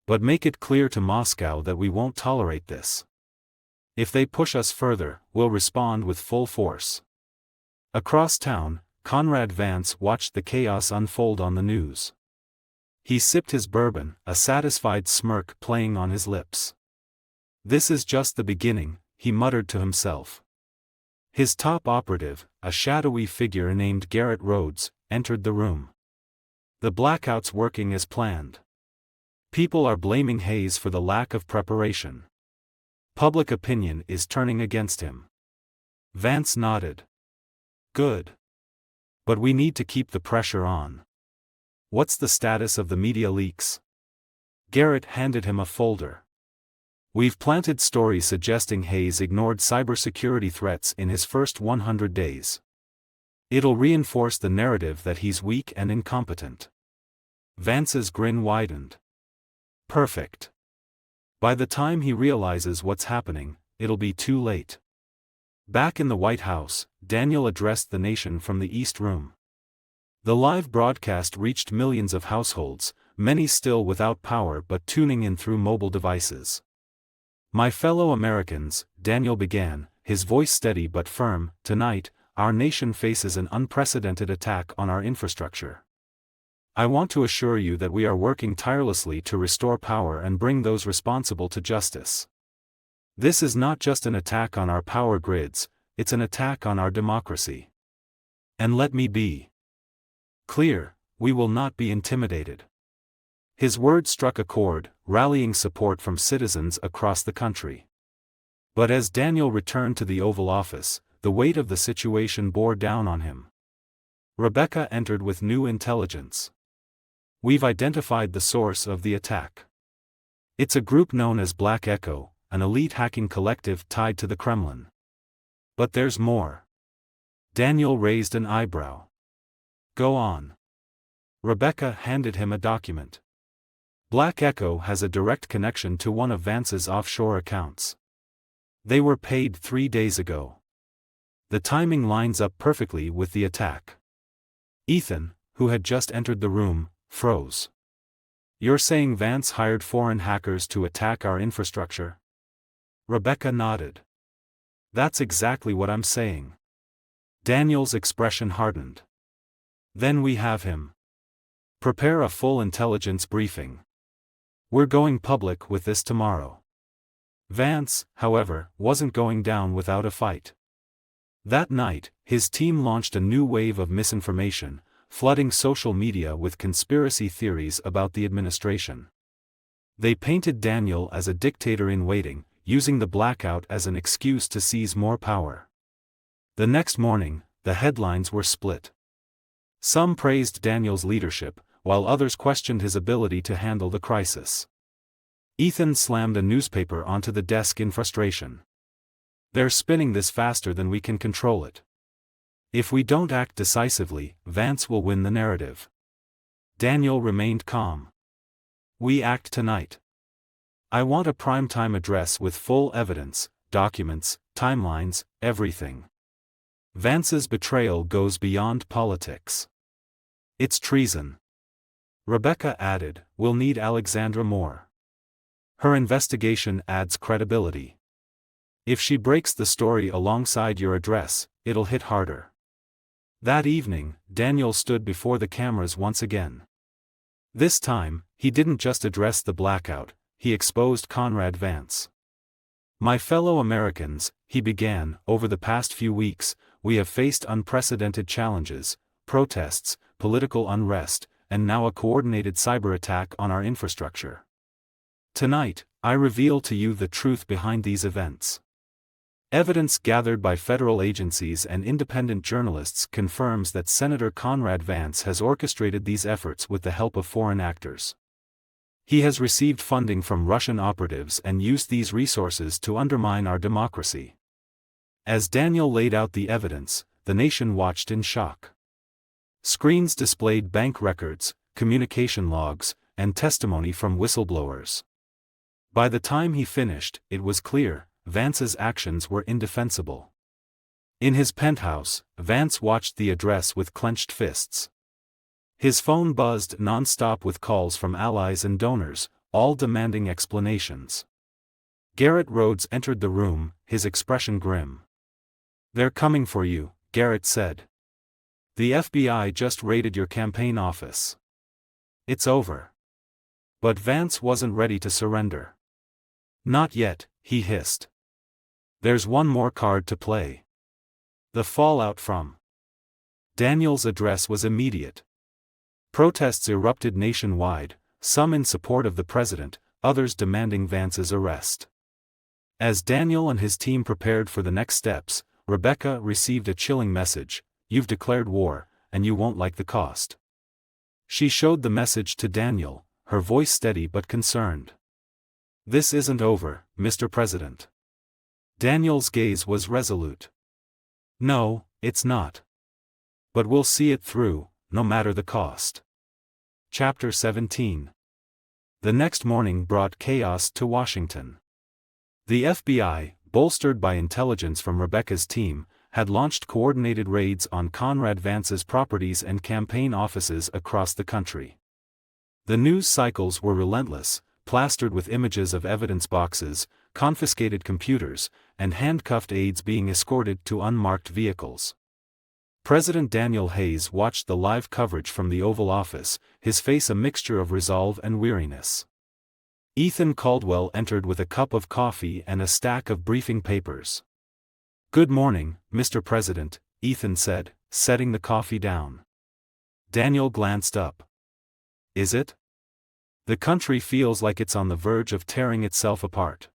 But make it clear to Moscow that we won't tolerate this. If they push us further, we'll respond with full force. Across town, Conrad Vance watched the chaos unfold on the news. He sipped his bourbon, a satisfied smirk playing on his lips. This is just the beginning, he muttered to himself. His top operative, a shadowy figure named Garrett Rhodes, entered the room. The blackout's working as planned. People are blaming Hayes for the lack of preparation. Public opinion is turning against him. Vance nodded. Good. But we need to keep the pressure on. What's the status of the media leaks? Garrett handed him a folder. We've planted stories suggesting Hayes ignored cybersecurity threats in his first 100 days. It'll reinforce the narrative that he's weak and incompetent. Vance's grin widened. Perfect. By the time he realizes what's happening, it'll be too late. Back in the White House, Daniel addressed the nation from the East Room. The live broadcast reached millions of households, many still without power but tuning in through mobile devices. My fellow Americans, Daniel began, his voice steady but firm, tonight, our nation faces an unprecedented attack on our infrastructure. I want to assure you that we are working tirelessly to restore power and bring those responsible to justice. This is not just an attack on our power grids, it's an attack on our democracy. And let me be clear, we will not be intimidated. His words struck a chord, rallying support from citizens across the country. But as Daniel returned to the Oval Office, the weight of the situation bore down on him. Rebecca entered with new intelligence. We've identified the source of the attack. It's a group known as Black Echo, an elite hacking collective tied to the Kremlin. But there's more. Daniel raised an eyebrow. Go on. Rebecca handed him a document. Black Echo has a direct connection to one of Vance's offshore accounts. They were paid 3 days ago. The timing lines up perfectly with the attack. Ethan, who had just entered the room, froze. You're saying Vance hired foreign hackers to attack our infrastructure? Rebecca nodded. That's exactly what I'm saying. Daniel's expression hardened. Then we have him. Prepare a full intelligence briefing. We're going public with this tomorrow. Vance, however, wasn't going down without a fight. That night, his team launched a new wave of misinformation, flooding social media with conspiracy theories about the administration. They painted Daniel as a dictator in waiting, using the blackout as an excuse to seize more power. The next morning, the headlines were split. Some praised Daniel's leadership, while others questioned his ability to handle the crisis. Ethan slammed a newspaper onto the desk in frustration. They're spinning this faster than we can control it. If we don't act decisively, Vance will win the narrative. Daniel remained calm. We act tonight. I want a primetime address with full evidence, documents, timelines, everything. Vance's betrayal goes beyond politics. It's treason. Rebecca added, we'll need Alexandra Moore. Her investigation adds credibility. If she breaks the story alongside your address, it'll hit harder. That evening, Daniel stood before the cameras once again. This time, he didn't just address the blackout, he exposed Conrad Vance. My fellow Americans, he began, over the past few weeks, we have faced unprecedented challenges, protests, political unrest, and now a coordinated cyber attack on our infrastructure. Tonight, I reveal to you the truth behind these events. Evidence gathered by federal agencies and independent journalists confirms that Senator Conrad Vance has orchestrated these efforts with the help of foreign actors. He has received funding from Russian operatives and used these resources to undermine our democracy. As Daniel laid out the evidence, the nation watched in shock. Screens displayed bank records, communication logs, and testimony from whistleblowers. By the time he finished, it was clear, Vance's actions were indefensible. In his penthouse, Vance watched the address with clenched fists. His phone buzzed non-stop with calls from allies and donors, all demanding explanations. Garrett Rhodes entered the room, his expression grim. "They're coming for you," Garrett said. "The FBI just raided your campaign office. It's over." But Vance wasn't ready to surrender. "Not yet," he hissed. "There's one more card to play. The fallout from." Daniel's address was immediate. Protests erupted nationwide, some in support of the president, others demanding Vance's arrest. As Daniel and his team prepared for the next steps, Rebecca received a chilling message: "You've declared war, and you won't like the cost." She showed the message to Daniel, her voice steady but concerned. "This isn't over, Mr. President." Daniel's gaze was resolute. "No, it's not. But we'll see it through, no matter the cost." Chapter 17. The next morning brought chaos to Washington. The FBI, bolstered by intelligence from Rebecca's team, had launched coordinated raids on Conrad Vance's properties and campaign offices across the country. The news cycles were relentless, plastered with images of evidence boxes, confiscated computers, and handcuffed aides being escorted to unmarked vehicles. President Daniel Hayes watched the live coverage from the Oval Office, his face a mixture of resolve and weariness. Ethan Caldwell entered with a cup of coffee and a stack of briefing papers. "Good morning, Mr. President," Ethan said, setting the coffee down. Daniel glanced up. "Is it? The country feels like it's on the verge of tearing itself apart."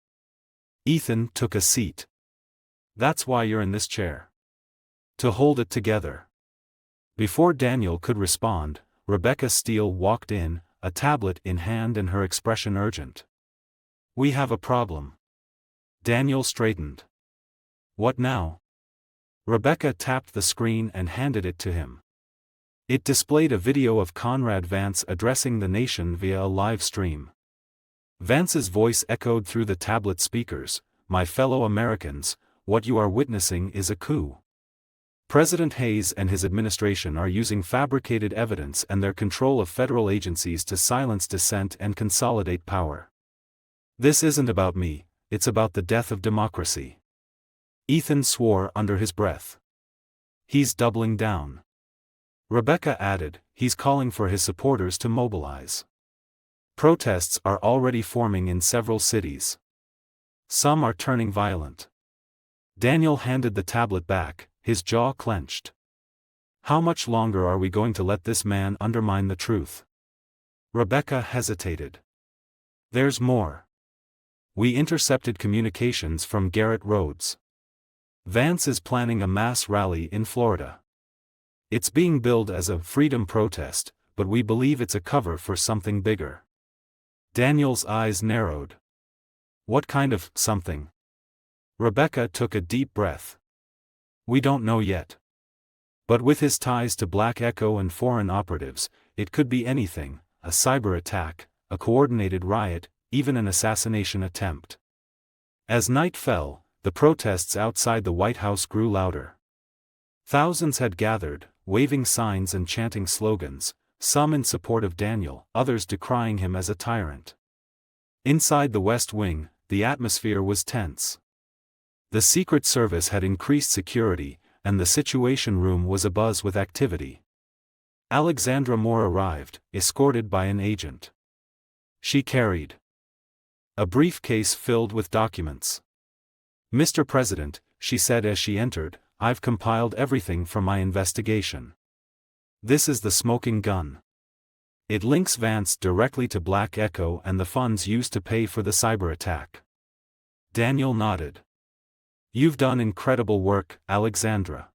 Ethan took a seat. "That's why you're in this chair. To hold it together." Before Daniel could respond, Rebecca Steele walked in, a tablet in hand and her expression urgent. "We have a problem." Daniel straightened. "What now?" Rebecca tapped the screen and handed it to him. It displayed a video of Conrad Vance addressing the nation via a live stream. Vance's voice echoed through the tablet speakers: "My fellow Americans, what you are witnessing is a coup. President Hayes and his administration are using fabricated evidence and their control of federal agencies to silence dissent and consolidate power. This isn't about me, it's about the death of democracy." Ethan swore under his breath. "He's doubling down." Rebecca added, "He's calling for his supporters to mobilize. Protests are already forming in several cities. Some are turning violent." Daniel handed the tablet back, his jaw clenched. "How much longer are we going to let this man undermine the truth?" Rebecca hesitated. "There's more. We intercepted communications from Garrett Rhodes. Vance is planning a mass rally in Florida. It's being billed as a freedom protest, but we believe it's a cover for something bigger." Daniel's eyes narrowed. "What kind of something?" Rebecca took a deep breath. "We don't know yet. But with his ties to Black Echo and foreign operatives, it could be anything: a cyber attack, a coordinated riot, even an assassination attempt." As night fell, the protests outside the White House grew louder. Thousands had gathered, waving signs and chanting slogans, some in support of Daniel, others decrying him as a tyrant. Inside the West Wing, the atmosphere was tense. The Secret Service had increased security, and the Situation Room was abuzz with activity. Alexandra Moore arrived, escorted by an agent. She carried a briefcase filled with documents. "Mr. President," she said as she entered, "I've compiled everything from my investigation. This is the smoking gun. It links Vance directly to Black Echo and the funds used to pay for the cyber attack." Daniel nodded. "You've done incredible work, Alexandra.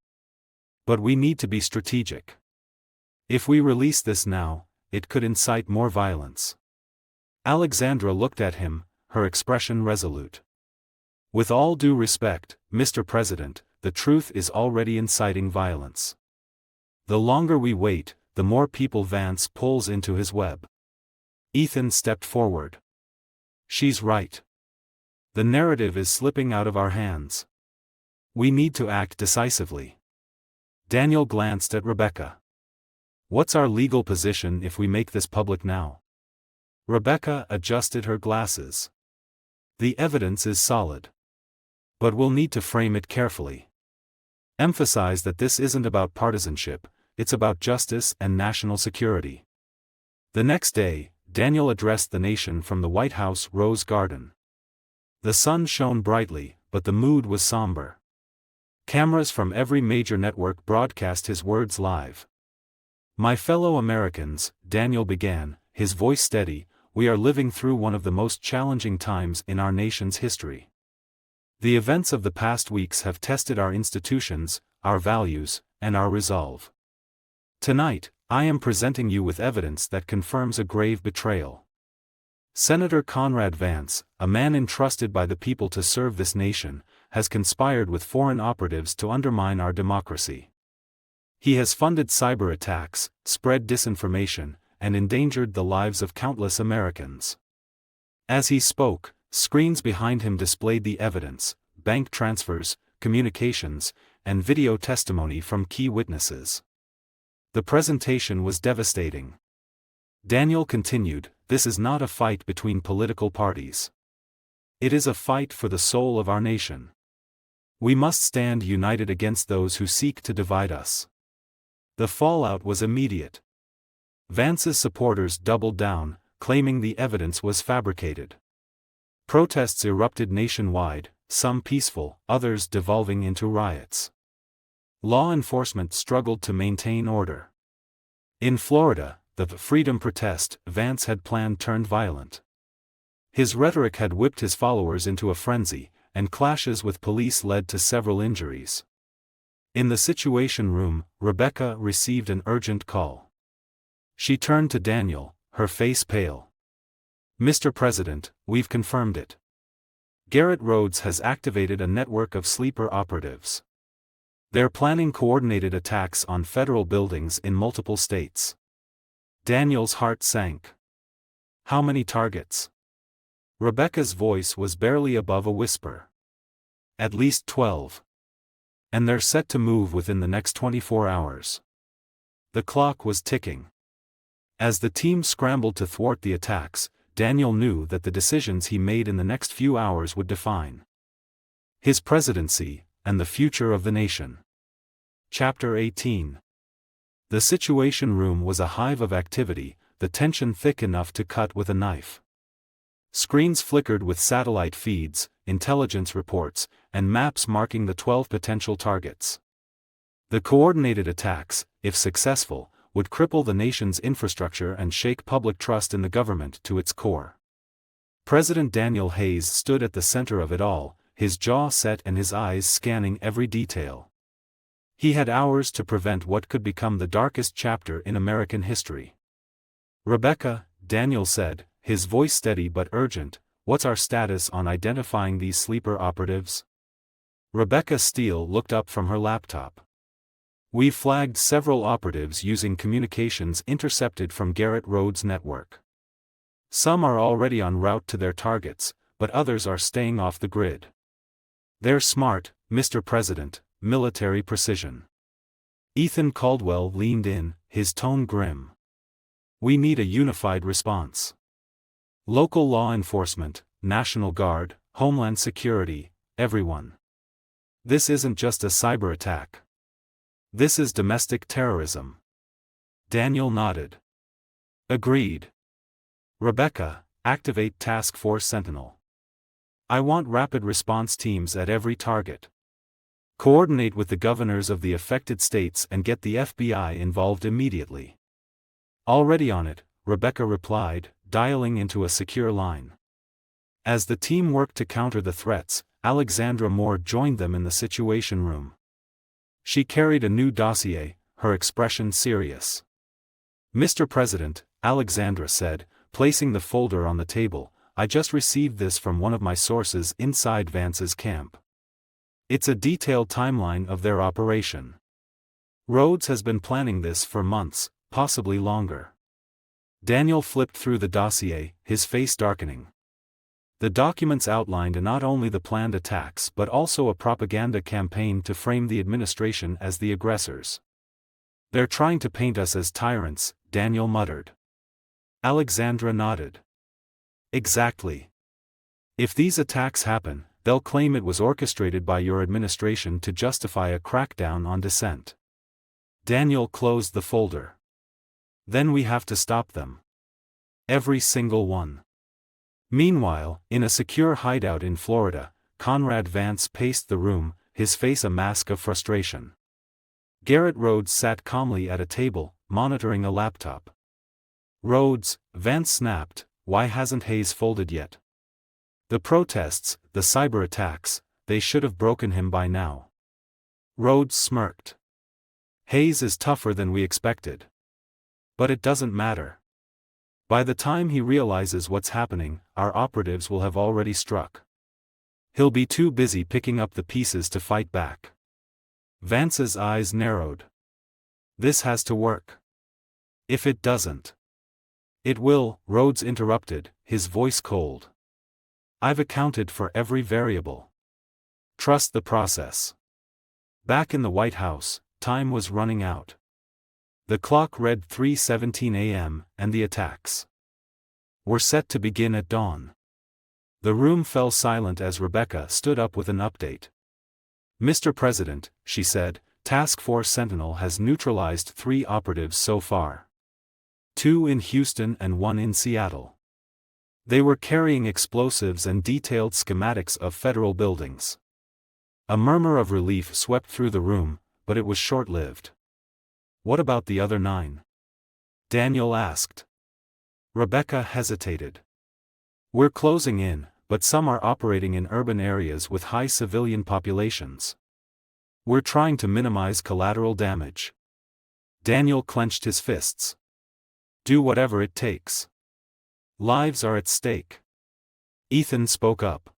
But we need to be strategic. If we release this now, it could incite more violence." Alexandra looked at him, her expression resolute. "With all due respect, Mr. President, the truth is already inciting violence. The longer we wait, the more people Vance pulls into his web." Ethan stepped forward. "She's right. The narrative is slipping out of our hands. We need to act decisively." Daniel glanced at Rebecca. "What's our legal position if we make this public now?" Rebecca adjusted her glasses. "The evidence is solid. But we'll need to frame it carefully. Emphasize that this isn't about partisanship, it's about justice and national security." The next day, Daniel addressed the nation from the White House Rose Garden. The sun shone brightly, but the mood was somber. Cameras from every major network broadcast his words live. "My fellow Americans," Daniel began, his voice steady, "we are living through one of the most challenging times in our nation's history. The events of the past weeks have tested our institutions, our values, and our resolve. Tonight, I am presenting you with evidence that confirms a grave betrayal. Senator Conrad Vance, a man entrusted by the people to serve this nation, has conspired with foreign operatives to undermine our democracy. He has funded cyber attacks, spread disinformation, and endangered the lives of countless Americans." As he spoke, screens behind him displayed the evidence: bank transfers, communications, and video testimony from key witnesses. The presentation was devastating. Daniel continued, "This is not a fight between political parties. It is a fight for the soul of our nation. We must stand united against those who seek to divide us." The fallout was immediate. Vance's supporters doubled down, claiming the evidence was fabricated. Protests erupted nationwide, some peaceful, others devolving into riots. Law enforcement struggled to maintain order. In Florida, the freedom protest Vance had planned turned violent. His rhetoric had whipped his followers into a frenzy, and clashes with police led to several injuries. In the Situation Room, Rebecca received an urgent call. She turned to Daniel, her face pale. "Mr. President, we've confirmed it. Garrett Rhodes has activated a network of sleeper operatives. They're planning coordinated attacks on federal buildings in multiple states." Daniel's heart sank. "How many targets?" Rebecca's voice was barely above a whisper. "At least 12. And they're set to move within the next 24 hours. The clock was ticking. As the team scrambled to thwart the attacks, Daniel knew that the decisions he made in the next few hours would define his presidency and the future of the nation. Chapter 18. The Situation Room was a hive of activity, the tension thick enough to cut with a knife. Screens flickered with satellite feeds, intelligence reports, and maps marking the 12 potential targets. The coordinated attacks, if successful, would cripple the nation's infrastructure and shake public trust in the government to its core. President Daniel Hayes stood at the center of it all, his jaw set and his eyes scanning every detail. He had hours to prevent what could become the darkest chapter in American history. "Rebecca," Daniel said, his voice steady but urgent, "what's our status on identifying these sleeper operatives?" Rebecca Steele looked up from her laptop. "We've flagged several operatives using communications intercepted from Garrett Rhodes' network. Some are already en route to their targets, but others are staying off the grid. They're smart, Mr. President, military precision." Ethan Caldwell leaned in, his tone grim. "We need a unified response. Local law enforcement, National Guard, Homeland Security, everyone. This isn't just a cyber attack. This is domestic terrorism. Daniel nodded. Agreed. Rebecca, activate Task Force Sentinel. I want rapid response teams at every target. Coordinate with the governors of the affected states and get the FBI involved immediately. Already on it, Rebecca replied, dialing into a secure line. As the team worked to counter the threats, Alexandra Moore joined them in the Situation Room. She carried a new dossier, her expression serious. Mr. President, Alexandra said, placing the folder on the table, I just received this from one of my sources inside Vance's camp. It's a detailed timeline of their operation. Rhodes has been planning this for months, possibly longer. Daniel flipped through the dossier, his face darkening. The documents outlined not only the planned attacks but also a propaganda campaign to frame the administration as the aggressors. They're trying to paint us as tyrants, Daniel muttered. Alexandra nodded. Exactly. If these attacks happen, they'll claim it was orchestrated by your administration to justify a crackdown on dissent. Daniel closed the folder. Then we have to stop them. Every single one. Meanwhile, in a secure hideout in Florida, Conrad Vance paced the room, his face a mask of frustration. Garrett Rhodes sat calmly at a table, monitoring a laptop. Rhodes, Vance snapped, why hasn't Hayes folded yet? The protests, the cyber attacks, they should have broken him by now. Rhodes smirked. Hayes is tougher than we expected. But it doesn't matter. By the time he realizes what's happening, our operatives will have already struck. He'll be too busy picking up the pieces to fight back. Vance's eyes narrowed. This has to work. If it doesn't. It will, Rhodes interrupted, his voice cold. I've accounted for every variable. Trust the process. Back in the White House, time was running out. The clock read 3:17 a.m., and the attacks were set to begin at dawn. The room fell silent as Rebecca stood up with an update. Mr. President, she said, Task Force Sentinel has neutralized 3 operatives so far. 2 in Houston and 1 in Seattle. They were carrying explosives and detailed schematics of federal buildings. A murmur of relief swept through the room, but it was short-lived. What about the other 9? Daniel asked. Rebecca hesitated. We're closing in, but some are operating in urban areas with high civilian populations. We're trying to minimize collateral damage. Daniel clenched his fists. Do whatever it takes. Lives are at stake. Ethan spoke up.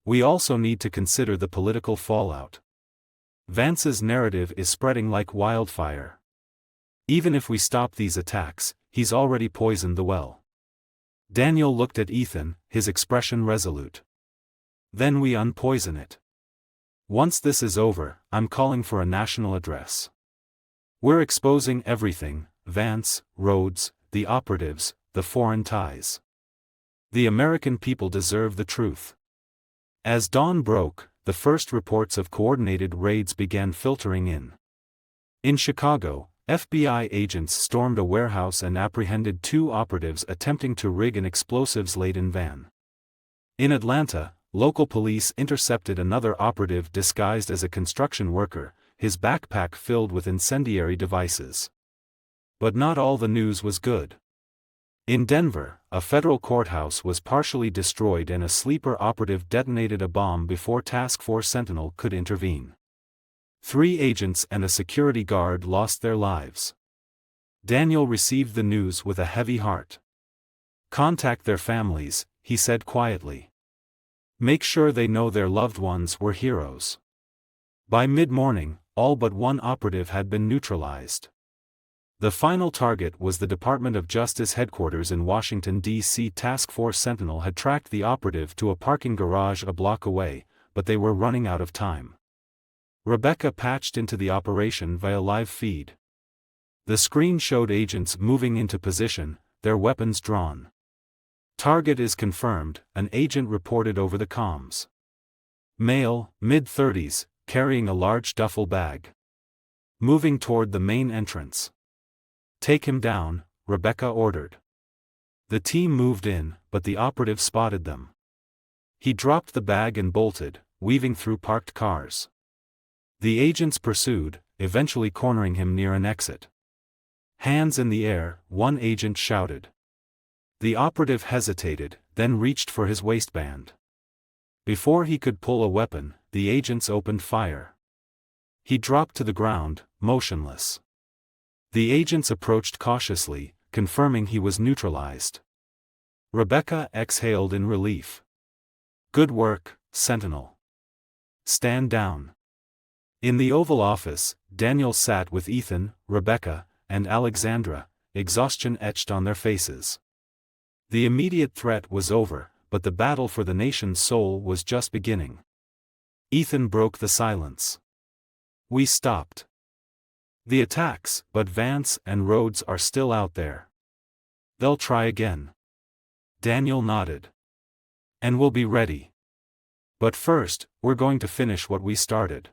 We also need to consider the political fallout. Vance's narrative is spreading like wildfire. Even if we stop these attacks, he's already poisoned the well. Daniel looked at Ethan, his expression resolute. Then we unpoison it. Once this is over, I'm calling for a national address. We're exposing everything, Vance, Rhodes, the operatives, the foreign ties. The American people deserve the truth. As dawn broke, the first reports of coordinated raids began filtering in. In Chicago, FBI agents stormed a warehouse and apprehended 2 operatives attempting to rig an explosives-laden van. In Atlanta, local police intercepted another operative disguised as a construction worker, his backpack filled with incendiary devices. But not all the news was good. In Denver, a federal courthouse was partially destroyed and a sleeper operative detonated a bomb before Task Force Sentinel could intervene. 3 agents and a security guard lost their lives. Daniel received the news with a heavy heart. Contact their families, he said quietly. Make sure they know their loved ones were heroes. By mid-morning, all but 1 operative had been neutralized. The final target was the Department of Justice headquarters in Washington, D.C. Task Force Sentinel had tracked the operative to a parking garage a block away, but they were running out of time. Rebecca patched into the operation via live feed. The screen showed agents moving into position, their weapons drawn. Target is confirmed, an agent reported over the comms. Male, mid-30s, carrying a large duffel bag. Moving toward the main entrance. "Take him down," Rebecca ordered. The team moved in, but the operative spotted them. He dropped the bag and bolted, weaving through parked cars. The agents pursued, eventually cornering him near an exit. "Hands in the air," one agent shouted. The operative hesitated, then reached for his waistband. Before he could pull a weapon, the agents opened fire. He dropped to the ground, motionless. The agents approached cautiously, confirming he was neutralized. Rebecca exhaled in relief. "Good work, Sentinel. Stand down." In the Oval Office, Daniel sat with Ethan, Rebecca, and Alexandra, exhaustion etched on their faces. The immediate threat was over, but the battle for the nation's soul was just beginning. Ethan broke the silence. "We stopped the attacks, but Vance and Rhodes are still out there. They'll try again." Daniel nodded. "And we'll be ready. But first, we're going to finish what we started.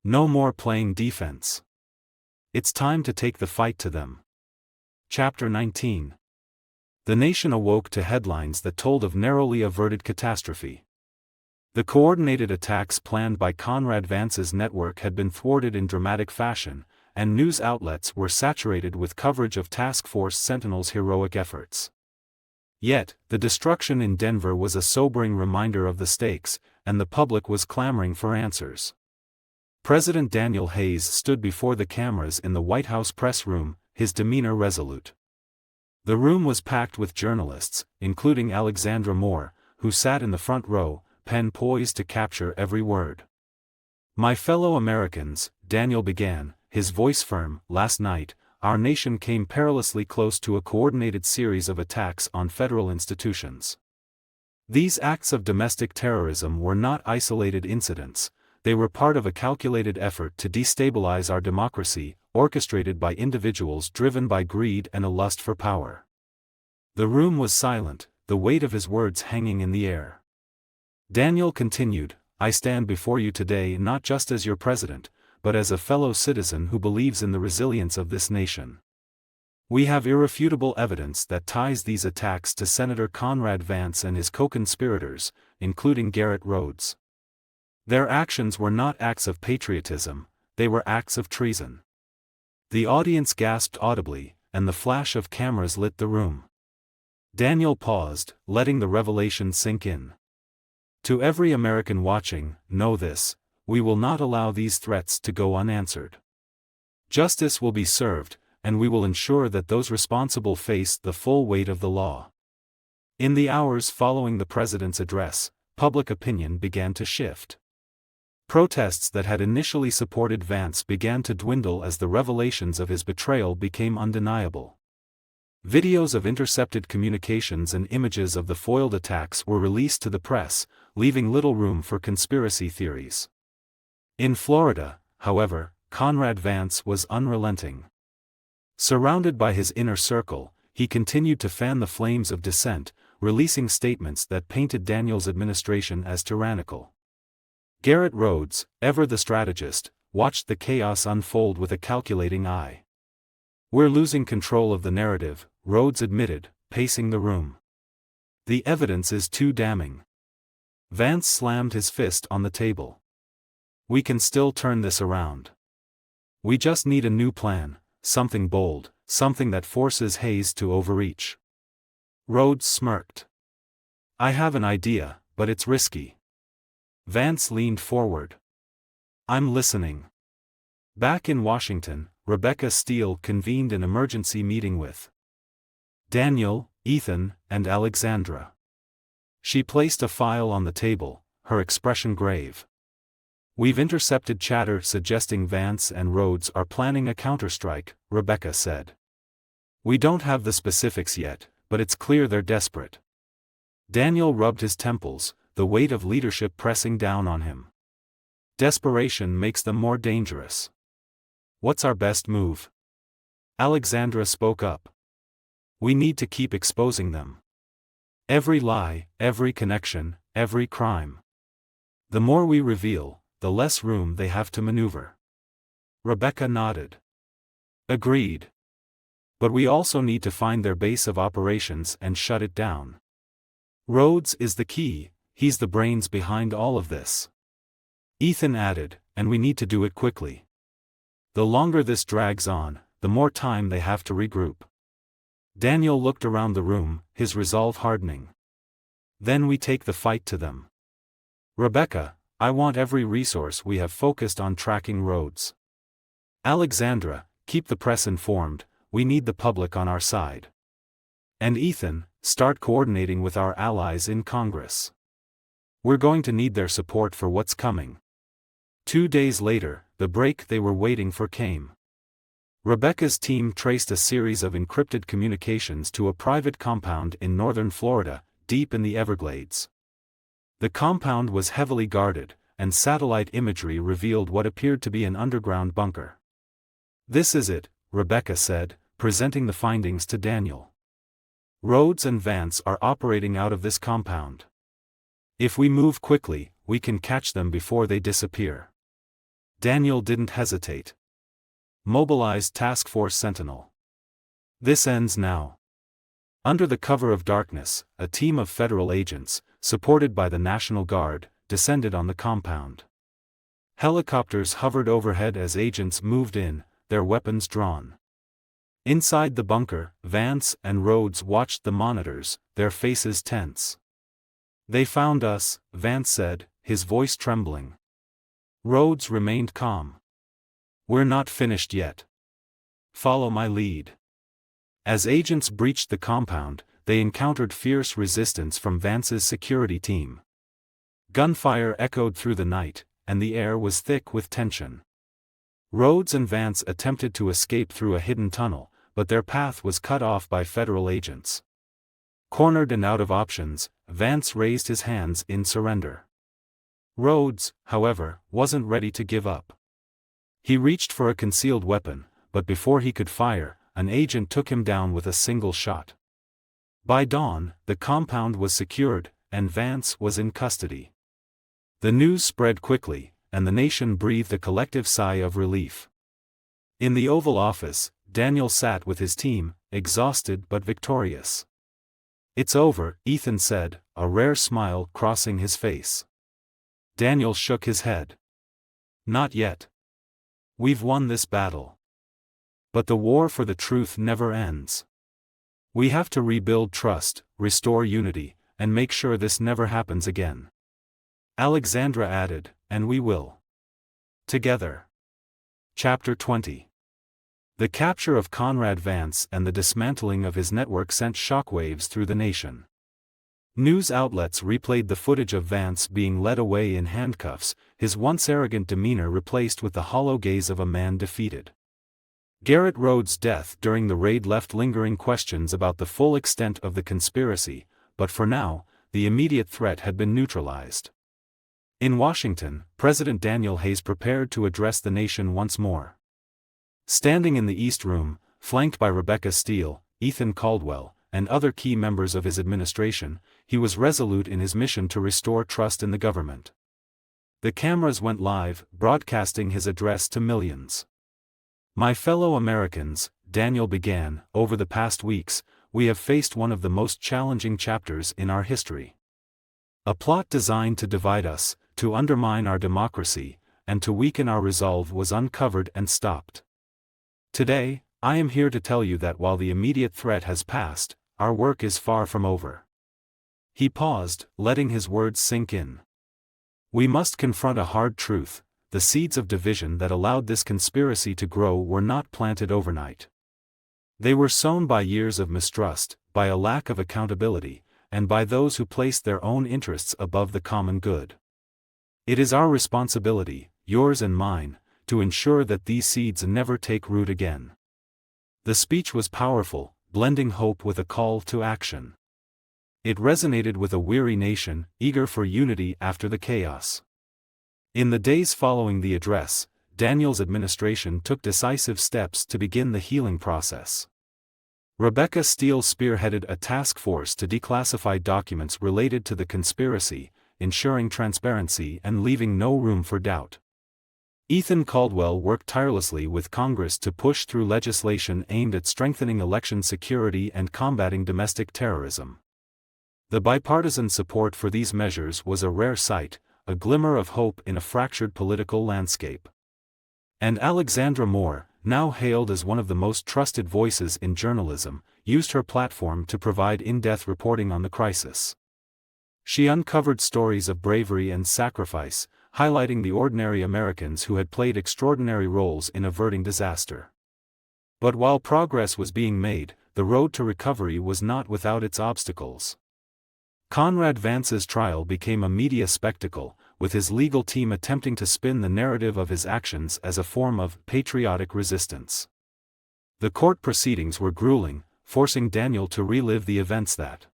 No more playing defense. It's time to take the fight to them." Chapter 19. The nation awoke to headlines that told of narrowly averted catastrophe. The coordinated attacks planned by Conrad Vance's network had been thwarted in dramatic fashion, and news outlets were saturated with coverage of Task Force Sentinel's heroic efforts. Yet, the destruction in Denver was a sobering reminder of the stakes, and the public was clamoring for answers. President Daniel Hayes stood before the cameras in the White House press room, his demeanor resolute. The room was packed with journalists, including Alexandra Moore, who sat in the front row, pen poised to capture every word. "My fellow Americans," Daniel began, his voice firm, "last night, our nation came perilously close to a coordinated series of attacks on federal institutions. These acts of domestic terrorism were not isolated incidents, they were part of a calculated effort to destabilize our democracy, orchestrated by individuals driven by greed and a lust for power." The room was silent, the weight of his words hanging in the air. Daniel continued, "I stand before you today not just as your president, but as a fellow citizen who believes in the resilience of this nation. We have irrefutable evidence that ties these attacks to Senator Conrad Vance and his co-conspirators, including Garrett Rhodes. Their actions were not acts of patriotism, they were acts of treason." The audience gasped audibly, and the flash of cameras lit the room. Daniel paused, letting the revelation sink in. "To every American watching, know this: we will not allow these threats to go unanswered. Justice will be served, and we will ensure that those responsible face the full weight of the law." In the hours following the president's address, public opinion began to shift. Protests that had initially supported Vance began to dwindle as the revelations of his betrayal became undeniable. Videos of intercepted communications and images of the foiled attacks were released to the press, leaving little room for conspiracy theories. In Florida, however, Conrad Vance was unrelenting. Surrounded by his inner circle, he continued to fan the flames of dissent, releasing statements that painted Daniel's administration as tyrannical. Garrett Rhodes, ever the strategist, watched the chaos unfold with a calculating eye. "We're losing control of the narrative," Rhodes admitted, pacing the room. "The evidence is too damning." Vance slammed his fist on the table. "We can still turn this around. We just need a new plan, something bold, something that forces Hayes to overreach." Rhodes smirked. "I have an idea, but it's risky." Vance leaned forward. "I'm listening." Back in Washington, Rebecca Steele convened an emergency meeting with Daniel, Ethan, and Alexandra. She placed a file on the table, her expression grave. "We've intercepted chatter suggesting Vance and Rhodes are planning a counterstrike," Rebecca said. "We don't have the specifics yet, but it's clear they're desperate." Daniel rubbed his temples, the weight of leadership pressing down on him. "Desperation makes them more dangerous. What's our best move?" Alexandra spoke up. "We need to keep exposing them. Every lie, every connection, every crime. The more we reveal, the less room they have to maneuver. Rebecca nodded. Agreed. But we also need to find their base of operations and shut it down. Rhodes is the key, he's the brains behind all of this. Ethan added, and we need to do it quickly. The longer this drags on, the more time they have to regroup. Daniel looked around the room, his resolve hardening. Then we take the fight to them. Rebecca, I want every resource we have focused on tracking Rhodes. Alexandra, keep the press informed, we need the public on our side. And Ethan, start coordinating with our allies in Congress. We're going to need their support for what's coming. 2 days later, the break they were waiting for came. Rebecca's team traced a series of encrypted communications to a private compound in northern Florida, deep in the Everglades. The compound was heavily guarded, and satellite imagery revealed what appeared to be an underground bunker. This is it, Rebecca said, presenting the findings to Daniel. Rhodes and Vance are operating out of this compound. If we move quickly, we can catch them before they disappear. Daniel didn't hesitate. Mobilize Task Force Sentinel. This ends now. Under the cover of darkness, a team of federal agents, supported by the National Guard, descended on the compound. Helicopters hovered overhead as agents moved in, their weapons drawn. Inside the bunker, Vance and Rhodes watched the monitors, their faces tense. They found us, Vance said, his voice trembling. Rhodes remained calm. We're not finished yet. Follow my lead. As agents breached the compound, they encountered fierce resistance from Vance's security team. Gunfire echoed through the night, and the air was thick with tension. Rhodes and Vance attempted to escape through a hidden tunnel, but their path was cut off by federal agents. Cornered and out of options, Vance raised his hands in surrender. Rhodes, however, wasn't ready to give up. He reached for a concealed weapon, but before he could fire, an agent took him down with a single shot. By dawn, the compound was secured, and Vance was in custody. The news spread quickly, and the nation breathed a collective sigh of relief. In the Oval Office, Daniel sat with his team, exhausted but victorious. It's over, Ethan said, a rare smile crossing his face. Daniel shook his head. Not yet. We've won this battle. But the war for the truth never ends. We have to rebuild trust, restore unity, and make sure this never happens again. Alexandra added, and we will. Together. Chapter 20. The capture of Conrad Vance and the dismantling of his network sent shockwaves through the nation. News outlets replayed the footage of Vance being led away in handcuffs, his once arrogant demeanor replaced with the hollow gaze of a man defeated. Garrett Rhodes' death during the raid left lingering questions about the full extent of the conspiracy, but for now, the immediate threat had been neutralized. In Washington, President Daniel Hayes prepared to address the nation once more. Standing in the East Room, flanked by Rebecca Steele, Ethan Caldwell, and other key members of his administration, he was resolute in his mission to restore trust in the government. The cameras went live, broadcasting his address to millions. My fellow Americans, Daniel began, over the past weeks, we have faced one of the most challenging chapters in our history. A plot designed to divide us, to undermine our democracy, and to weaken our resolve was uncovered and stopped. Today, I am here to tell you that while the immediate threat has passed, our work is far from over. He paused, letting his words sink in. We must confront a hard truth: the seeds of division that allowed this conspiracy to grow were not planted overnight. They were sown by years of mistrust, by a lack of accountability, and by those who placed their own interests above the common good. It is our responsibility, yours and mine, to ensure that these seeds never take root again. The speech was powerful, blending hope with a call to action. It resonated with a weary nation, eager for unity after the chaos. In the days following the address, Daniel's administration took decisive steps to begin the healing process. Rebecca Steele spearheaded a task force to declassify documents related to the conspiracy, ensuring transparency and leaving no room for doubt. Ethan Caldwell worked tirelessly with Congress to push through legislation aimed at strengthening election security and combating domestic terrorism. The bipartisan support for these measures was a rare sight, a glimmer of hope in a fractured political landscape. And Alexandra Moore, now hailed as one of the most trusted voices in journalism, used her platform to provide in-depth reporting on the crisis. She uncovered stories of bravery and sacrifice, highlighting the ordinary Americans who had played extraordinary roles in averting disaster. But while progress was being made, the road to recovery was not without its obstacles. Conrad Vance's trial became a media spectacle, with his legal team attempting to spin the narrative of his actions as a form of patriotic resistance. The court proceedings were grueling, forcing Daniel to relive the events that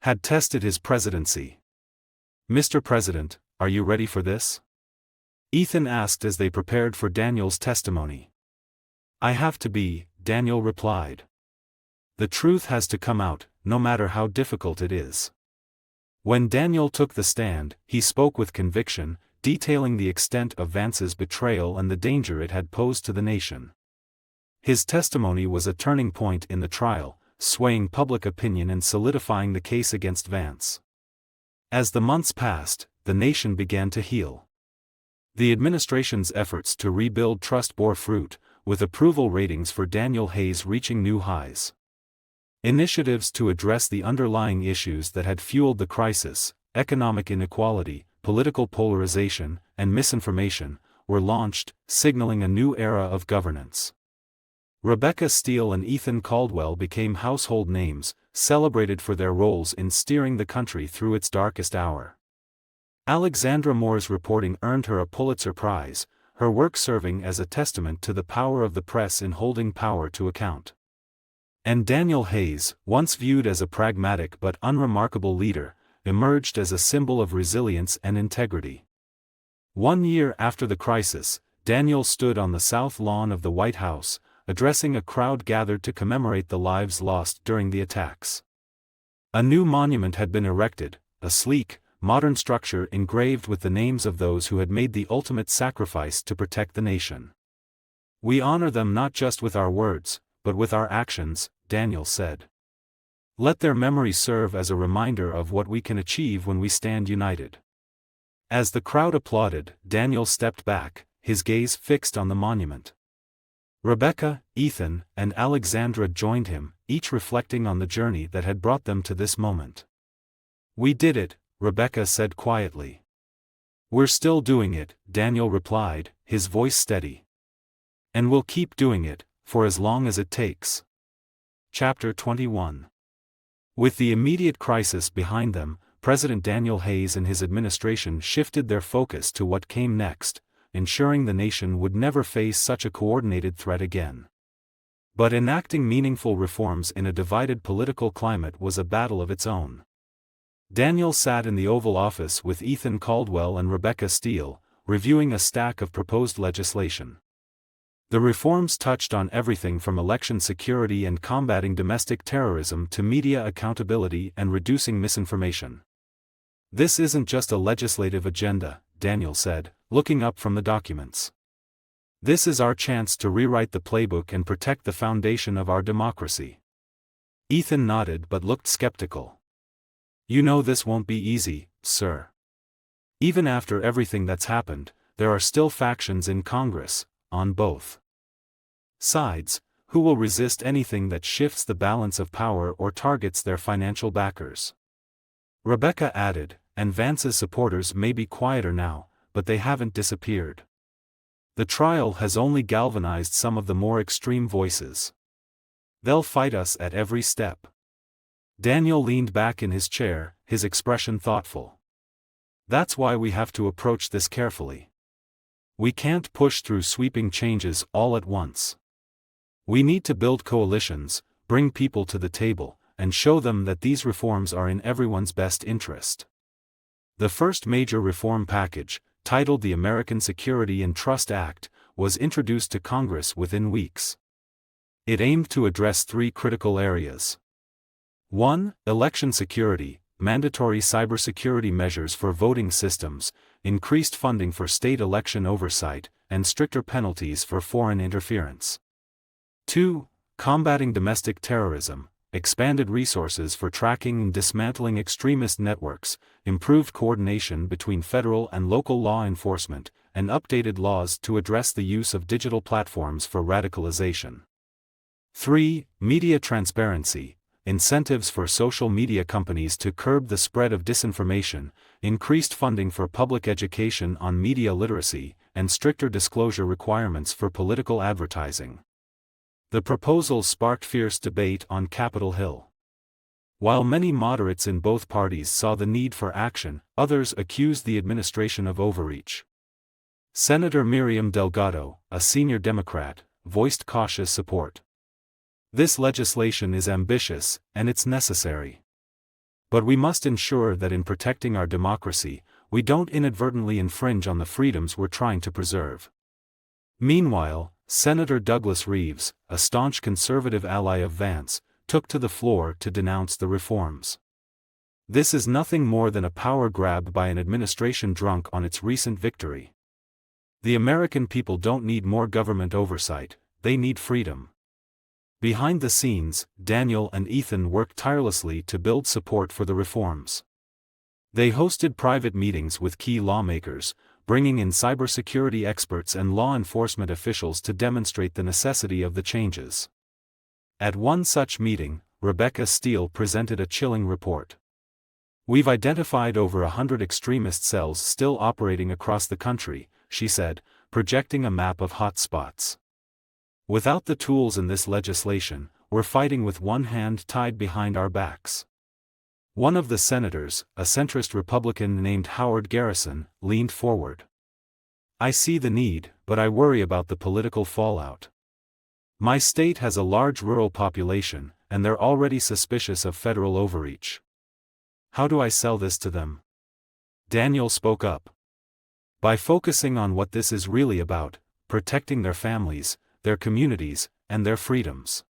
had tested his presidency. "Mr. President, are you ready for this?" Ethan asked as they prepared for Daniel's testimony. "I have to be," Daniel replied. "The truth has to come out, no matter how difficult it is." When Daniel took the stand, he spoke with conviction, detailing the extent of Vance's betrayal and the danger it had posed to the nation. His testimony was a turning point in the trial, swaying public opinion and solidifying the case against Vance. As the months passed, the nation began to heal. The administration's efforts to rebuild trust bore fruit, with approval ratings for Daniel Hayes reaching new highs. Initiatives to address the underlying issues that had fueled the crisis, economic inequality, political polarization, and misinformation, were launched, signaling a new era of governance. Rebecca Steele and Ethan Caldwell became household names, celebrated for their roles in steering the country through its darkest hour. Alexandra Moore's reporting earned her a Pulitzer Prize, her work serving as a testament to the power of the press in holding power to account. And Daniel Hayes, once viewed as a pragmatic but unremarkable leader, emerged as a symbol of resilience and integrity. 1 year after the crisis, Daniel stood on the South Lawn of the White House, addressing a crowd gathered to commemorate the lives lost during the attacks. A new monument had been erected, a sleek, modern structure engraved with the names of those who had made the ultimate sacrifice to protect the nation. "We honor them not just with our words, but with our actions," Daniel said. "Let their memory serve as a reminder of what we can achieve when we stand united." As the crowd applauded, Daniel stepped back, his gaze fixed on the monument. Rebecca, Ethan, and Alexandra joined him, each reflecting on the journey that had brought them to this moment. "We did it," Rebecca said quietly. "We're still doing it," Daniel replied, his voice steady. "And we'll keep doing it, for as long as it takes." Chapter 21. With the immediate crisis behind them, President Daniel Hayes and his administration shifted their focus to what came next, ensuring the nation would never face such a coordinated threat again. But enacting meaningful reforms in a divided political climate was a battle of its own. Daniel sat in the Oval Office with Ethan Caldwell and Rebecca Steele, reviewing a stack of proposed legislation. The reforms touched on everything from election security and combating domestic terrorism to media accountability and reducing misinformation. "This isn't just a legislative agenda," Daniel said, looking up from the documents. "This is our chance to rewrite the playbook and protect the foundation of our democracy." Ethan nodded but looked skeptical. "You know this won't be easy, sir. Even after everything that's happened, there are still factions in Congress, on both sides, who will resist anything that shifts the balance of power or targets their financial backers." Rebecca added, "And Vance's supporters may be quieter now, but they haven't disappeared. The trial has only galvanized some of the more extreme voices. They'll fight us at every step." Daniel leaned back in his chair, his expression thoughtful. "That's why we have to approach this carefully. We can't push through sweeping changes all at once. We need to build coalitions, bring people to the table, and show them that these reforms are in everyone's best interest." The first major reform package, titled the American Security and Trust Act, was introduced to Congress within weeks. It aimed to address 3 critical areas. 1. Election security, mandatory cybersecurity measures for voting systems, increased funding for state election oversight, and stricter penalties for foreign interference. 2. Combating domestic terrorism, expanded resources for tracking and dismantling extremist networks, improved coordination between federal and local law enforcement, and updated laws to address the use of digital platforms for radicalization. 3. Media transparency, incentives for social media companies to curb the spread of disinformation, increased funding for public education on media literacy, and stricter disclosure requirements for political advertising. The proposals sparked fierce debate on Capitol Hill. While many moderates in both parties saw the need for action, others accused the administration of overreach. Senator Miriam Delgado, a senior Democrat, voiced cautious support. This legislation is ambitious, and it's necessary. But we must ensure that in protecting our democracy, we don't inadvertently infringe on the freedoms we're trying to preserve. Meanwhile, Senator Douglas Reeves, a staunch conservative ally of Vance, took to the floor to denounce the reforms. This is nothing more than a power grab by an administration drunk on its recent victory. The American people don't need more government oversight, they need freedom. Behind the scenes, Daniel and Ethan worked tirelessly to build support for the reforms. They hosted private meetings with key lawmakers, bringing in cybersecurity experts and law enforcement officials to demonstrate the necessity of the changes. At one such meeting, Rebecca Steele presented a chilling report. "We've identified over 100 extremist cells still operating across the country," she said, projecting a map of hot spots. "Without the tools in this legislation, we're fighting with one hand tied behind our backs." One of the senators, a centrist Republican named Howard Garrison, leaned forward. "I see the need, but I worry about the political fallout. My state has a large rural population, and they're already suspicious of federal overreach. How do I sell this to them?" Daniel spoke up. "By focusing on what this is really about, protecting their families, their communities, and their freedoms.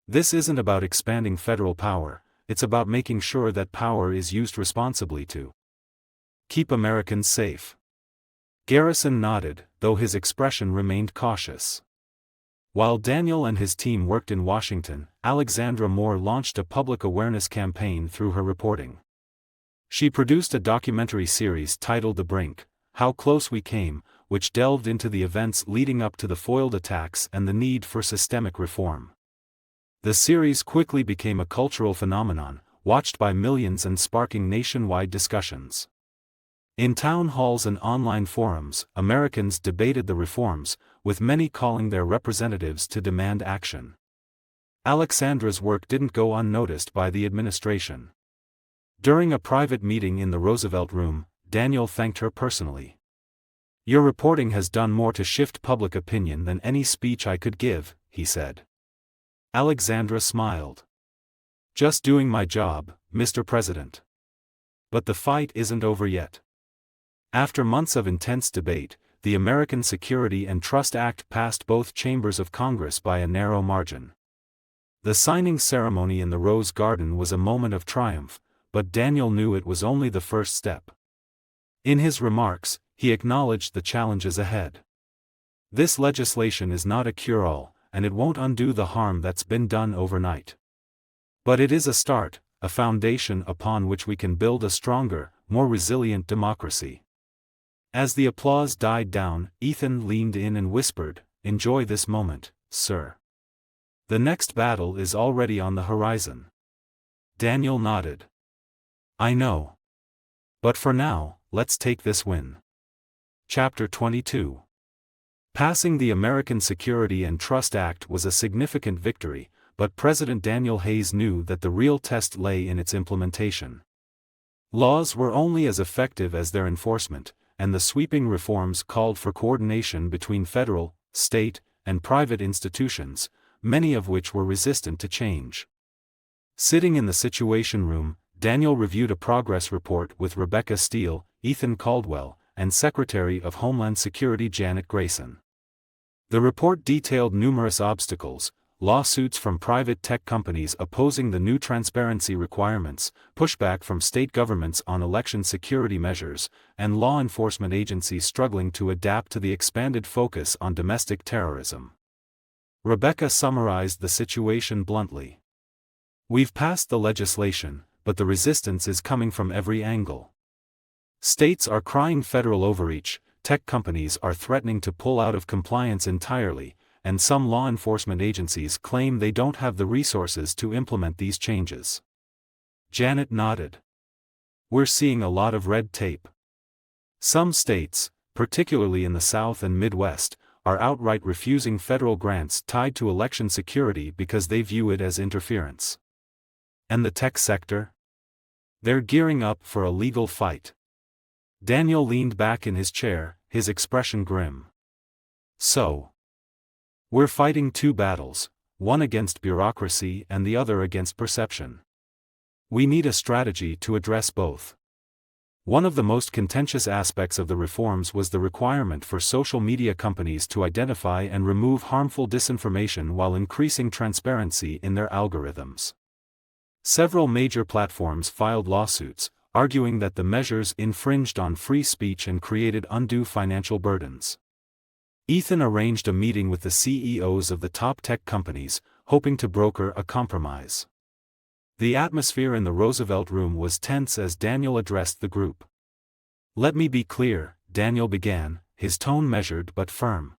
This isn't about expanding federal power, it's about making sure that power is used responsibly to keep Americans safe." Garrison nodded, though his expression remained cautious. While Daniel and his team worked in Washington, Alexandra Moore launched a public awareness campaign through her reporting. She produced a documentary series titled The Brink: How Close We Came, which delved into the events leading up to the foiled attacks and the need for systemic reform. The series quickly became a cultural phenomenon, watched by millions and sparking nationwide discussions. In town halls and online forums, Americans debated the reforms, with many calling their representatives to demand action. Alexandra's work didn't go unnoticed by the administration. During a private meeting in the Roosevelt Room, Daniel thanked her personally. "Your reporting has done more to shift public opinion than any speech I could give," he said. Alexandra smiled. "Just doing my job, Mr. President." But the fight isn't over yet. After months of intense debate, the American Security and Trust Act passed both chambers of Congress by a narrow margin. The signing ceremony in the Rose Garden was a moment of triumph, but Daniel knew it was only the first step. In his remarks, he acknowledged the challenges ahead. This legislation is not a cure-all, and it won't undo the harm that's been done overnight. But it is a start, a foundation upon which we can build a stronger, more resilient democracy. As the applause died down, Ethan leaned in and whispered, "Enjoy this moment, sir. The next battle is already on the horizon." Daniel nodded. "I know. But for now, let's take this win." Chapter 22. Passing the American Security and Trust Act was a significant victory, but President Daniel Hayes knew that the real test lay in its implementation. Laws were only as effective as their enforcement, and the sweeping reforms called for coordination between federal, state, and private institutions, many of which were resistant to change. Sitting in the Situation Room, Daniel reviewed a progress report with Rebecca Steele, Ethan Caldwell, and Secretary of Homeland Security Janet Grayson. The report detailed numerous obstacles, lawsuits from private tech companies opposing the new transparency requirements, pushback from state governments on election security measures, and law enforcement agencies struggling to adapt to the expanded focus on domestic terrorism. Rebecca summarized the situation bluntly. We've passed the legislation, but the resistance is coming from every angle. States are crying federal overreach, tech companies are threatening to pull out of compliance entirely, and some law enforcement agencies claim they don't have the resources to implement these changes. Janet nodded. We're seeing a lot of red tape. Some states, particularly in the South and Midwest, are outright refusing federal grants tied to election security because they view it as interference. And the tech sector? They're gearing up for a legal fight. Daniel leaned back in his chair, his expression grim. So, we're fighting two battles, one against bureaucracy and the other against perception. We need a strategy to address both. One of the most contentious aspects of the reforms was the requirement for social media companies to identify and remove harmful disinformation while increasing transparency in their algorithms. Several major platforms filed lawsuits, arguing that the measures infringed on free speech and created undue financial burdens. Ethan arranged a meeting with the CEOs of the top tech companies, hoping to broker a compromise. The atmosphere in the Roosevelt Room was tense as Daniel addressed the group. Let me be clear, Daniel began, his tone measured but firm.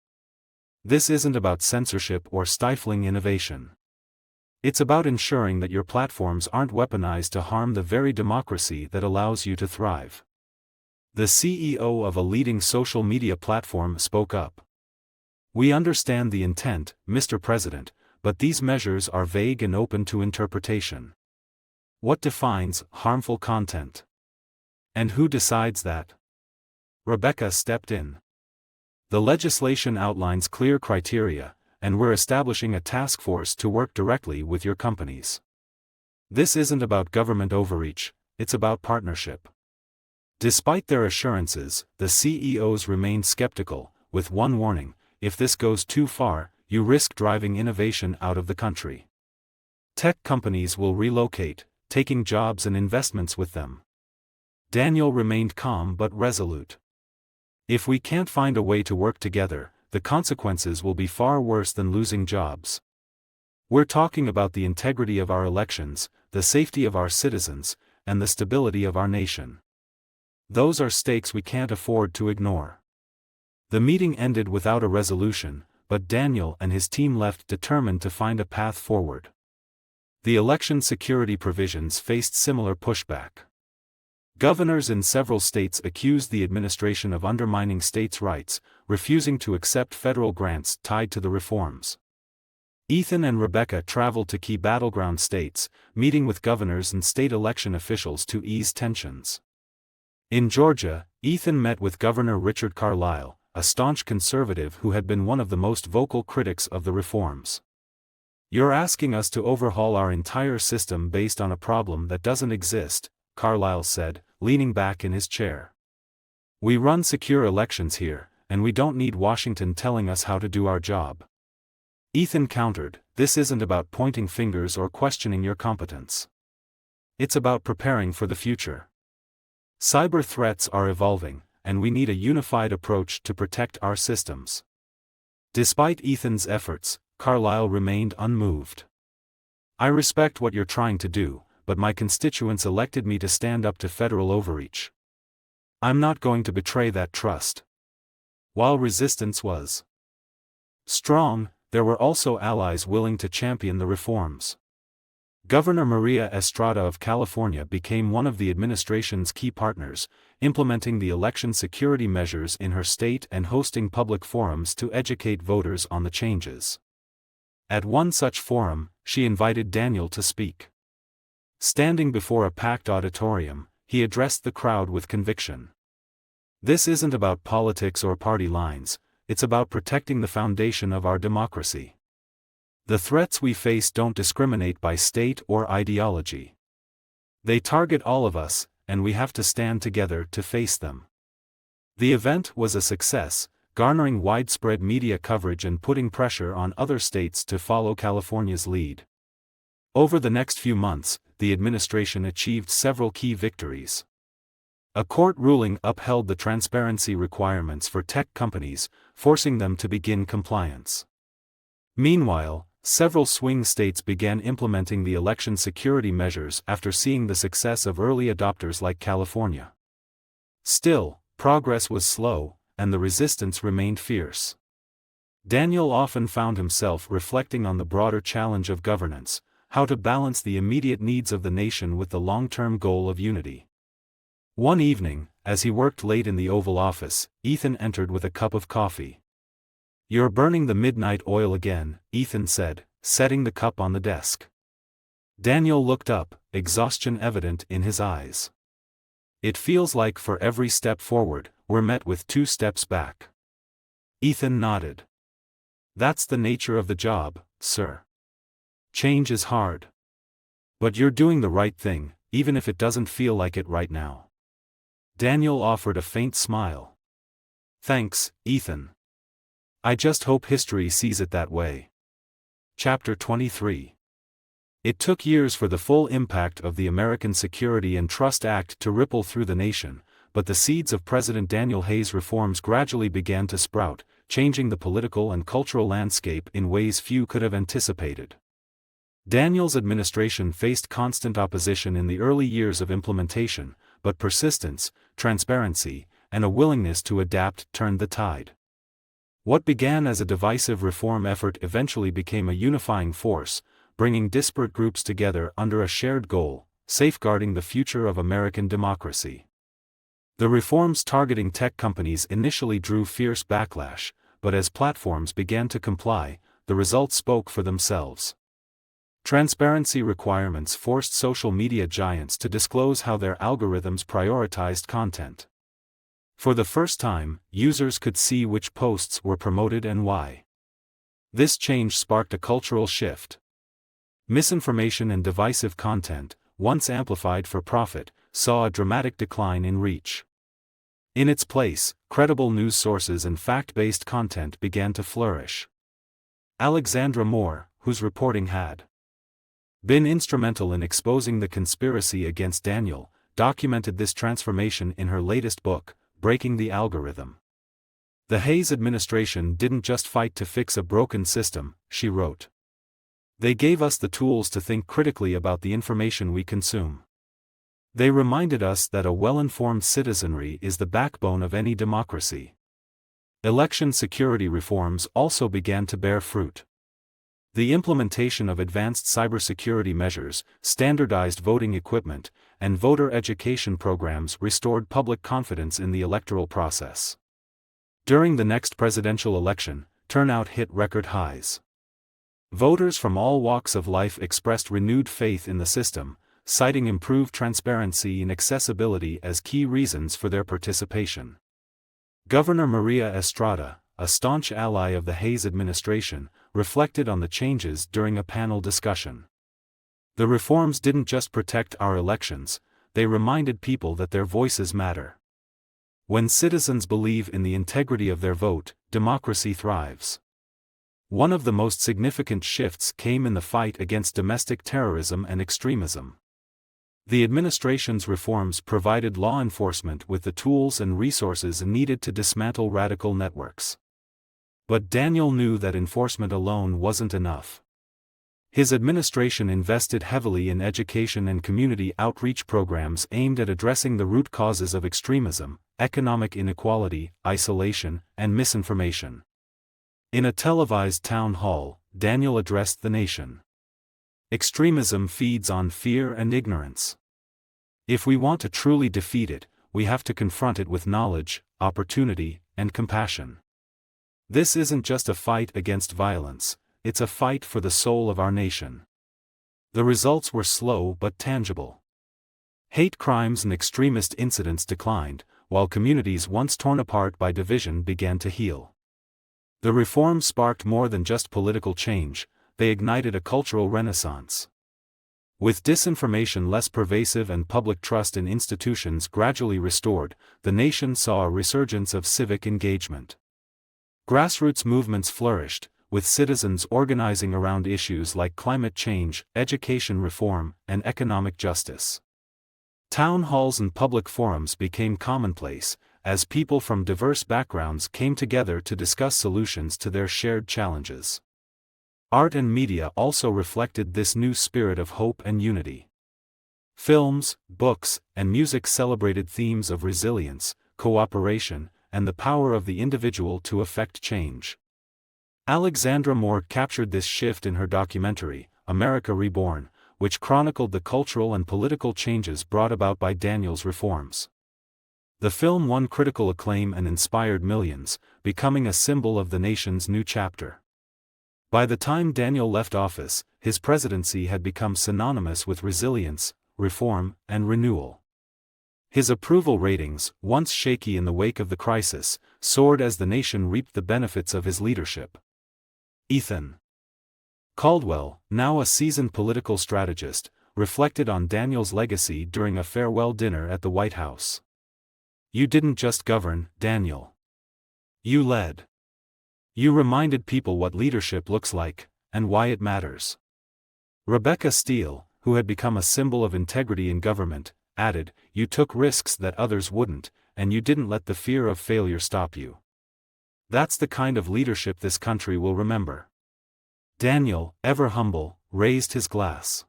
This isn't about censorship or stifling innovation. It's about ensuring that your platforms aren't weaponized to harm the very democracy that allows you to thrive. The CEO of a leading social media platform spoke up. We understand the intent, Mr. President, but these measures are vague and open to interpretation. What defines harmful content? And who decides that? Rebecca stepped in. The legislation outlines clear criteria, and we're establishing a task force to work directly with your companies. This isn't about government overreach, it's about partnership. Despite their assurances, the CEOs remained skeptical, with one warning: if this goes too far, you risk driving innovation out of the country. Tech companies will relocate, taking jobs and investments with them. Daniel remained calm but resolute. If we can't find a way to work together, the consequences will be far worse than losing jobs. We're talking about the integrity of our elections, the safety of our citizens, and the stability of our nation. Those are stakes we can't afford to ignore. The meeting ended without a resolution, but Daniel and his team left determined to find a path forward. The election security provisions faced similar pushback. Governors in several states accused the administration of undermining states' rights, refusing to accept federal grants tied to the reforms. Ethan and Rebecca traveled to key battleground states, meeting with governors and state election officials to ease tensions. In Georgia, Ethan met with Governor Richard Carlisle, a staunch conservative who had been one of the most vocal critics of the reforms. You're asking us to overhaul our entire system based on a problem that doesn't exist, Carlisle said, leaning back in his chair. We run secure elections here, and we don't need Washington telling us how to do our job. Ethan countered, this isn't about pointing fingers or questioning your competence. It's about preparing for the future. Cyber threats are evolving, and we need a unified approach to protect our systems. Despite Ethan's efforts, Carlisle remained unmoved. I respect what you're trying to do, but my constituents elected me to stand up to federal overreach. I'm not going to betray that trust. While resistance was strong, there were also allies willing to champion the reforms. Governor Maria Estrada of California became one of the administration's key partners, implementing the election security measures in her state and hosting public forums to educate voters on the changes. At one such forum, she invited Daniel to speak. Standing before a packed auditorium, he addressed the crowd with conviction. This isn't about politics or party lines, it's about protecting the foundation of our democracy. The threats we face don't discriminate by state or ideology. They target all of us, and we have to stand together to face them. The event was a success, garnering widespread media coverage and putting pressure on other states to follow California's lead. Over the next few months, the administration achieved several key victories. A court ruling upheld the transparency requirements for tech companies, forcing them to begin compliance. Meanwhile, several swing states began implementing the election security measures after seeing the success of early adopters like California. Still, progress was slow, and the resistance remained fierce. Daniel often found himself reflecting on the broader challenge of governance, how to balance the immediate needs of the nation with the long-term goal of unity. One evening, as he worked late in the Oval Office, Ethan entered with a cup of coffee. "You're burning the midnight oil again," Ethan said, setting the cup on the desk. Daniel looked up, exhaustion evident in his eyes. "It feels like for every step forward, we're met with 2 steps back." Ethan nodded. "That's the nature of the job, sir. Change is hard. But you're doing the right thing, even if it doesn't feel like it right now." Daniel offered a faint smile. "Thanks, Ethan. I just hope history sees it that way." Chapter 23. It took years for the full impact of the American Security and Trust Act to ripple through the nation, but the seeds of President Daniel Hayes' reforms gradually began to sprout, changing the political and cultural landscape in ways few could have anticipated. Daniel's administration faced constant opposition in the early years of implementation, but persistence, transparency, and a willingness to adapt turned the tide. What began as a divisive reform effort eventually became a unifying force, bringing disparate groups together under a shared goal: safeguarding the future of American democracy. The reforms targeting tech companies initially drew fierce backlash, but as platforms began to comply, the results spoke for themselves. Transparency requirements forced social media giants to disclose how their algorithms prioritized content. For the first time, users could see which posts were promoted and why. This change sparked a cultural shift. Misinformation and divisive content, once amplified for profit, saw a dramatic decline in reach. In its place, credible news sources and fact-based content began to flourish. Alexandra Moore, whose reporting had been instrumental in exposing the conspiracy against Daniel, documented this transformation in her latest book, Breaking the Algorithm. "The Hayes administration didn't just fight to fix a broken system," she wrote. "They gave us the tools to think critically about the information we consume. They reminded us that a well-informed citizenry is the backbone of any democracy." Election security reforms also began to bear fruit. The implementation of advanced cybersecurity measures, standardized voting equipment, and voter education programs restored public confidence in the electoral process. During the next presidential election, turnout hit record highs. Voters from all walks of life expressed renewed faith in the system, citing improved transparency and accessibility as key reasons for their participation. Governor Maria Estrada, a staunch ally of the Hayes administration, reflected on the changes during a panel discussion. "The reforms didn't just protect our elections, they reminded people that their voices matter. When citizens believe in the integrity of their vote, democracy thrives." One of the most significant shifts came in the fight against domestic terrorism and extremism. The administration's reforms provided law enforcement with the tools and resources needed to dismantle radical networks. But Daniel knew that enforcement alone wasn't enough. His administration invested heavily in education and community outreach programs aimed at addressing the root causes of extremism, economic inequality, isolation, and misinformation. In a televised town hall, Daniel addressed the nation. "Extremism feeds on fear and ignorance. If we want to truly defeat it, we have to confront it with knowledge, opportunity, and compassion. This isn't just a fight against violence, it's a fight for the soul of our nation." The results were slow but tangible. Hate crimes and extremist incidents declined, while communities once torn apart by division began to heal. The reforms sparked more than just political change, they ignited a cultural renaissance. With disinformation less pervasive and public trust in institutions gradually restored, the nation saw a resurgence of civic engagement. Grassroots movements flourished, with citizens organizing around issues like climate change, education reform, and economic justice. Town halls and public forums became commonplace, as people from diverse backgrounds came together to discuss solutions to their shared challenges. Art and media also reflected this new spirit of hope and unity. Films, books, and music celebrated themes of resilience, cooperation, and the power of the individual to effect change. Alexandra Moore captured this shift in her documentary, America Reborn, which chronicled the cultural and political changes brought about by Daniel's reforms. The film won critical acclaim and inspired millions, becoming a symbol of the nation's new chapter. By the time Daniel left office, his presidency had become synonymous with resilience, reform, and renewal. His approval ratings, once shaky in the wake of the crisis, soared as the nation reaped the benefits of his leadership. Ethan Caldwell, now a seasoned political strategist, reflected on Daniel's legacy during a farewell dinner at the White House. "You didn't just govern, Daniel. You led. You reminded people what leadership looks like, and why it matters." Rebecca Steele, who had become a symbol of integrity in government, added, "You took risks that others wouldn't, and you didn't let the fear of failure stop you. That's the kind of leadership this country will remember." Daniel, ever humble, raised his glass.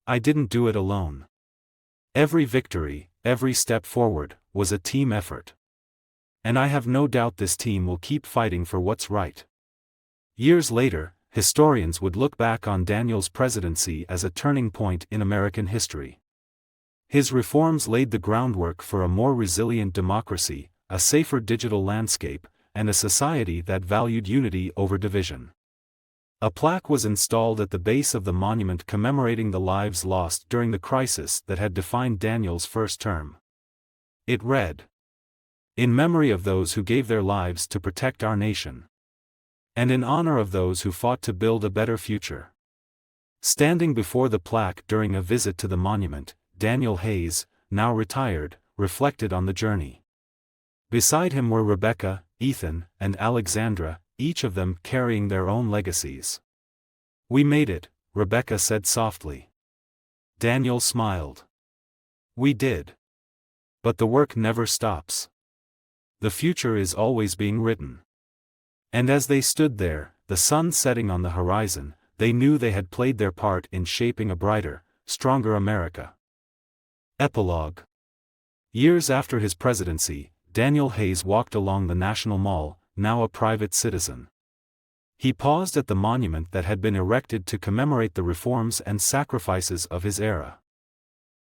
"I didn't do it alone. Every victory, every step forward, was a team effort. And I have no doubt this team will keep fighting for what's right." Years later, historians would look back on Daniel's presidency as a turning point in American history. His reforms laid the groundwork for a more resilient democracy, a safer digital landscape, and a society that valued unity over division. A plaque was installed at the base of the monument commemorating the lives lost during the crisis that had defined Daniel's first term. It read, "In memory of those who gave their lives to protect our nation. And in honor of those who fought to build a better future." Standing before the plaque during a visit to the monument, Daniel Hayes, now retired, reflected on the journey. Beside him were Rebecca, Ethan, and Alexandra, each of them carrying their own legacies. "We made it," Rebecca said softly. Daniel smiled. "We did. But the work never stops. The future is always being written." And as they stood there, the sun setting on the horizon, they knew they had played their part in shaping a brighter, stronger America. Epilogue. Years after his presidency, Daniel Hayes walked along the National Mall, now a private citizen. He paused at the monument that had been erected to commemorate the reforms and sacrifices of his era.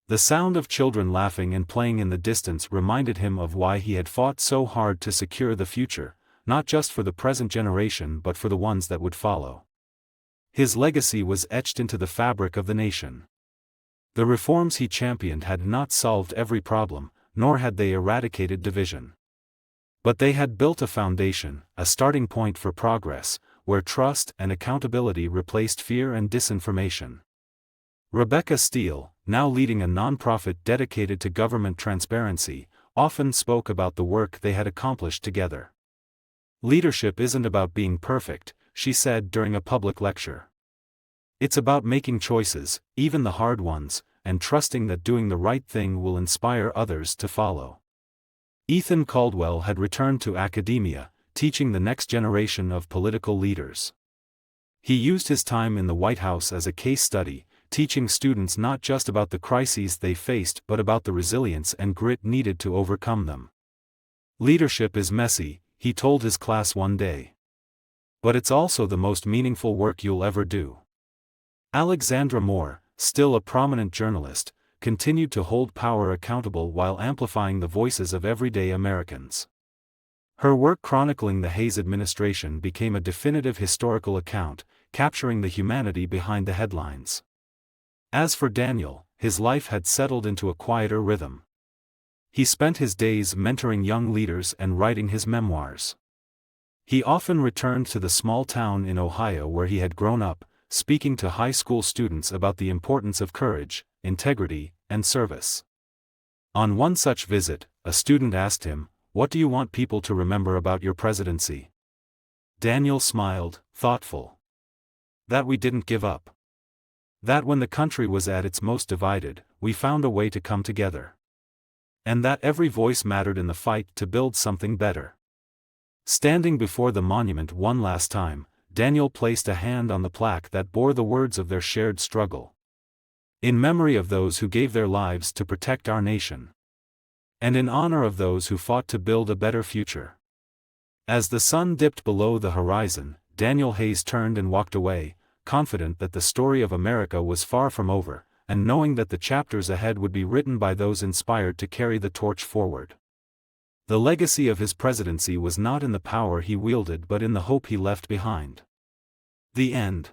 The sound of children laughing and playing in the distance reminded him of why he had fought so hard to secure the future, not just for the present generation but for the ones that would follow. His legacy was etched into the fabric of the nation. The reforms he championed had not solved every problem, nor had they eradicated division. But they had built a foundation, a starting point for progress, where trust and accountability replaced fear and disinformation. Rebecca Steele, now leading a nonprofit dedicated to government transparency, often spoke about the work they had accomplished together. "Leadership isn't about being perfect," she said during a public lecture. "It's about making choices, even the hard ones, and trusting that doing the right thing will inspire others to follow." Ethan Caldwell had returned to academia, teaching the next generation of political leaders. He used his time in the White House as a case study, teaching students not just about the crises they faced but about the resilience and grit needed to overcome them. "Leadership is messy," he told his class one day. "But it's also the most meaningful work you'll ever do." Alexandra Moore, still a prominent journalist, continued to hold power accountable while amplifying the voices of everyday Americans. Her work chronicling the Hayes administration became a definitive historical account, capturing the humanity behind the headlines. As for Daniel, his life had settled into a quieter rhythm. He spent his days mentoring young leaders and writing his memoirs. He often returned to the small town in Ohio where he had grown up, speaking to high school students about the importance of courage, integrity, and service. On one such visit, a student asked him, "What do you want people to remember about your presidency?" Daniel smiled, thoughtful. That we didn't give up. That when the country was at its most divided, we found a way to come together. And that every voice mattered in the fight to build something better. Standing before the monument one last time, Daniel placed a hand on the plaque that bore the words of their shared struggle. In memory of those who gave their lives to protect our nation. And in honor of those who fought to build a better future. As the sun dipped below the horizon, Daniel Hayes turned and walked away, confident that the story of America was far from over, and knowing that the chapters ahead would be written by those inspired to carry the torch forward. The legacy of his presidency was not in the power he wielded but in the hope he left behind. The end.